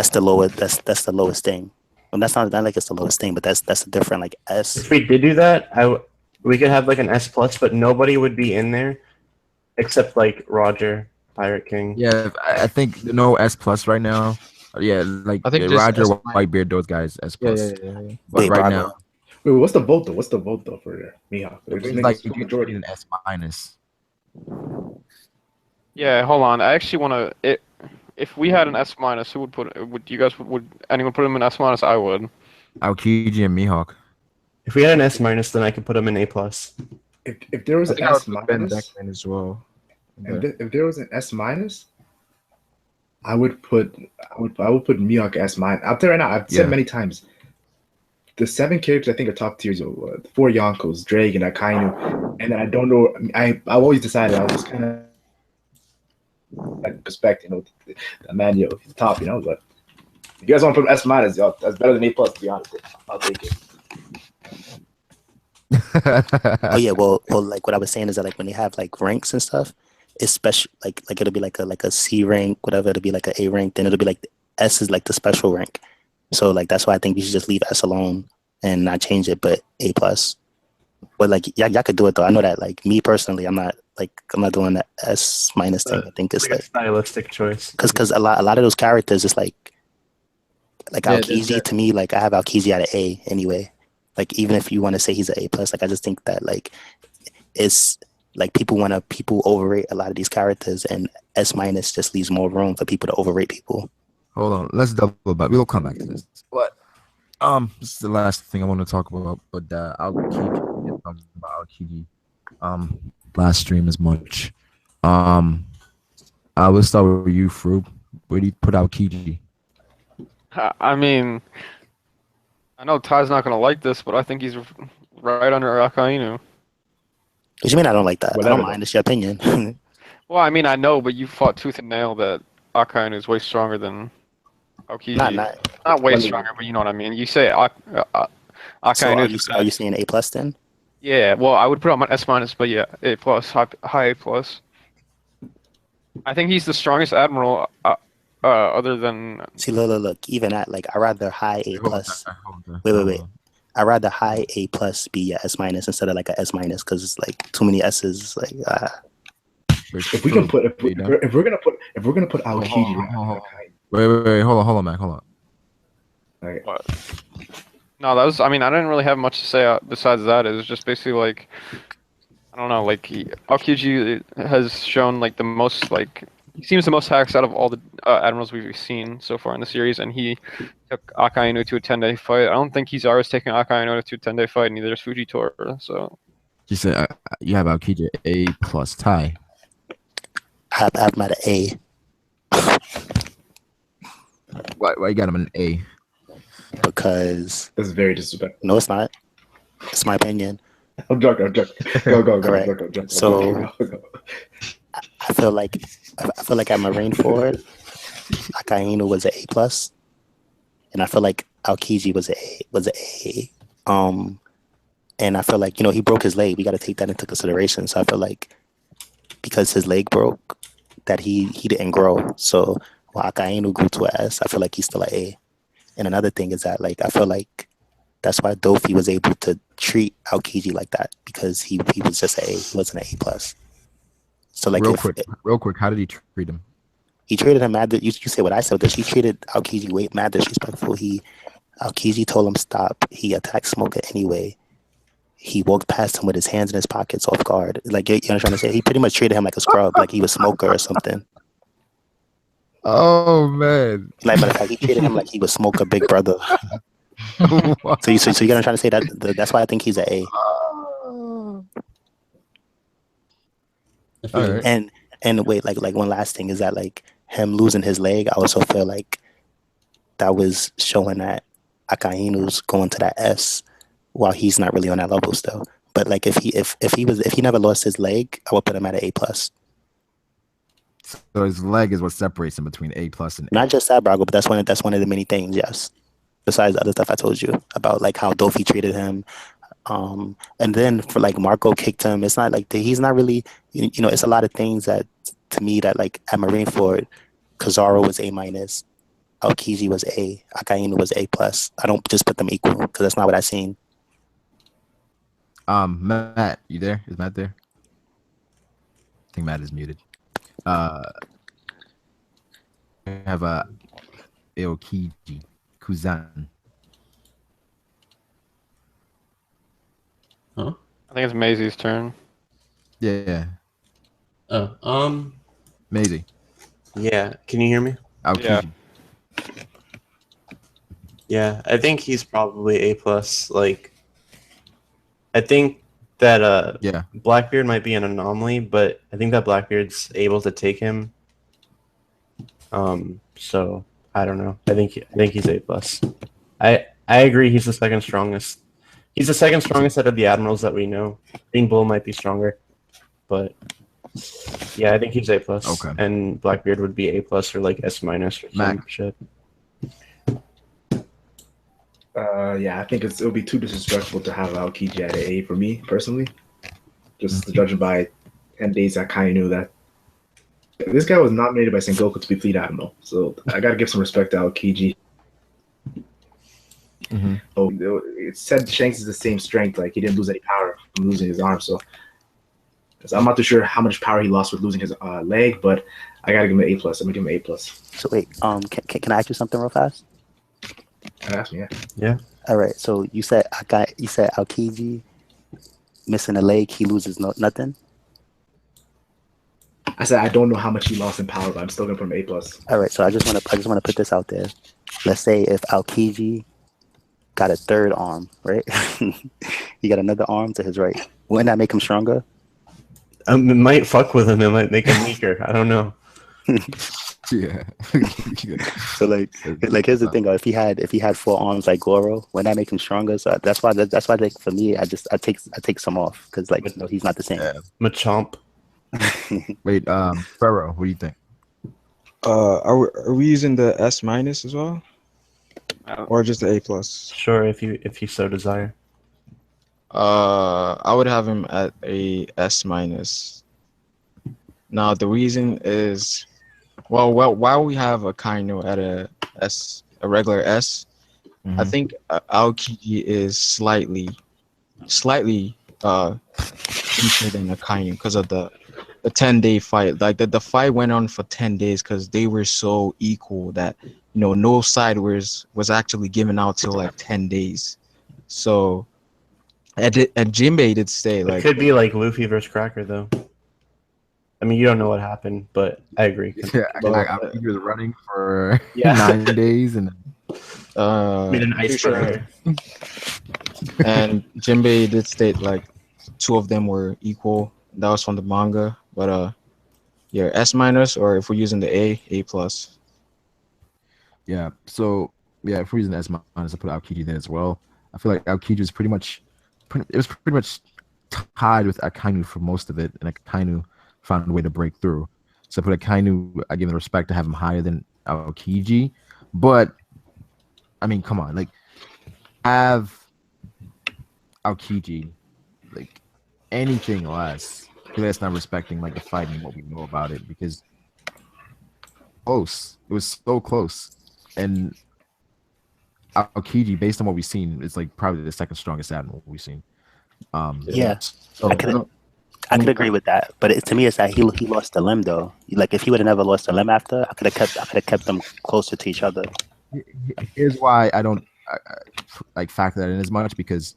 the lowest. That's the lowest thing. And that's not like it's the lowest thing, but that's a different like S. If we did do that, we could have like an S plus, but nobody would be in there except like Roger, Pirate King. Yeah, I think no S plus right now. Yeah, like I think Roger, just Whitebeard, those guys S plus. Yeah. But Wait, right Brago. now, Wait, what's the vote though? What's the vote though for Mihawk? it's like you majority an S minus. Yeah, hold on. I actually want to. If we had an S minus, who would put? Would you guys? Would anyone put him in S minus? I would. Aokiji and Mihawk. If we had an S minus, then I could put him in A plus. If there was an S minus as well. If there was an S minus, I would put Mihawk S minus. Out there right now, I've said many times. The 7 characters I think are top tiers are the 4 Yonkos, Drake, and Akainu. And I don't know. I've always decided I was just kind of like respect, the man, he's top, But if you guys want to put S minus, y'all, that's better than A plus. To be honest, I'll take it. Oh yeah, well, like what I was saying is that like when they have like ranks and stuff, it's special. Like it'll be like a C rank, whatever. It'll be like a A rank. Then it'll be like S is like the special rank. So like that's why I think we should just leave S alone and not change it, but A plus. But like y'all could do it though. I know that like me personally, I'm not doing the S minus thing. I think it's like a stylistic choice. Because a lot of those characters is like Aokiji to me. Like I have Aokiji at an A anyway. Like even if you want to say he's an A plus, like I just think that like it's like people overrate a lot of these characters, and S minus just leaves more room for people to overrate people. Hold on, let's double back. We'll come back to this. But this is the last thing I want to talk about. But Aokiji, last stream as much. I will start with you, Frub. Where do you put Aokiji? I mean, I know Ty's not gonna like this, but I think he's right under Akainu. What do you mean I don't like that? Whatever. I don't mind. It's your opinion. Well, I mean, I know, but you fought tooth and nail that Akainu is way stronger than Aokiji. Not way stronger, but you know what I mean. You say Akainu. So are you saying A plus then? Yeah. Well, I would put him on S minus, but yeah, A plus, high A plus. I think he's the strongest admiral. Other than see, look. Even at like, I rather high A plus. Wait. I rather high A plus be a S minus instead of like a S minus because it's like too many S's. Like, if we're gonna put Aokiji. Wait, hold on, Mac, hold on. All right. What? No, that was. I mean, I didn't really have much to say besides that. It was just basically like, I don't know, like Aokiji has shown like the most like. He seems the most hacks out of all the admirals we've seen so far in the series, and he took Akainu to a 10-day fight. I don't think Kizaru's taking Akainu to a 10-day fight, neither is Fujitora. So you said you have Aokiji A plus Ty. I have him at an A. Why you got him an A? Because that's very disrespectful. No, it's not. It's my opinion. I'm joking. Go. So I feel like at Marine Ford, Akainu was an A plus, and I feel like Aokiji was an A. And I feel like he broke his leg. We got to take that into consideration. So I feel like because his leg broke, that he didn't grow. So while Akainu grew to an S, I feel like he's still an A. And another thing is that like I feel like that's why Dofi was able to treat Aokiji like that because he was just an A. He wasn't an A plus. So like real quick, how did he treat him? He treated him mad. You say what I said. That he treated Aokiji way mad disrespectful. Aokiji told him stop. He attacked Smoker anyway. He walked past him with his hands in his pockets off guard. Like, you know what I'm trying to say? He pretty much treated him like a scrub, like he was Smoker or something. Oh man! Like, matter of fact, he treated him like he was Smoker big brother. So you know what I'm trying to say? That's why I think he's an A. Right. And wait, like one last thing is that like him losing his leg, I also feel like that was showing that Akainu's going to that S while he's not really on that level still. But like if he never lost his leg, I would put him at an A plus. So his leg is what separates him between A plus and A. Not just that, Brago, but that's one of the many things. Yes, besides the other stuff I told you about, like how Dofi treated him, and then for like Marco kicked him. It's not like he's not really, you know. It's a lot of things that to me that like at Marineford, Kizaru was A minus, Aokiji was A, Akainu was A plus. I don't just put them equal because that's not what I seen. Matt, you there? Is Matt there? I think Matt is muted. We have a Aokiji Kuzan. Huh? I think it's Maisie's turn. Yeah. Oh, Maisie. Yeah. Can you hear me? Aokiji. Yeah, I think he's probably A plus. Like, I think that Blackbeard might be an anomaly, but I think that Blackbeard's able to take him. So I don't know. I think he's A plus. I agree. He's the second strongest. He's the second strongest out of the admirals that we know. Green Bull might be stronger, but yeah, I think he's A plus. Okay. And Blackbeard would be A plus or like S minus or some shit. Yeah, I think it'll be too disrespectful to have Aokiji at an A for me personally. Just judging by 10 days, I kind of knew that this guy was nominated by Sengoku to be Fleet Admiral, so I got to give some respect to Aokiji. So it said Shanks is the same strength, like he didn't lose any power from losing his arm. So I'm not too sure how much power he lost with losing his leg, but I got to give him an A plus. I'm gonna give him an A plus. So wait, can I ask you something real fast? Ask me, yeah. All right. So you said Aokiji missing a leg, he loses nothing. I said I don't know how much he lost in power, but I'm still gonna put him A plus. All right. So I just want to put this out there. Let's say if Aokiji got a third arm, right? He got another arm to his right. Wouldn't that make him stronger? It might fuck with him. It might make him weaker. I don't know. Yeah. So like here's the thing. If he had 4 arms like Goro, wouldn't that make him stronger? So that's why like for me, I take some off because like he's not the same. Yeah. Machamp. Wait, Pharaoh, what do you think? Are we using the S minus as well, or just the A plus? Sure, if you so desire. I would have him at a S minus. Now the reason is, well, while we have a Kaino at a regular S, I think Aokiji is slightly weaker than a Kaino because of the 10-day fight. Like the fight went on for 10 days because they were so equal that no side was actually given out till like 10 days. So and Jinbei did say like it could be like Luffy versus Cracker though. I mean, you don't know what happened, but I agree. Yeah, he was running for 9 days and made an icebreaker. And Jinbei did state like 2 of them were equal. That was from the manga, but yeah, S minus, or if we're using the A plus. Yeah. So yeah, if we're using S minus, I put Aokiji there as well. I feel like Aokiji was pretty much tied with Akainu for most of it, and Akainu found a way to break through. So I put Akainu, I give him the respect to have him higher than Aokiji, but I mean, come on, like have Aokiji like anything less. That's not respecting like the fight and what we know about it, because close. It was so close, and Aokiji, based on what we've seen, is like probably the second strongest admiral we've seen. Yeah, so, I could agree with that, but to me, it's that he lost the limb though. Like if he would have never lost the limb after, I could have kept them closer to each other. Here's why I don't like factor that in as much, because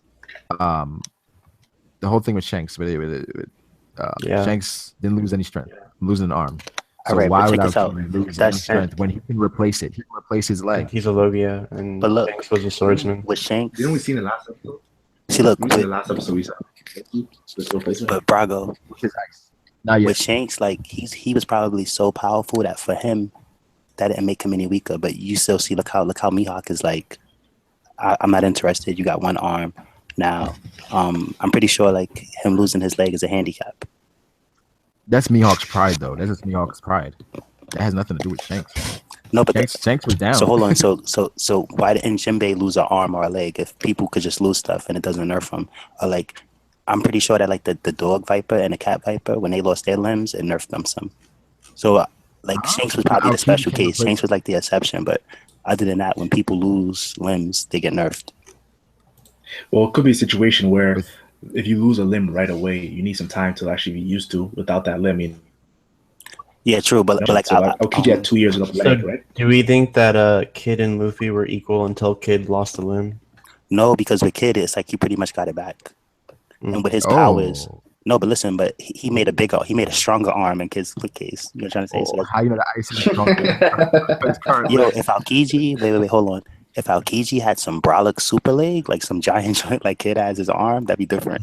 the whole thing with Shanks, Shanks didn't lose any strength, losing an arm. So why would Aokiji lose any strength when he can replace it? He can replace his leg. He's a Logia, and Shanks was a swordsman. With Shanks, didn't we see in the last episode? See, look, in the last episode we saw but Brago, with Shanks, like he was probably so powerful that for him didn't make him any weaker. But you still see, look how Mihawk is like. I'm not interested. You got one arm now. I'm pretty sure like him losing his leg is a handicap. That's Mihawk's pride, though. That's just Mihawk's pride. That has nothing to do with Shanks. No, but Shanks was down. So hold on. So why didn't Jinbei lose an arm or a leg if people could just lose stuff and it doesn't nerf them? Or like, I'm pretty sure that like the dog viper and the cat viper, when they lost their limbs, it nerfed them some. So like Shanks was probably the special case. Shanks was like the exception, but other than that, when people lose limbs, they get nerfed. Well, it could be a situation where if you lose a limb right away, you need some time to actually be used to without that limb. Yeah, true, but like so Aokiji had 2 years without the leg, right? Do we think that Kid and Luffy were equal until Kid lost a limb? No, because with Kid, it's like he pretty much got it back, and with his powers. No, but listen, but he made a stronger arm in Kid's quick case. You know what I'm trying to say? So how you know the ice is stronger? Yo, if Aokiji, wait, hold on. If Aokiji had some brolic super leg, like some giant joint like Kid has his arm, that'd be different.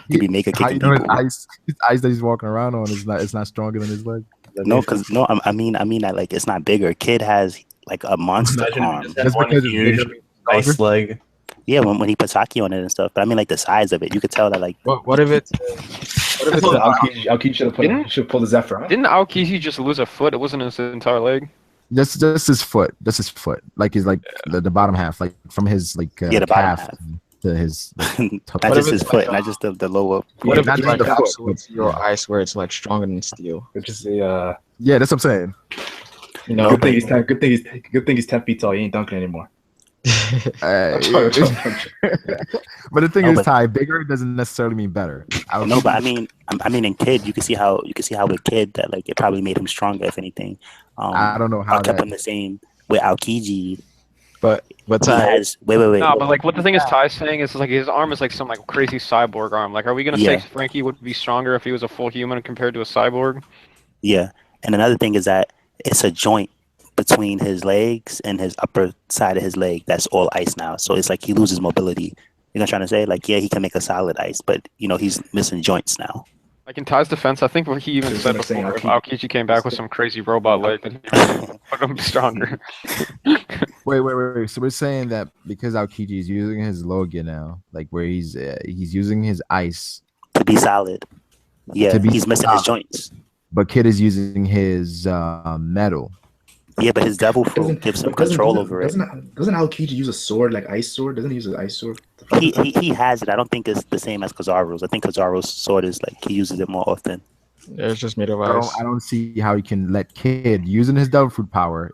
He'd be making kicking people. His ice that he's walking around on is not stronger than his leg. I mean that like it's not bigger. Kid has like a monster arm. Just because huge ice leg. Yeah, when he puts Haki on it and stuff. But I mean like the size of it, you could tell that like. What if it's? Aokiji should pull the Zephyr. Huh? Didn't Aokiji just lose a foot? It wasn't his entire leg. That's his foot. That's his foot. Like he's like the bottom half, like from his like the calf to his. Not just his foot, not just the lower. What if it's like the foot with your ice where it's like stronger than steel? Which is the yeah, that's what I'm saying. You know, good thing he's 10 feet tall. He ain't dunking anymore. But the thing is, Ty, bigger doesn't necessarily mean better. No, but I mean in Kid, you can see how with Kid that like it probably made him stronger, if anything. I don't know how kept him the same with Aokiji. But Ty wait. No, but like what the thing is, Ty's saying is like his arm is like some like crazy cyborg arm. Like, are we gonna say Frankie would be stronger if he was a full human compared to a cyborg? Yeah, and another thing is that it's a joint between his legs and his upper side of his leg that's all ice now. So it's like he loses mobility. You know what I'm trying to say? Like, yeah, he can make a solid ice, but you know he's missing joints now. Like in Ty's defense, I think what he even said before, if Aokiji came back with some crazy robot leg, then he would put him stronger. Wait. So we're saying that because Aokiji is using his Logia now, like where he's using his ice to be solid. Yeah, he's missing his joints. But Kid is using his metal. Yeah, but his devil fruit gives him control over it. Doesn't Aokiji use a sword, like ice sword? Doesn't he use an ice sword? He has it. I don't think it's the same as Kizaru's. I think Kizaru's sword is like he uses it more often. Yeah, it's just made of ice. I don't see how he can let Kid using his devil fruit power.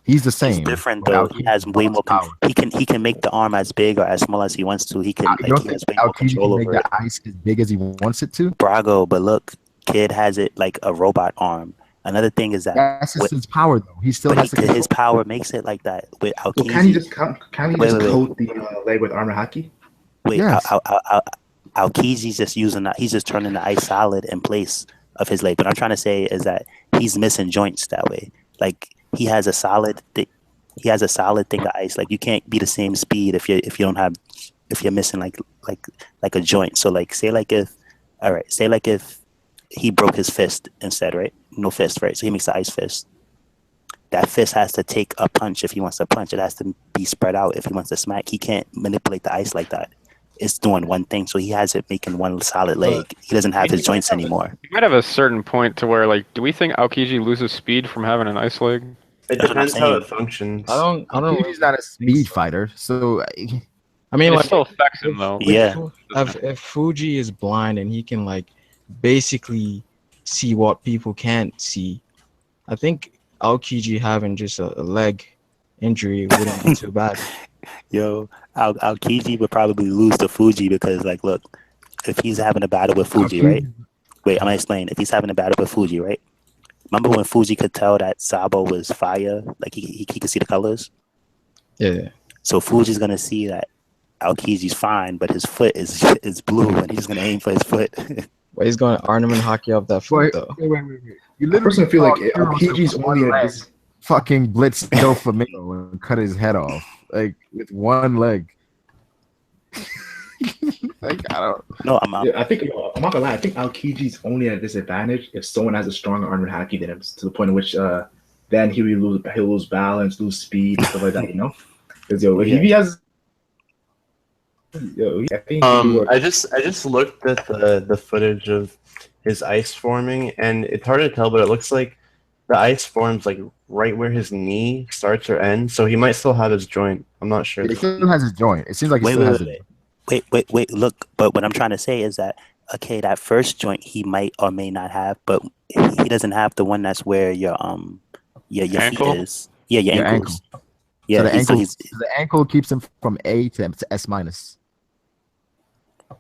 He's the same. He's different though. He has way more power. He can make the arm as big or as small as he wants to. He can he has way more control over it. The ice as big as he wants it to. Brago, but look, Kid has it like a robot arm. Another thing is that's just his power, though. He still has his power makes it like that. With Aokiji, well, can he just coat the leg with armor haki? Wait, yes. Aokiji's just using that. He's just turning the ice solid in place of his leg. But I'm trying to say is that he's missing joints that way. Like he has a solid thing of ice. Like you can't be the same speed if you're missing like a joint. So like say if he broke his fist instead, right? No fist, right? So he makes the ice fist. That fist has to take a punch if he wants to punch. It has to be spread out if he wants to smack. He can't manipulate the ice like that. It's doing one thing. So he has it making one solid leg. He doesn't have his joints anymore. You might have a certain point to where, like, do we think Aokiji loses speed from having an ice leg? It depends how it functions. I don't know. He's not a speed fighter, so I mean, it still affects him though. Yeah. If Fuji is blind and he can like basically see what people can't see, I think Aokiji having just a leg injury wouldn't be too bad. Yo, Aokiji would probably lose to Fuji because, like, look, if he's having a battle with Fuji, right? Wait, I'm gonna explain. If he's having a battle with Fuji, right? Remember when Fuji could tell that Sabo was fire? Like he could see the colors. Yeah. So Fuji's gonna see that Aokiji's fine, but his foot is blue, and he's gonna aim for his foot. Well, he's going to ornament hockey off that foot, though. Wait. You literally feel like Aokiji's only his fucking blitz Doflamingo and cut his head off, like with one leg. Like I don't. No, I'm not gonna lie. I think Aokiji's only at a disadvantage if someone has a stronger armored haki than him, to the point in which they then he'll lose balance, lose speed, and stuff like that. You know, because if he has, I think I just looked at the footage of his ice forming, and it's hard to tell, but it looks like the ice forms like right where his knee starts or ends, so he might still have his joint. I'm not sure. He still has his joint. It seems like he still has it. Wait. Look, but what I'm trying to say is that okay, that first joint he might or may not have, but he doesn't have the one that's where your feet is. Yeah, your ankles. Ankle. Yeah, so the ankle keeps him from A to S minus.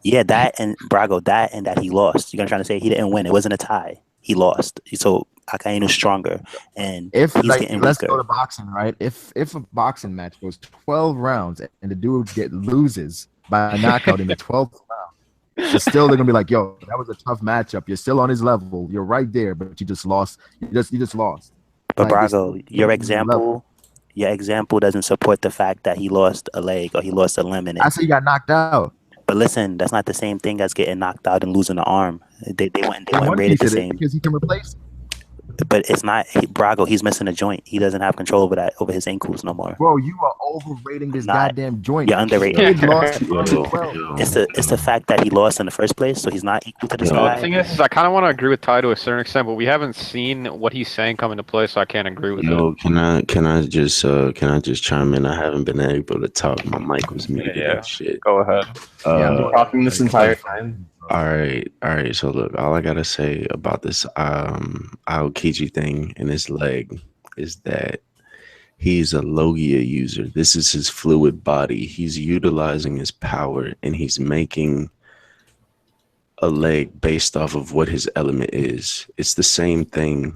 Yeah, that and Brago, that he lost. You're gonna try to say he didn't win. It wasn't a tie. He lost. So Akainu stronger, and if he's like getting let's weaker. go to boxing, right? If a boxing match goes 12 rounds and the dude loses by a knockout in the 12th round, it's still they're gonna be like, yo, that was a tough matchup. You're still on his level. You're right there, but you just lost. You just lost. But like, Brago, your example doesn't support the fact that he lost a leg or he lost a limb in it. I said he got knocked out. But listen, that's not the same thing as getting knocked out and losing an arm. They weren't rated the same because he can replace. But it's not Brago. He's missing a joint. He doesn't have control over his ankles no more. Bro, you are overrating this goddamn joint. You're underrating. It's the fact that he lost in the first place, so he's not equal to this guy. The thing is, I kind of want to agree with Ty to a certain extent, but we haven't seen what he's saying come into play, so I can't agree with it. Can I just chime in? I haven't been able to talk. My mic was muted. Yeah. Shit. Go ahead. I'm talking this entire time. All right. So look, all I gotta say about this Aokiji thing in his leg is that he's a Logia user. This is his fluid body. He's utilizing his power, and he's making a leg based off of what his element is. It's the same thing.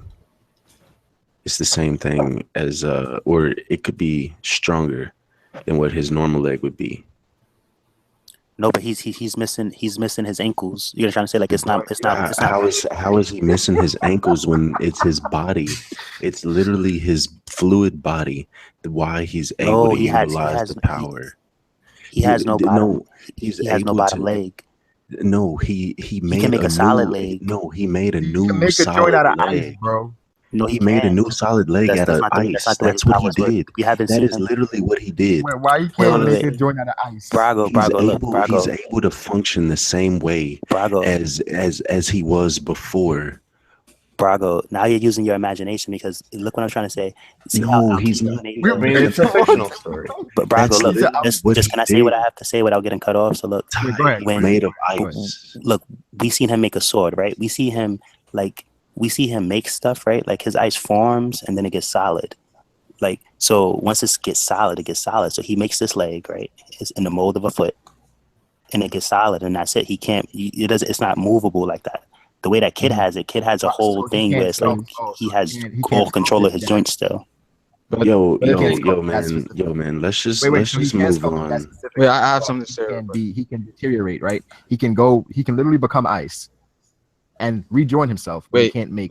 It's the same thing as or it could be stronger than what his normal leg would be. No, but he's missing his ankles. You're trying to say like it's not. How is he missing his ankles when it's his body? It's literally his fluid body. Why he's able to utilize the power. He has no bottom. He has no bottom leg. No, he made can make a solid leg. No, he made a new make a joint out of ice, bro. No, he made a new solid leg out of ice. That's what he did. That is literally what he did. Why you can't make a joint out of ice? Brago, he's able to function the same way as he was before. Brago, now you're using your imagination because look what I'm trying to say. See he's not. It's a fictional story. But Brago, look, just can I say what I have to say without getting cut off? So look, when made of ice. Look, we seen him make a sword, right? We see him make stuff, right? Like his ice forms and then it gets solid. Like, so once it gets solid, it gets solid. So he makes this leg, right? It's in the mold of a foot and it gets solid and that's it. It's not movable like that. The way that Kid has it, Kid has a whole thing where it's like he has full control of his joints still. Yo, man, let's just move on. Wait, I have something to say. He can deteriorate, right? He can literally become ice and rejoin himself. But he can't make.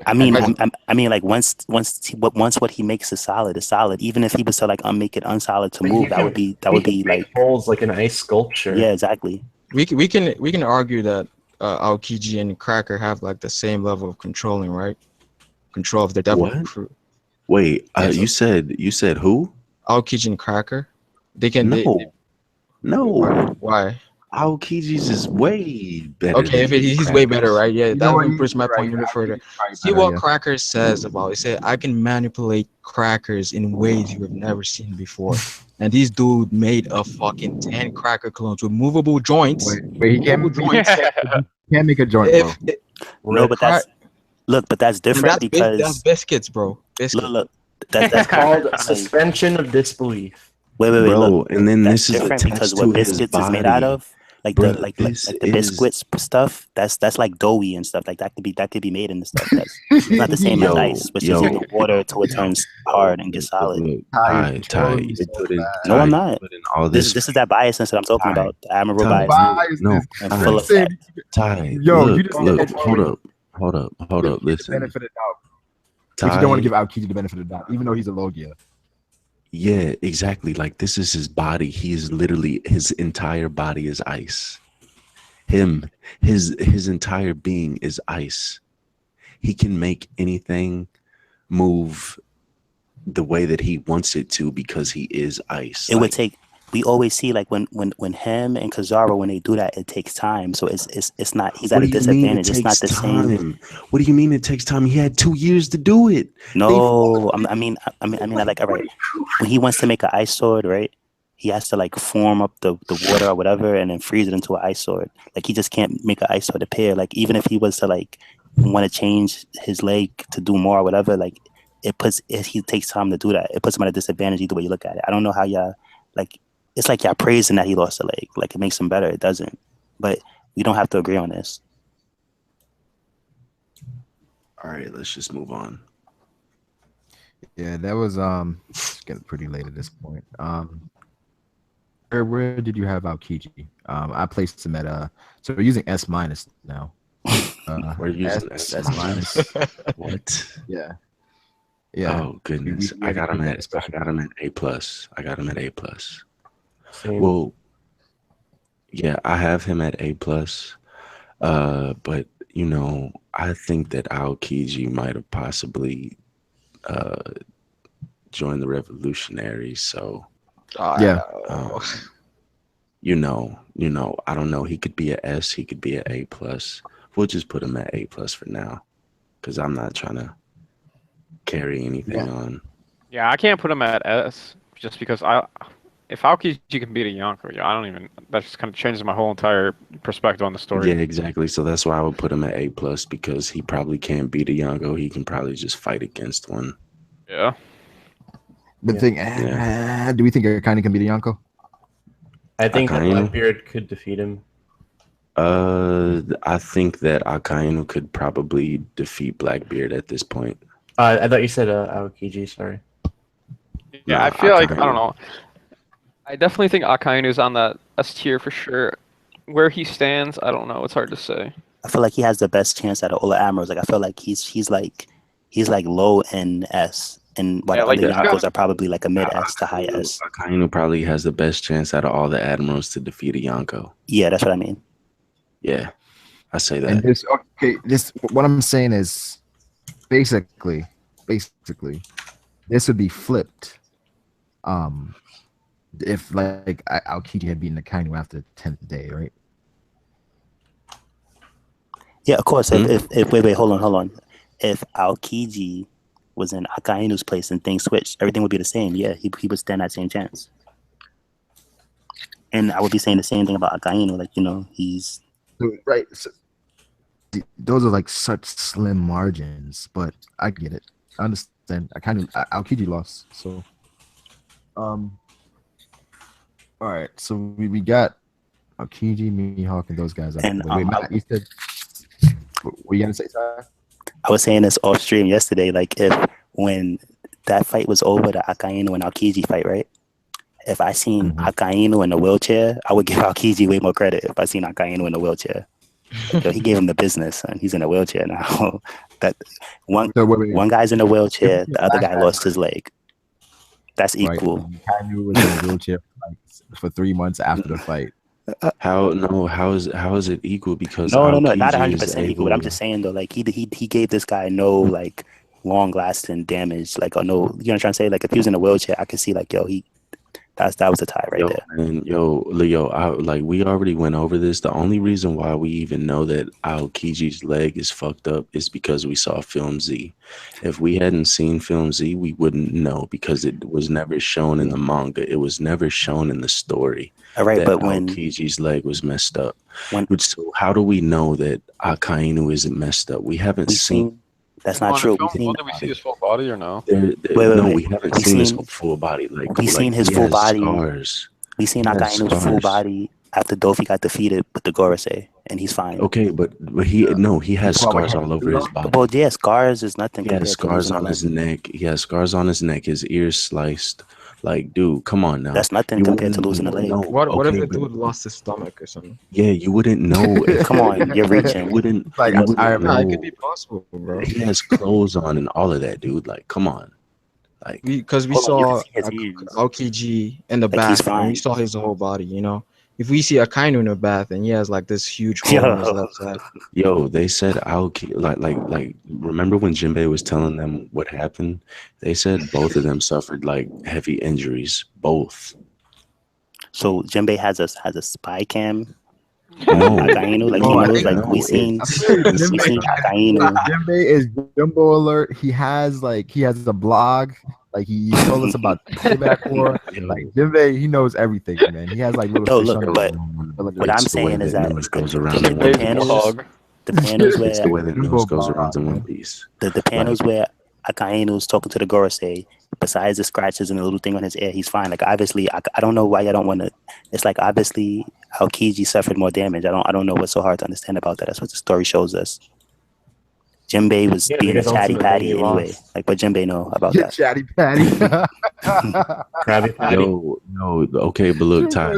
I mean, like once what he makes is solid. Even if he was to like make it unsolid to move, that would be like holes like an ice sculpture. Yeah, exactly. We can argue that Aokiji and Cracker have like the same level of controlling, right? Control of the devil fruit. Wait, you said who? Aokiji and Cracker. They can. No. Why? Aokiji's is way better. Okay, if he's way better, right? Yeah, that would push my point even further. See what Cracker says about it. He said, I can manipulate crackers in ways you have never seen before. And these dude made a fucking 10 cracker clones with movable joints. Wait, he can't move joints. He can't make a joint, bro. No, but that's different because that's biscuits, bro. Look, that's called suspension of disbelief. Wait, bro, look, and then this is different because what biscuits is made out of, like the biscuits stuff. That's like doughy and stuff like that. Could be made in the stuff. That's not the same as ice, which is the water till it turns hard and gets solid. Ty, no, I'm not. This is that biasness that I'm talking about. The admirable bias. No, I'm full of that. Ty, look, hold up. Listen, benefit of doubt. But you don't want to give Aokiji the benefit of the doubt, even though he's a Logia. Yeah, exactly. Like this is his body. He is literally his entire body is ice. His entire being is ice. He can make anything move the way that he wants it to because he is ice. It would take. We always see like when him and Kizaru, when they do that, it takes time. So it's not. He's at a disadvantage. It's not the same. What do you mean it takes time? He had 2 years to do it. No, I mean, like, all right, when he wants to make an ice sword, right? He has to like form up the water or whatever, and then freeze it into an ice sword. Like he just can't make an ice sword appear. Like even if he was to like want to change his leg to do more or whatever, like he takes time to do that. It puts him at a disadvantage either way you look at it. I don't know how y'all like. It's like y'all praising that he lost a leg. Like it makes him better. It doesn't. But we don't have to agree on this. All right, let's just move on. Yeah, that was it's getting pretty late at this point. Where did you have Aokiji? I placed him at so we're using S- now. We're using S-. What? Yeah. Oh goodness. I got him at A+. I got him at A+. Same. Well, yeah, I have him at A+. But you know, I think that Aokiji might have possibly joined the revolutionaries. So yeah, you know, I don't know. He could be a S. He could be an A+. We'll just put him at A+ for now, because I'm not trying to carry anything on. Yeah, I can't put him at S just because if Aokiji can beat a Yonko, I don't even. That just kind of changes my whole entire perspective on the story. Yeah, exactly. So that's why I would put him at A+, because he probably can't beat a Yonko. He can probably just fight against one. Yeah. The thing, do we think Akainu can beat a Yonko? I think that Akainu? Blackbeard could defeat him. I think that Akainu could probably defeat Blackbeard at this point. I thought you said Aokiji. Sorry. Yeah, I feel like I don't know. I definitely think Akainu's on that S tier for sure. Where he stands, I don't know. It's hard to say. I feel like he has the best chance out of all the Admirals. Like I feel like he's like low in S, and while the other Yonkos are probably like a mid S to high S. Akainu probably has the best chance out of all the Admirals to defeat a Yonko. Yeah, that's what I mean. Yeah, I say that. And this what I'm saying is basically this would be flipped. If like Aokiji had beaten Akainu after the 10th day, right? Yeah, of course. If wait, hold on. If Aokiji was in Akainu's place and things switched, everything would be the same. Yeah, he would stand that same chance. And I would be saying the same thing about Akainu. Like, you know, he's right. So, those are like such slim margins, but I get it. I understand. Aokiji lost, so all right, so we got Aokiji, Mihawk, and those guys. And wait, Matt, you said, were you gonna say something? I was saying this off stream yesterday. Like, when that fight was over, the Akainu and Aokiji fight, right? If I seen Akainu in a wheelchair, I would give Aokiji way more credit. If I seen Akainu in a wheelchair, yo, he gave him the business, and he's in a wheelchair now. That one guy's in a wheelchair, the other guy lost his leg. That's equal. Right. Akainu was in a wheelchair for 3 months after the fight. How is it equal? Because no, not 100% equal. But I'm just saying though, like he gave this guy no like long lasting damage. Like, or no, you know what I'm trying to say? Like if he was in a wheelchair, I could see like, yo, that was a tie right there. And Leo, we already went over this. The only reason why we even know that Aokiji's leg is fucked up is because we saw Film Z. If we hadn't seen Film Z, we wouldn't know, because it was never shown in the manga. It was never shown in the story. All right, but when Aokiji's leg was messed up, so how do we know that Akainu isn't messed up? We haven't seen. That's not true. Did we see his full body or no? We haven't seen his full body. We seen his full body. Scars. We seen Akainu's full body after Dofi got defeated with the Gorosei, and he's fine. Okay, but he has scars all over his body. Well, yeah, scars is nothing. He has scars on his neck. He has scars on his neck. His ears sliced. Like, dude, come on now. That's nothing compared to losing a leg. No, what if the dude lost his stomach or something? Yeah, you wouldn't know. Come on, you're reaching. You wouldn't. Like, it could be possible, bro. He has clothes on and all of that, dude. Like, come on. Like, because we saw Aokiji in the back, and we saw his whole body. You know, if we see Akainu in a bath and he has like this huge hole on his left side. Yo, they said Aoki like remember when Jinbei was telling them what happened? They said both of them suffered like heavy injuries. Both. So Jinbei has a spy cam. No, Akainu, like he knows, like we seen Jinbei is Jumbo Alert. He has a blog. Like he told us about Payback War. Like Jinbei, he knows everything, man. He has like little fish on but what I'm saying is that goes around the panels where it's the way that news goes around in One Piece. The panels where Akainu's talking to the Gorosei, besides the scratches and the little thing on his ear, he's fine. Like obviously, I don't know why y'all don't want to. It's like obviously Aokiji suffered more damage. I don't know what's so hard to understand about that. That's what the story shows us. Jinbei was being a chatty patty anyway. Like what Jinbei know about that? Chatty patty. Krabby Patty. No. Okay, but look, Ty.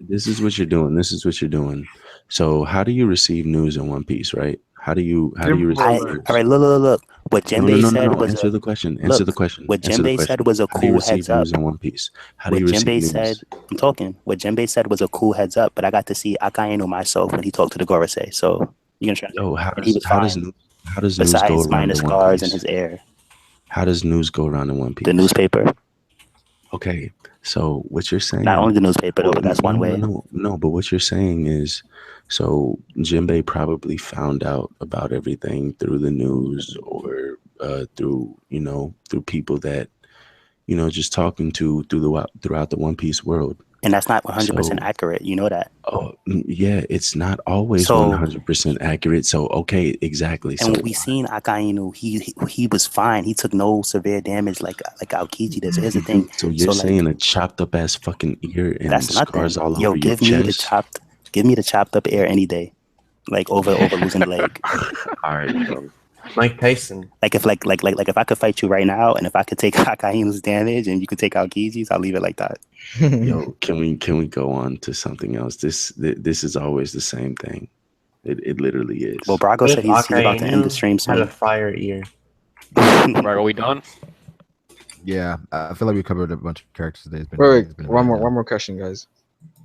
This is what you're doing. This is what you're doing. So, how do you receive news in One Piece, right? How do you receive news? All right, look. What Jinbei said was answer the question. Answer the question. What Jinbei said was a cool heads up. News in One Piece? How do you receive news? I'm talking. What Jinbei said was a cool heads up, but I got to see Akainu myself when he talked to the Gorosei. So you can try. Yo, how does news besides go around minor in One scars Piece? in his air? How does news go around in One Piece? The newspaper. Okay, so what you're saying? Not only the newspaper, though, but that's one way. No, but what you're saying is, so Jinbei probably found out about everything through the news or through people that just talking to throughout the One Piece world. And that's not 100% accurate. You know that. Oh, yeah, it's not always 100% accurate. So, okay, exactly. And so we seen Akainu, he was fine. He took no severe damage like Aokiji does. So here's the thing. So you're saying a chopped up ass fucking ear and that's scars nothing. all over your chest? Give me the chopped up ear any day. Like over losing a leg. All right, bro. Mike Tyson. Like if if I could fight you right now, and if I could take Akainu's damage and you could take Aokiji's, I'll leave it like that. Yo, can we go on to something else? This is always the same thing. It literally is. Well, Brago said he's about to end the stream soon. Had a fire ear. Brago, we done? Yeah, I feel like we covered a bunch of characters today. Wait, one more question, guys.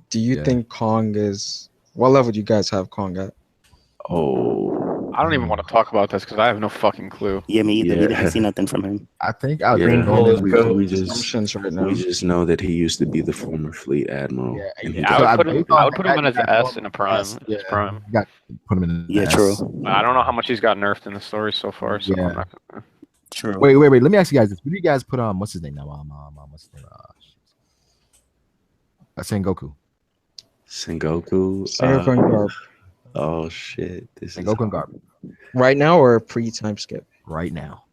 Do you think Kong is? What level do you guys have Kong at? Oh, I don't even want to talk about this because I have no fucking clue. Yeah, me either. We didn't see nothing from him. I think we just know that he used to be the former fleet admiral. I would put him in as S in a prime. Yeah, prime. You got put him in. Yeah, true. I don't know how much he's got nerfed in the story so far. So yeah. I'm not gonna... True. Wait. Let me ask you guys this: what do you guys put on? What's his name now? What's his name? Sengoku. Sengoku and Garp. Oh shit! This Sengoku and Garp. Right now or pre-time skip? Right now.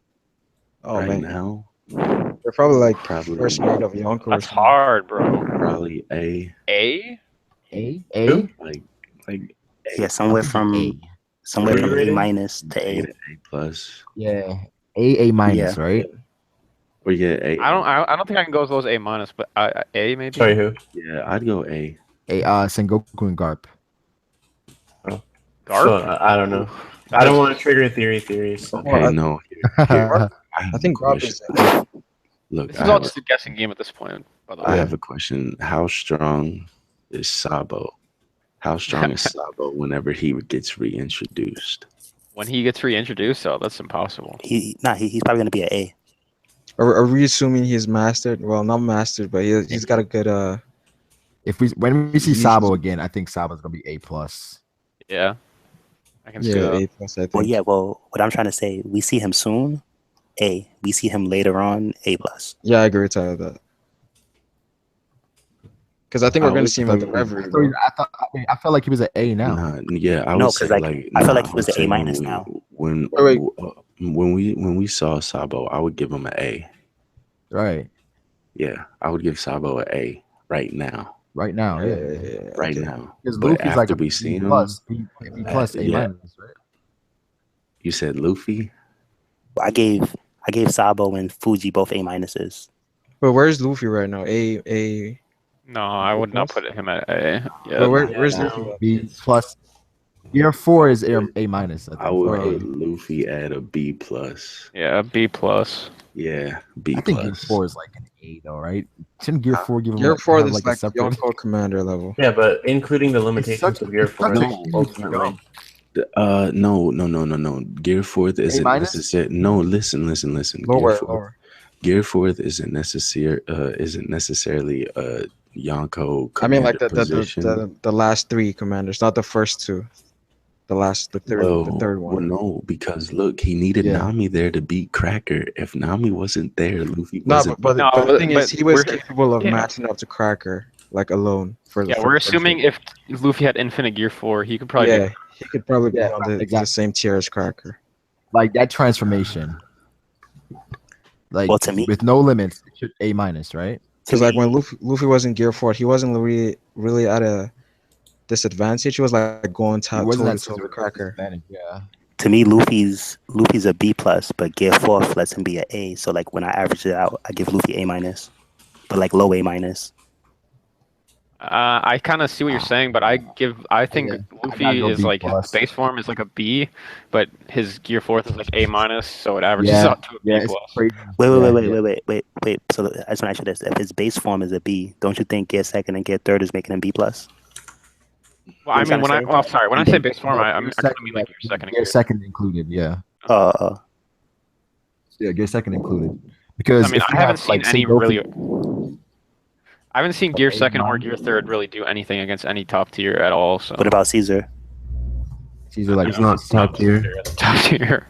Oh right man. now. They're probably first grade of Yonko. That's hard, bro. Probably A. A. Like yeah, somewhere from A minus to A. A plus. Yeah, A minus, right? Or yeah, A. I don't think I can go as low as A minus, but A maybe. Sorry, who? Yeah, I'd go A. Sengoku and Garp. Oh, Garp? So, I don't know. I don't want to trigger theories. Okay, no. I think Garp is. Look, this is all just a guessing game at this point. By the way, I have a question. How strong is Sabo? How strong is Sabo whenever he gets reintroduced? When he gets reintroduced, that's impossible. He's probably gonna be an A. Are we assuming he's mastered? Well, not mastered, but he's got a good. When we see Sabo again, I think Sabo's gonna be A plus. Yeah, I can see that. A plus. I think. Well, what I'm trying to say, we see him soon. A. We see him later on. A plus. Yeah, I agree with that. Because I think we're going to see him at the Reverie. I felt like he was an A now. I would say I feel like he was an A minus now. When we saw Sabo, I would give him an A. Right. Yeah, I would give Sabo an A right now. Right now, yeah. Right now. Because but Luffy's after like we see him, B plus A minus, right? You said Luffy? I gave Sabo and Fuji both A minuses. But where's Luffy right now? A. No, I would not put him at A. Yeah. But where's Luffy? B plus. Gear 4 is A minus. I would put Luffy at a B plus. Yeah, B plus. Yeah, B I think plus. Gear 4 is like an A though, right? Shouldn't Gear 4 give him Gear 4 have is like like a separate? Yonko Commander level. Yeah, but including the limitations of Gear 4, ultimately. No. Gear 4th isn't necessary. No, listen. Lower. Gear 4th isn't necessary. Isn't necessarily Yonko. I mean, like position. the last 3 commanders, not the first 2. The third one. Well, no, because look, he needed Nami there to beat Cracker. If Nami wasn't there, Luffy wasn't. But the thing is, he was capable of matching up to Cracker like alone. We're assuming if Luffy had infinite Gear 4, he could probably. He could probably be on the same tier as Cracker. Like that transformation. Like well, to me, with no limits, it should A minus, right? Because like when Luffy was in Gear 4, he wasn't really at a disadvantage. He was like going toe to toe with Cracker. Yeah. To me, Luffy's a B plus, but Gear 4 lets him be an A. So like when I average it out, I give Luffy A minus, but like low A minus. I kind of see what you're saying, but I think Luffy is like his base form is like a B, but his Gear 4th is like A minus, so it averages out to a B plus. Wait. So I just want to ask you this: if his base form is a B, don't you think Gear 2nd and Gear 3rd is making him B plus? Well, I mean, when I say base form, I mean like Gear 2nd. Gear 2nd included, yeah. Yeah, Gear 2nd included. Because I mean, I haven't seen any really. I haven't seen Gear 2nd or Gear 3rd really do anything against any top tier at all. So. What about Caesar? Caesar like it's not top tier. Top tier.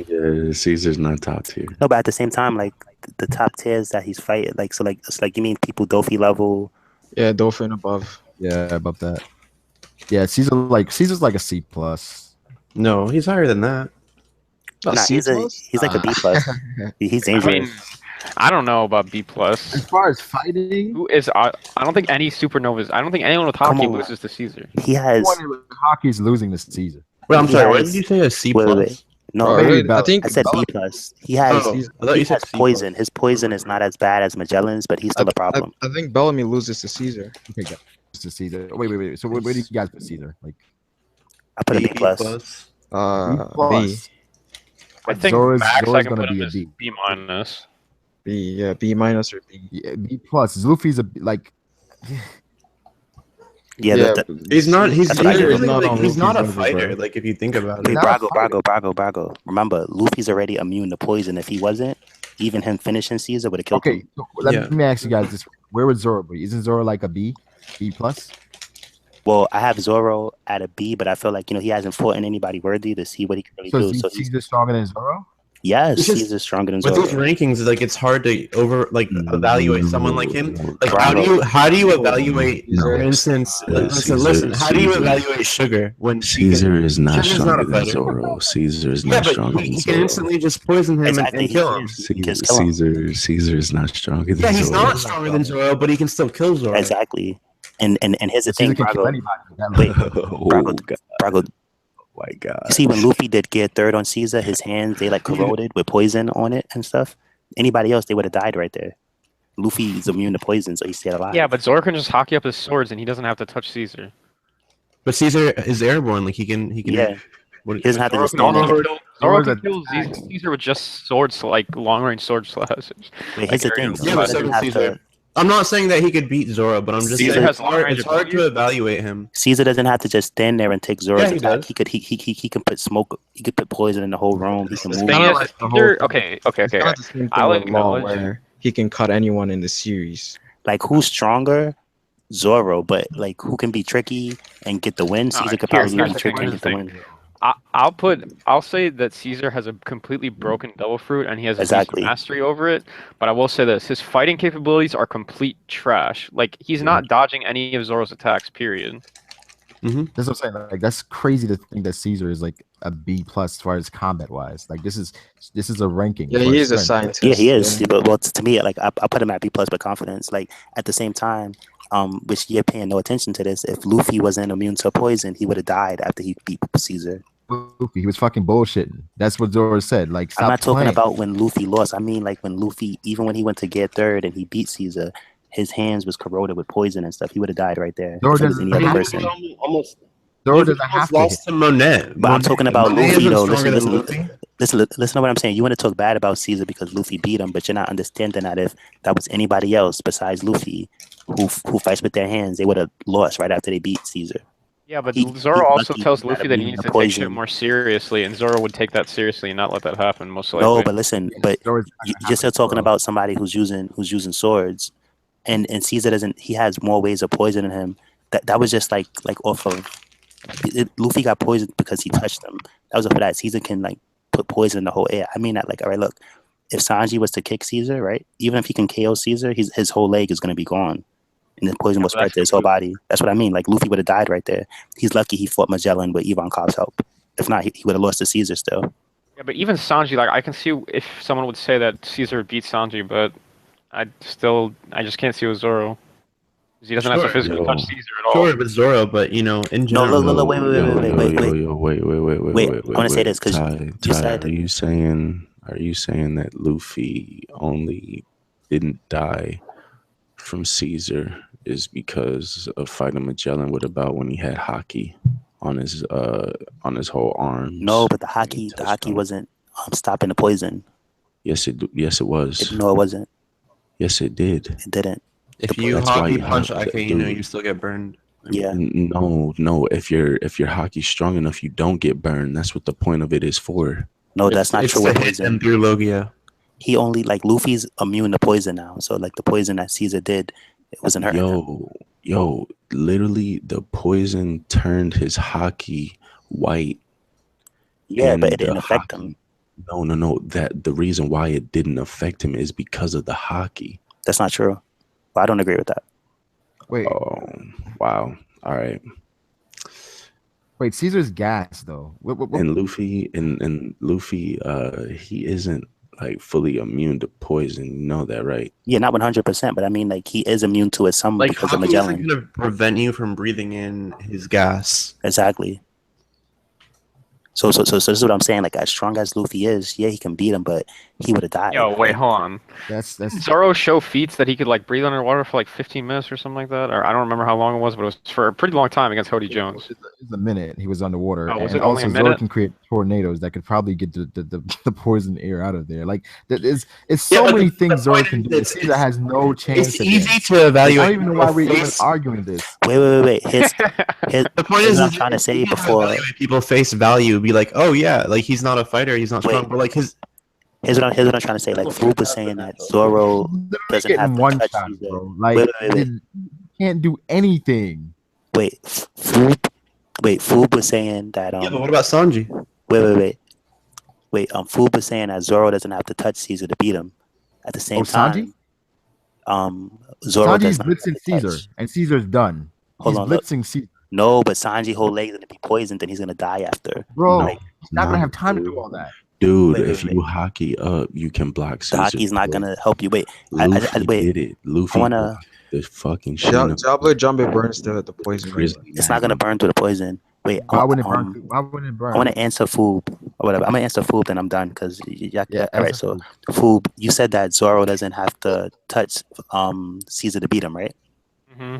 Yeah, Caesar's not top tier. No, but at the same time, like the top tiers that he's fighting, like so, like it's like you mean people Dofi level? Yeah, Dolphin above. Yeah, above that. Yeah, Caesar's like a C plus. No, he's higher than that. He's like a B plus. He's dangerous. I mean, I don't know about B plus. As far as fighting, I don't think any supernovas. I don't think anyone with hockey loses to Caesar. He has. Hockey's losing to Caesar. Wait, I'm sorry. What did you say? A C plus? No, I said B plus. He has. He has poison. His poison is not as bad as Magellan's, but he's still a problem. I think Bellamy loses to Caesar. Okay, to Caesar. Wait. So where do you guys put Caesar? Like, I put a B plus. B. I think max I can put him as B minus. B minus or B. Yeah, B plus. Luffy's like. He's not. He's not a fighter. Like if you think about it. Brago. Remember, Luffy's already immune to poison. If he wasn't, even him finishing Caesar would have killed him. So let me ask you guys this: where would Zoro be? Isn't Zoro like a B plus? Well, I have Zoro at a B, but I feel like he hasn't fought anybody worthy to see what he can really do. So Caesar stronger than Zoro? Yes, Caesar's stronger than Zoro. With those rankings, like it's hard to evaluate someone like him. Like how do you evaluate? For instance, listen. How do you evaluate Sugar when Caesar is not stronger than Zoro? Caesar is not stronger than Zoro. He can instantly just poison him and kill him. Caesar is not stronger than Zoro. Yeah, he's not stronger than Zoro, but he can still kill Zoro. Exactly. And here's the thing, Brago. Brago. Oh my God. You see, when Luffy did Gear 3rd on Caesar, his hands, they like corroded with poison on it and stuff. Anybody else, they would have died right there. Luffy's immune to poison, so he stayed alive. Yeah, but Zoro can just hockey up his swords and he doesn't have to touch Caesar. But Caesar is airborne. Like he can. Yeah. He doesn't have to just stand there. Zoro can kill Caesar with just swords, like long-range sword slashes. Wait, here's the thing. Caesar. I'm not saying that he could beat Zoro, but I'm just saying it's hard to evaluate him. Caesar doesn't have to just stand there and take Zoro's attack. He can put smoke. He could put poison in the whole room. He can move. Okay. I'll acknowledge where he can cut anyone in the series. Like who's stronger? Zoro, but like who can be tricky and get the win? Caesar could probably be tricky and get the win. I'll say that Caesar has a completely broken double fruit and he has a mastery over it. But I will say this: his fighting capabilities are complete trash. Like he's not dodging any of Zoro's attacks. Period. Mm-hmm. That's what I'm saying. Like that's crazy to think that Caesar is like a B plus as far as combat wise. Like this is a ranking. Yeah, he is a scientist. Yeah, he is. Yeah. But to me, like I put him at B plus with confidence. Like at the same time, which you're paying no attention to this. If Luffy wasn't immune to poison, he would have died after he beat Caesar. Luffy, he was fucking bullshitting. That's what Zoro said. Like, I'm not talking about when Luffy lost. I mean, like when Luffy, even when he went to Gear 3rd and he beat Caesar, his hands was corroded with poison and stuff. He would have died right there. Zoro doesn't. Any other person. Zoro doesn't have to lost to Monet. But I'm talking about Monet Luffy, isn't though. stronger Listen, than listen, Luffy. listen to what I'm saying. You want to talk bad about Caesar because Luffy beat him, but you're not understanding that if that was anybody else besides Luffy who fights with their hands, they would have lost right after they beat Caesar. Yeah, but Zoro also tells Luffy that he needs to take shit poison. more seriously, and Zoro would take that seriously and not let that happen. Most likely. No, but listen, but you're still talking about somebody who's using swords, and Caesar doesn't. He has more ways of poisoning him. That was just like off of. Luffy got poisoned because he touched him. That was for that. Caesar can like put poison in the whole air. I mean that like, all right, look, if Sanji was to kick Caesar, right, even if he can KO Caesar, his whole leg is going to be gone. And the poison will spread to his whole body. That's what I mean. Like, Luffy would have died right there. He's lucky he fought Magellan with Ivankov's help. If not, he would have lost to Caesar still. Yeah, but even Sanji, like, I can see if someone would say that Caesar beat Sanji, but I just can't see with Zoro. He doesn't have to physically touch Caesar at all. Sure, with Zoro, but in general. No, wait. Wait. I want to say this because you said. Are you saying that Luffy only didn't die from Caesar is because of fighting Magellan with about when he had hockey on his whole arm? No, but the hockey wasn't stopping the poison. Yes, it was. No, it wasn't. Yes, it did. It didn't. If you hockey punch Akainu, you still get burned. Yeah. No. If your hockey's strong enough, you don't get burned. That's what the point of it is for. No, that's not true. It's to hit them through Logia. He only Luffy's immune to poison now. So like the poison that Caesar did, it wasn't hurting him. Yo, literally the poison turned his hockey white. Yeah, but it didn't affect him. No. That the reason why it didn't affect him is because of the hockey. That's not true. Well, I don't agree with that. Wait. Oh, wow. All right. Wait, Caesar's gas though. What? And Luffy, he isn't like fully immune to poison. You know that, right? Yeah, not 100%, but I mean, like, he is immune to it some because of Magellan. Isn't going to prevent you from breathing in his gas. Exactly. So this is what I'm saying. Like, as strong as Luffy is, yeah, he can beat him, but he would have died. Yo, wait, hold on. That's Zoro show feats that he could like breathe underwater for like 15 minutes or something like that. Or I don't remember how long it was, but it was for a pretty long time against Hody Jones. It was a minute. He was underwater. Oh, was and it only also a minute? Zoro can create tornadoes that could probably get the poison air out of there. Like it's so many things Zoro can do. Caesar has no chance. It's easy to evaluate. I don't even know why we're even arguing this. Wait. The point is, I'm trying to say before people face value, be like, oh yeah, like he's not a fighter, he's not strong, but like his. Here's what I'm trying to say. Like, Foob was saying that Zoro doesn't have to touch shot, Caesar. bro. Like, you can't do anything. Wait, Foob was saying that. Yeah, but what about Sanji? Wait. Foob was saying that Zoro doesn't have to touch Caesar to beat him. At the same time, Zoro Sanji's blitzing Caesar, and Caesar's done. He's blitzing Caesar. No, but Sanji whole leg's gonna be poisoned, and he's gonna die after. Bro, he's not gonna have time to do all that. Dude, if you hockey up, you can block Caesar. The hockey's not gonna help you. Wait, Luffy did it. Luffy the fucking shit. Jumbo burns the poison. It's not gonna burn through the poison. Wait, why wouldn't it burn? I want to answer Foob or whatever. I'm gonna answer Foob, then I'm done because all right. So Foob, you said that Zoro doesn't have to touch Caesar to beat him, right? Mm-hmm.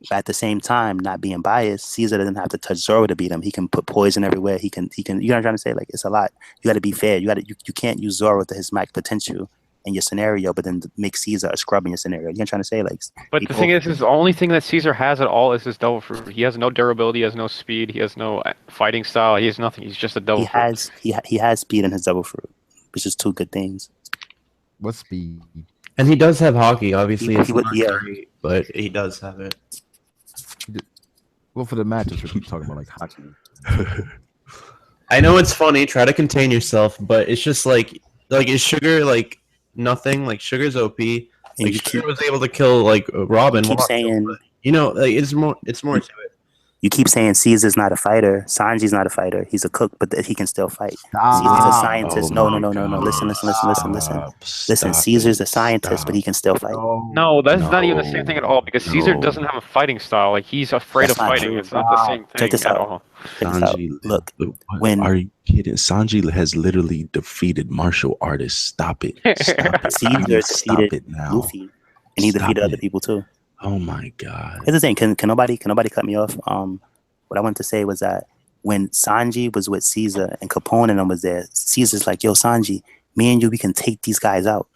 But at the same time, not being biased, Caesar doesn't have to touch Zoro to beat him. He can put poison everywhere. He can. You know what I'm trying to say? Like, it's a lot. You got to be fair. You can't use Zoro to his max potential in your scenario, but then make Caesar a scrub in your scenario. You know what I'm trying to say? Like, but the thing is the only thing that Caesar has at all is his devil fruit. He has no durability. He has no speed. He has no fighting style. He has nothing. He's just a devil fruit. He has speed in his devil fruit, which is two good things. What speed? And he does have hockey. Obviously, it's not yeah. great, but he does have it. Well, for the matches, we're talking about like hockey. I know it's funny. Try to contain yourself, but it's just like is Sugar like nothing? Like Sugar's OP. Like Sugar was able to kill like Robin. You keep saying, like it's more to it. You keep saying Caesar's not a fighter. Sanji's not a fighter. He's a cook, but he can still fight. Caesar's a scientist. No. Listen. Listen, Caesar's a scientist, but he can still fight. No, that's not even the same thing at all because Caesar doesn't have a fighting style. Like, he's afraid of fighting. It's not the same thing at all. Sanji, look, are you kidding? Sanji has literally defeated martial artists. Stop it. Caesar defeated Luffy, and he defeated other people too. Oh my god! Here's the thing: can nobody cut me off? what I wanted to say was that when Sanji was with Caesar and Capone and them was there, Caesar's like, yo, Sanji, me and you, we can take these guys out.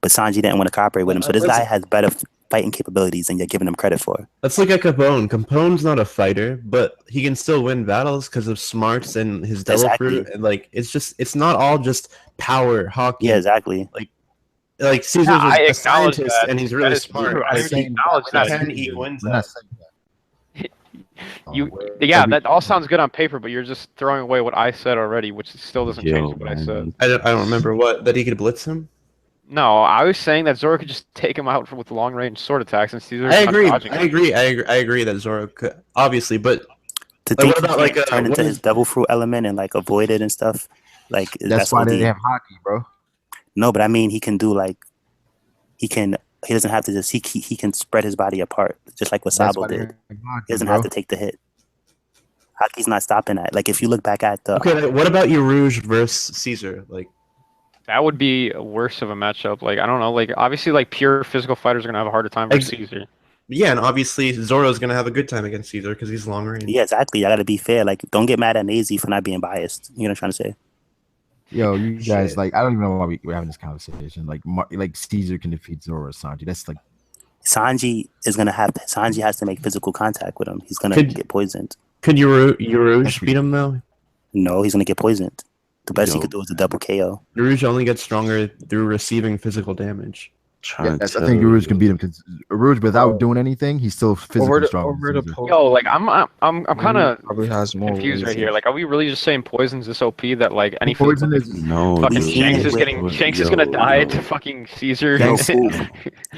But Sanji didn't want to cooperate with him. So this guy has better fighting capabilities than you're giving him credit for. Let's look at Capone. Capone's not a fighter, but he can still win battles because of smarts and his devil fruit. And like, it's not all just power hockey. Yeah, exactly. Like Caesar's a scientist and he's really smart. He wins that. That all sounds good on paper, but you're just throwing away what I said already, which still doesn't change what I said. I don't remember that he could blitz him. No, I was saying that Zoro could just take him out with long-range sword attacks, and Caesar. I agree that Zoro could, obviously, but to think he can't turn into his devil fruit element and like avoid it and stuff, like that's why they have hockey, bro. No, but I mean, he can do like he doesn't have to just he can spread his body apart just like what Sabo did. He doesn't have to take the hit. Hockey's not stopping that. Like if you look back at the what about Rouge versus Caesar? Like that would be worse of a matchup. Like I don't know. Like obviously, like pure physical fighters are gonna have a harder time with Caesar. Yeah, and obviously Zoro's gonna have a good time against Caesar because he's long range. Yeah, exactly. I gotta be fair. Like don't get mad at Nazy for not being biased. You know what I'm trying to say? Yo, you guys, like, I don't even know why we're having this conversation. Like Caesar can defeat Zoro or Sanji. That's like Sanji has to make physical contact with him. He's gonna get poisoned. Could Rouge beat him though? No, he's gonna get poisoned. The best he could do is a double KO. Rouge only gets stronger through receiving physical damage. I think Rouge can beat him because Rouge, without doing anything, he's still physically strong. Yo, like I'm kind of confused right here. Like, are we really just saying poison's this OP that like any poison is fucking Shanks is gonna die to fucking Caesar?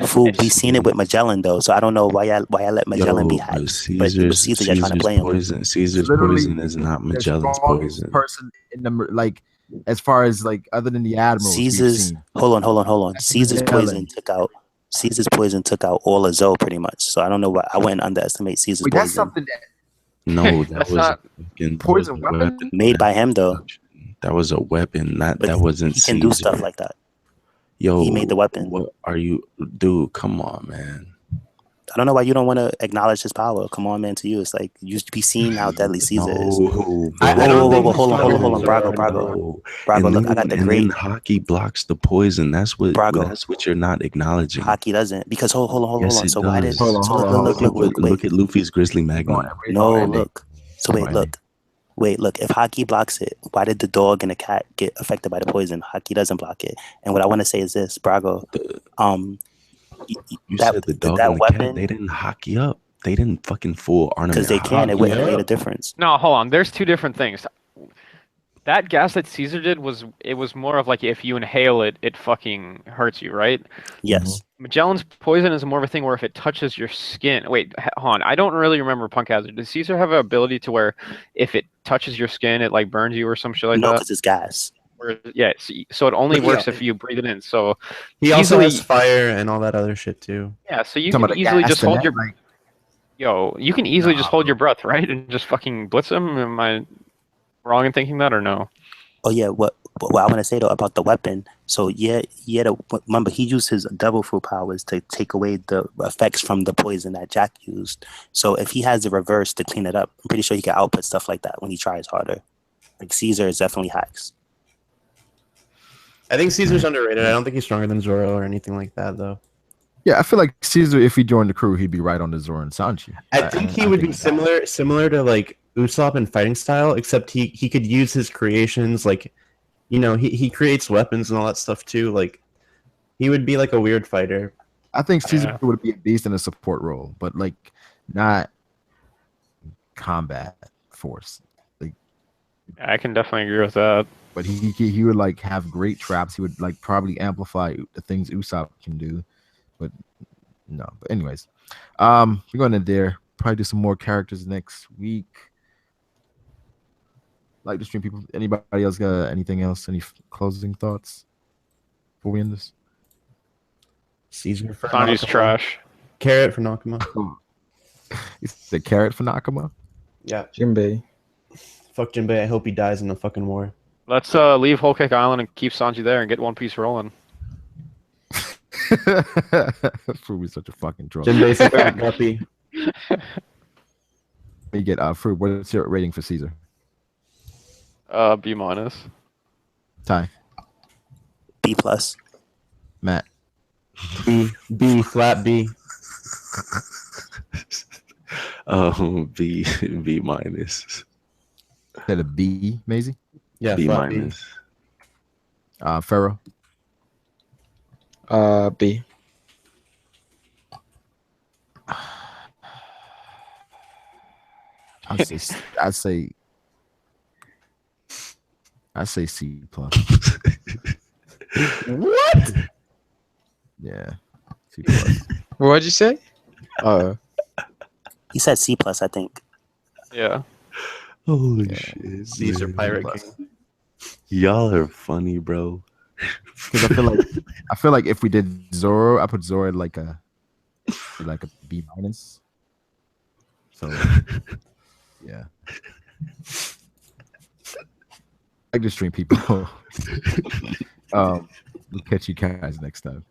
Fool, we seen it with Magellan though, so I don't know why I let Magellan be hacked. But Caesar, you're trying to play him. Caesar's poison is not Magellan's poison. Person in the like. As far as like other than the admiral, Caesar's hold on. Caesar's poison took out all of Zoe pretty much. So I don't know why I wouldn't underestimate Caesar's poison. That's something that was not poison weapon made by him though. That was a weapon. That wasn't. He can do stuff like that. Yo, he made the weapon. What are you, dude? Come on, man. I don't know why you don't want to acknowledge his power. Come on, man. To you, it's like you be seeing how deadly Caesar is. Hold on, Brago. Look, I got the great. Hockey blocks the poison. That's what you're not acknowledging. Hockey doesn't because hold on. So why did? Look at Luffy's Grizzly Magnum. No, look. So wait, look. If Hockey blocks it, why did the dog and the cat get affected by the poison? Hockey doesn't block it. And what I want to say is this, Brago. You said the dog and the cat, they didn't hockey up. They didn't fucking fool ornament. Because they can. It wouldn't have made a difference. No, hold on. There's two different things. That gas that Caesar did was more of like if you inhale it, it fucking hurts you, right? Yes. Magellan's poison is more of a thing where if it touches your skin. Wait, hold on. I don't really remember Punk Hazard. Does Caesar have an ability to where if it touches your skin, it like burns you or some shit like that? No, because it's gas. Yeah, so it only works if you breathe it in. So he also has fire and all that other shit too. Yeah, so you can easily just hold your you can easily just hold your breath, right, and just fucking blitz him. Am I wrong in thinking that or no? Oh yeah, what I want to say though about the weapon. So remember he used his devil fruit powers to take away the effects from the poison that Jack used. So if he has the reverse to clean it up, I'm pretty sure he can output stuff like that when he tries harder. Like Caesar is definitely hacks. I think Caesar's underrated. I don't think he's stronger than Zoro or anything like that, though. Yeah, I feel like Caesar, if he joined the crew, he'd be right on the Zoro and Sanji. I think he would be similar to like Usopp in fighting style, except he could use his creations. Like, you know, he creates weapons and all that stuff too. Like, he would be like a weird fighter. I think Caesar would be a beast in a support role, but like not combat force. Like, I can definitely agree with that. But he would like have great traps. He would like probably amplify the things Usopp can do. But no. But anyways, we're going to there. Probably do some more characters next week. Like the stream people. Anybody else got anything else? Any closing thoughts before we end this? Caesar for Sanji's trash. Carrot for Nakama. It's the carrot for Nakama. Yeah. Jinbei. Fuck Jinbei. I hope he dies in the fucking war. Let's leave Whole Cake Island and keep Sanji there and get One Piece rolling. That's probably such a fucking drunk. Jinbei's a guppy. You get Fruit. What's your rating for Caesar? B minus. Ty. B plus. Matt. B flat B. B minus. Said a B, Maisie? Yeah, B flat minus. Pharaoh. B. I'd say C plus. What? Yeah, C plus. What'd you say? He said C plus, I think. Yeah. Holy Yeah. shit. Caesar man. Pirate plus. King. Y'all are funny, bro. Because I feel like if we did Zoro, I put Zoro at like a B minus. So yeah. Like the stream, people. We'll catch you guys next time.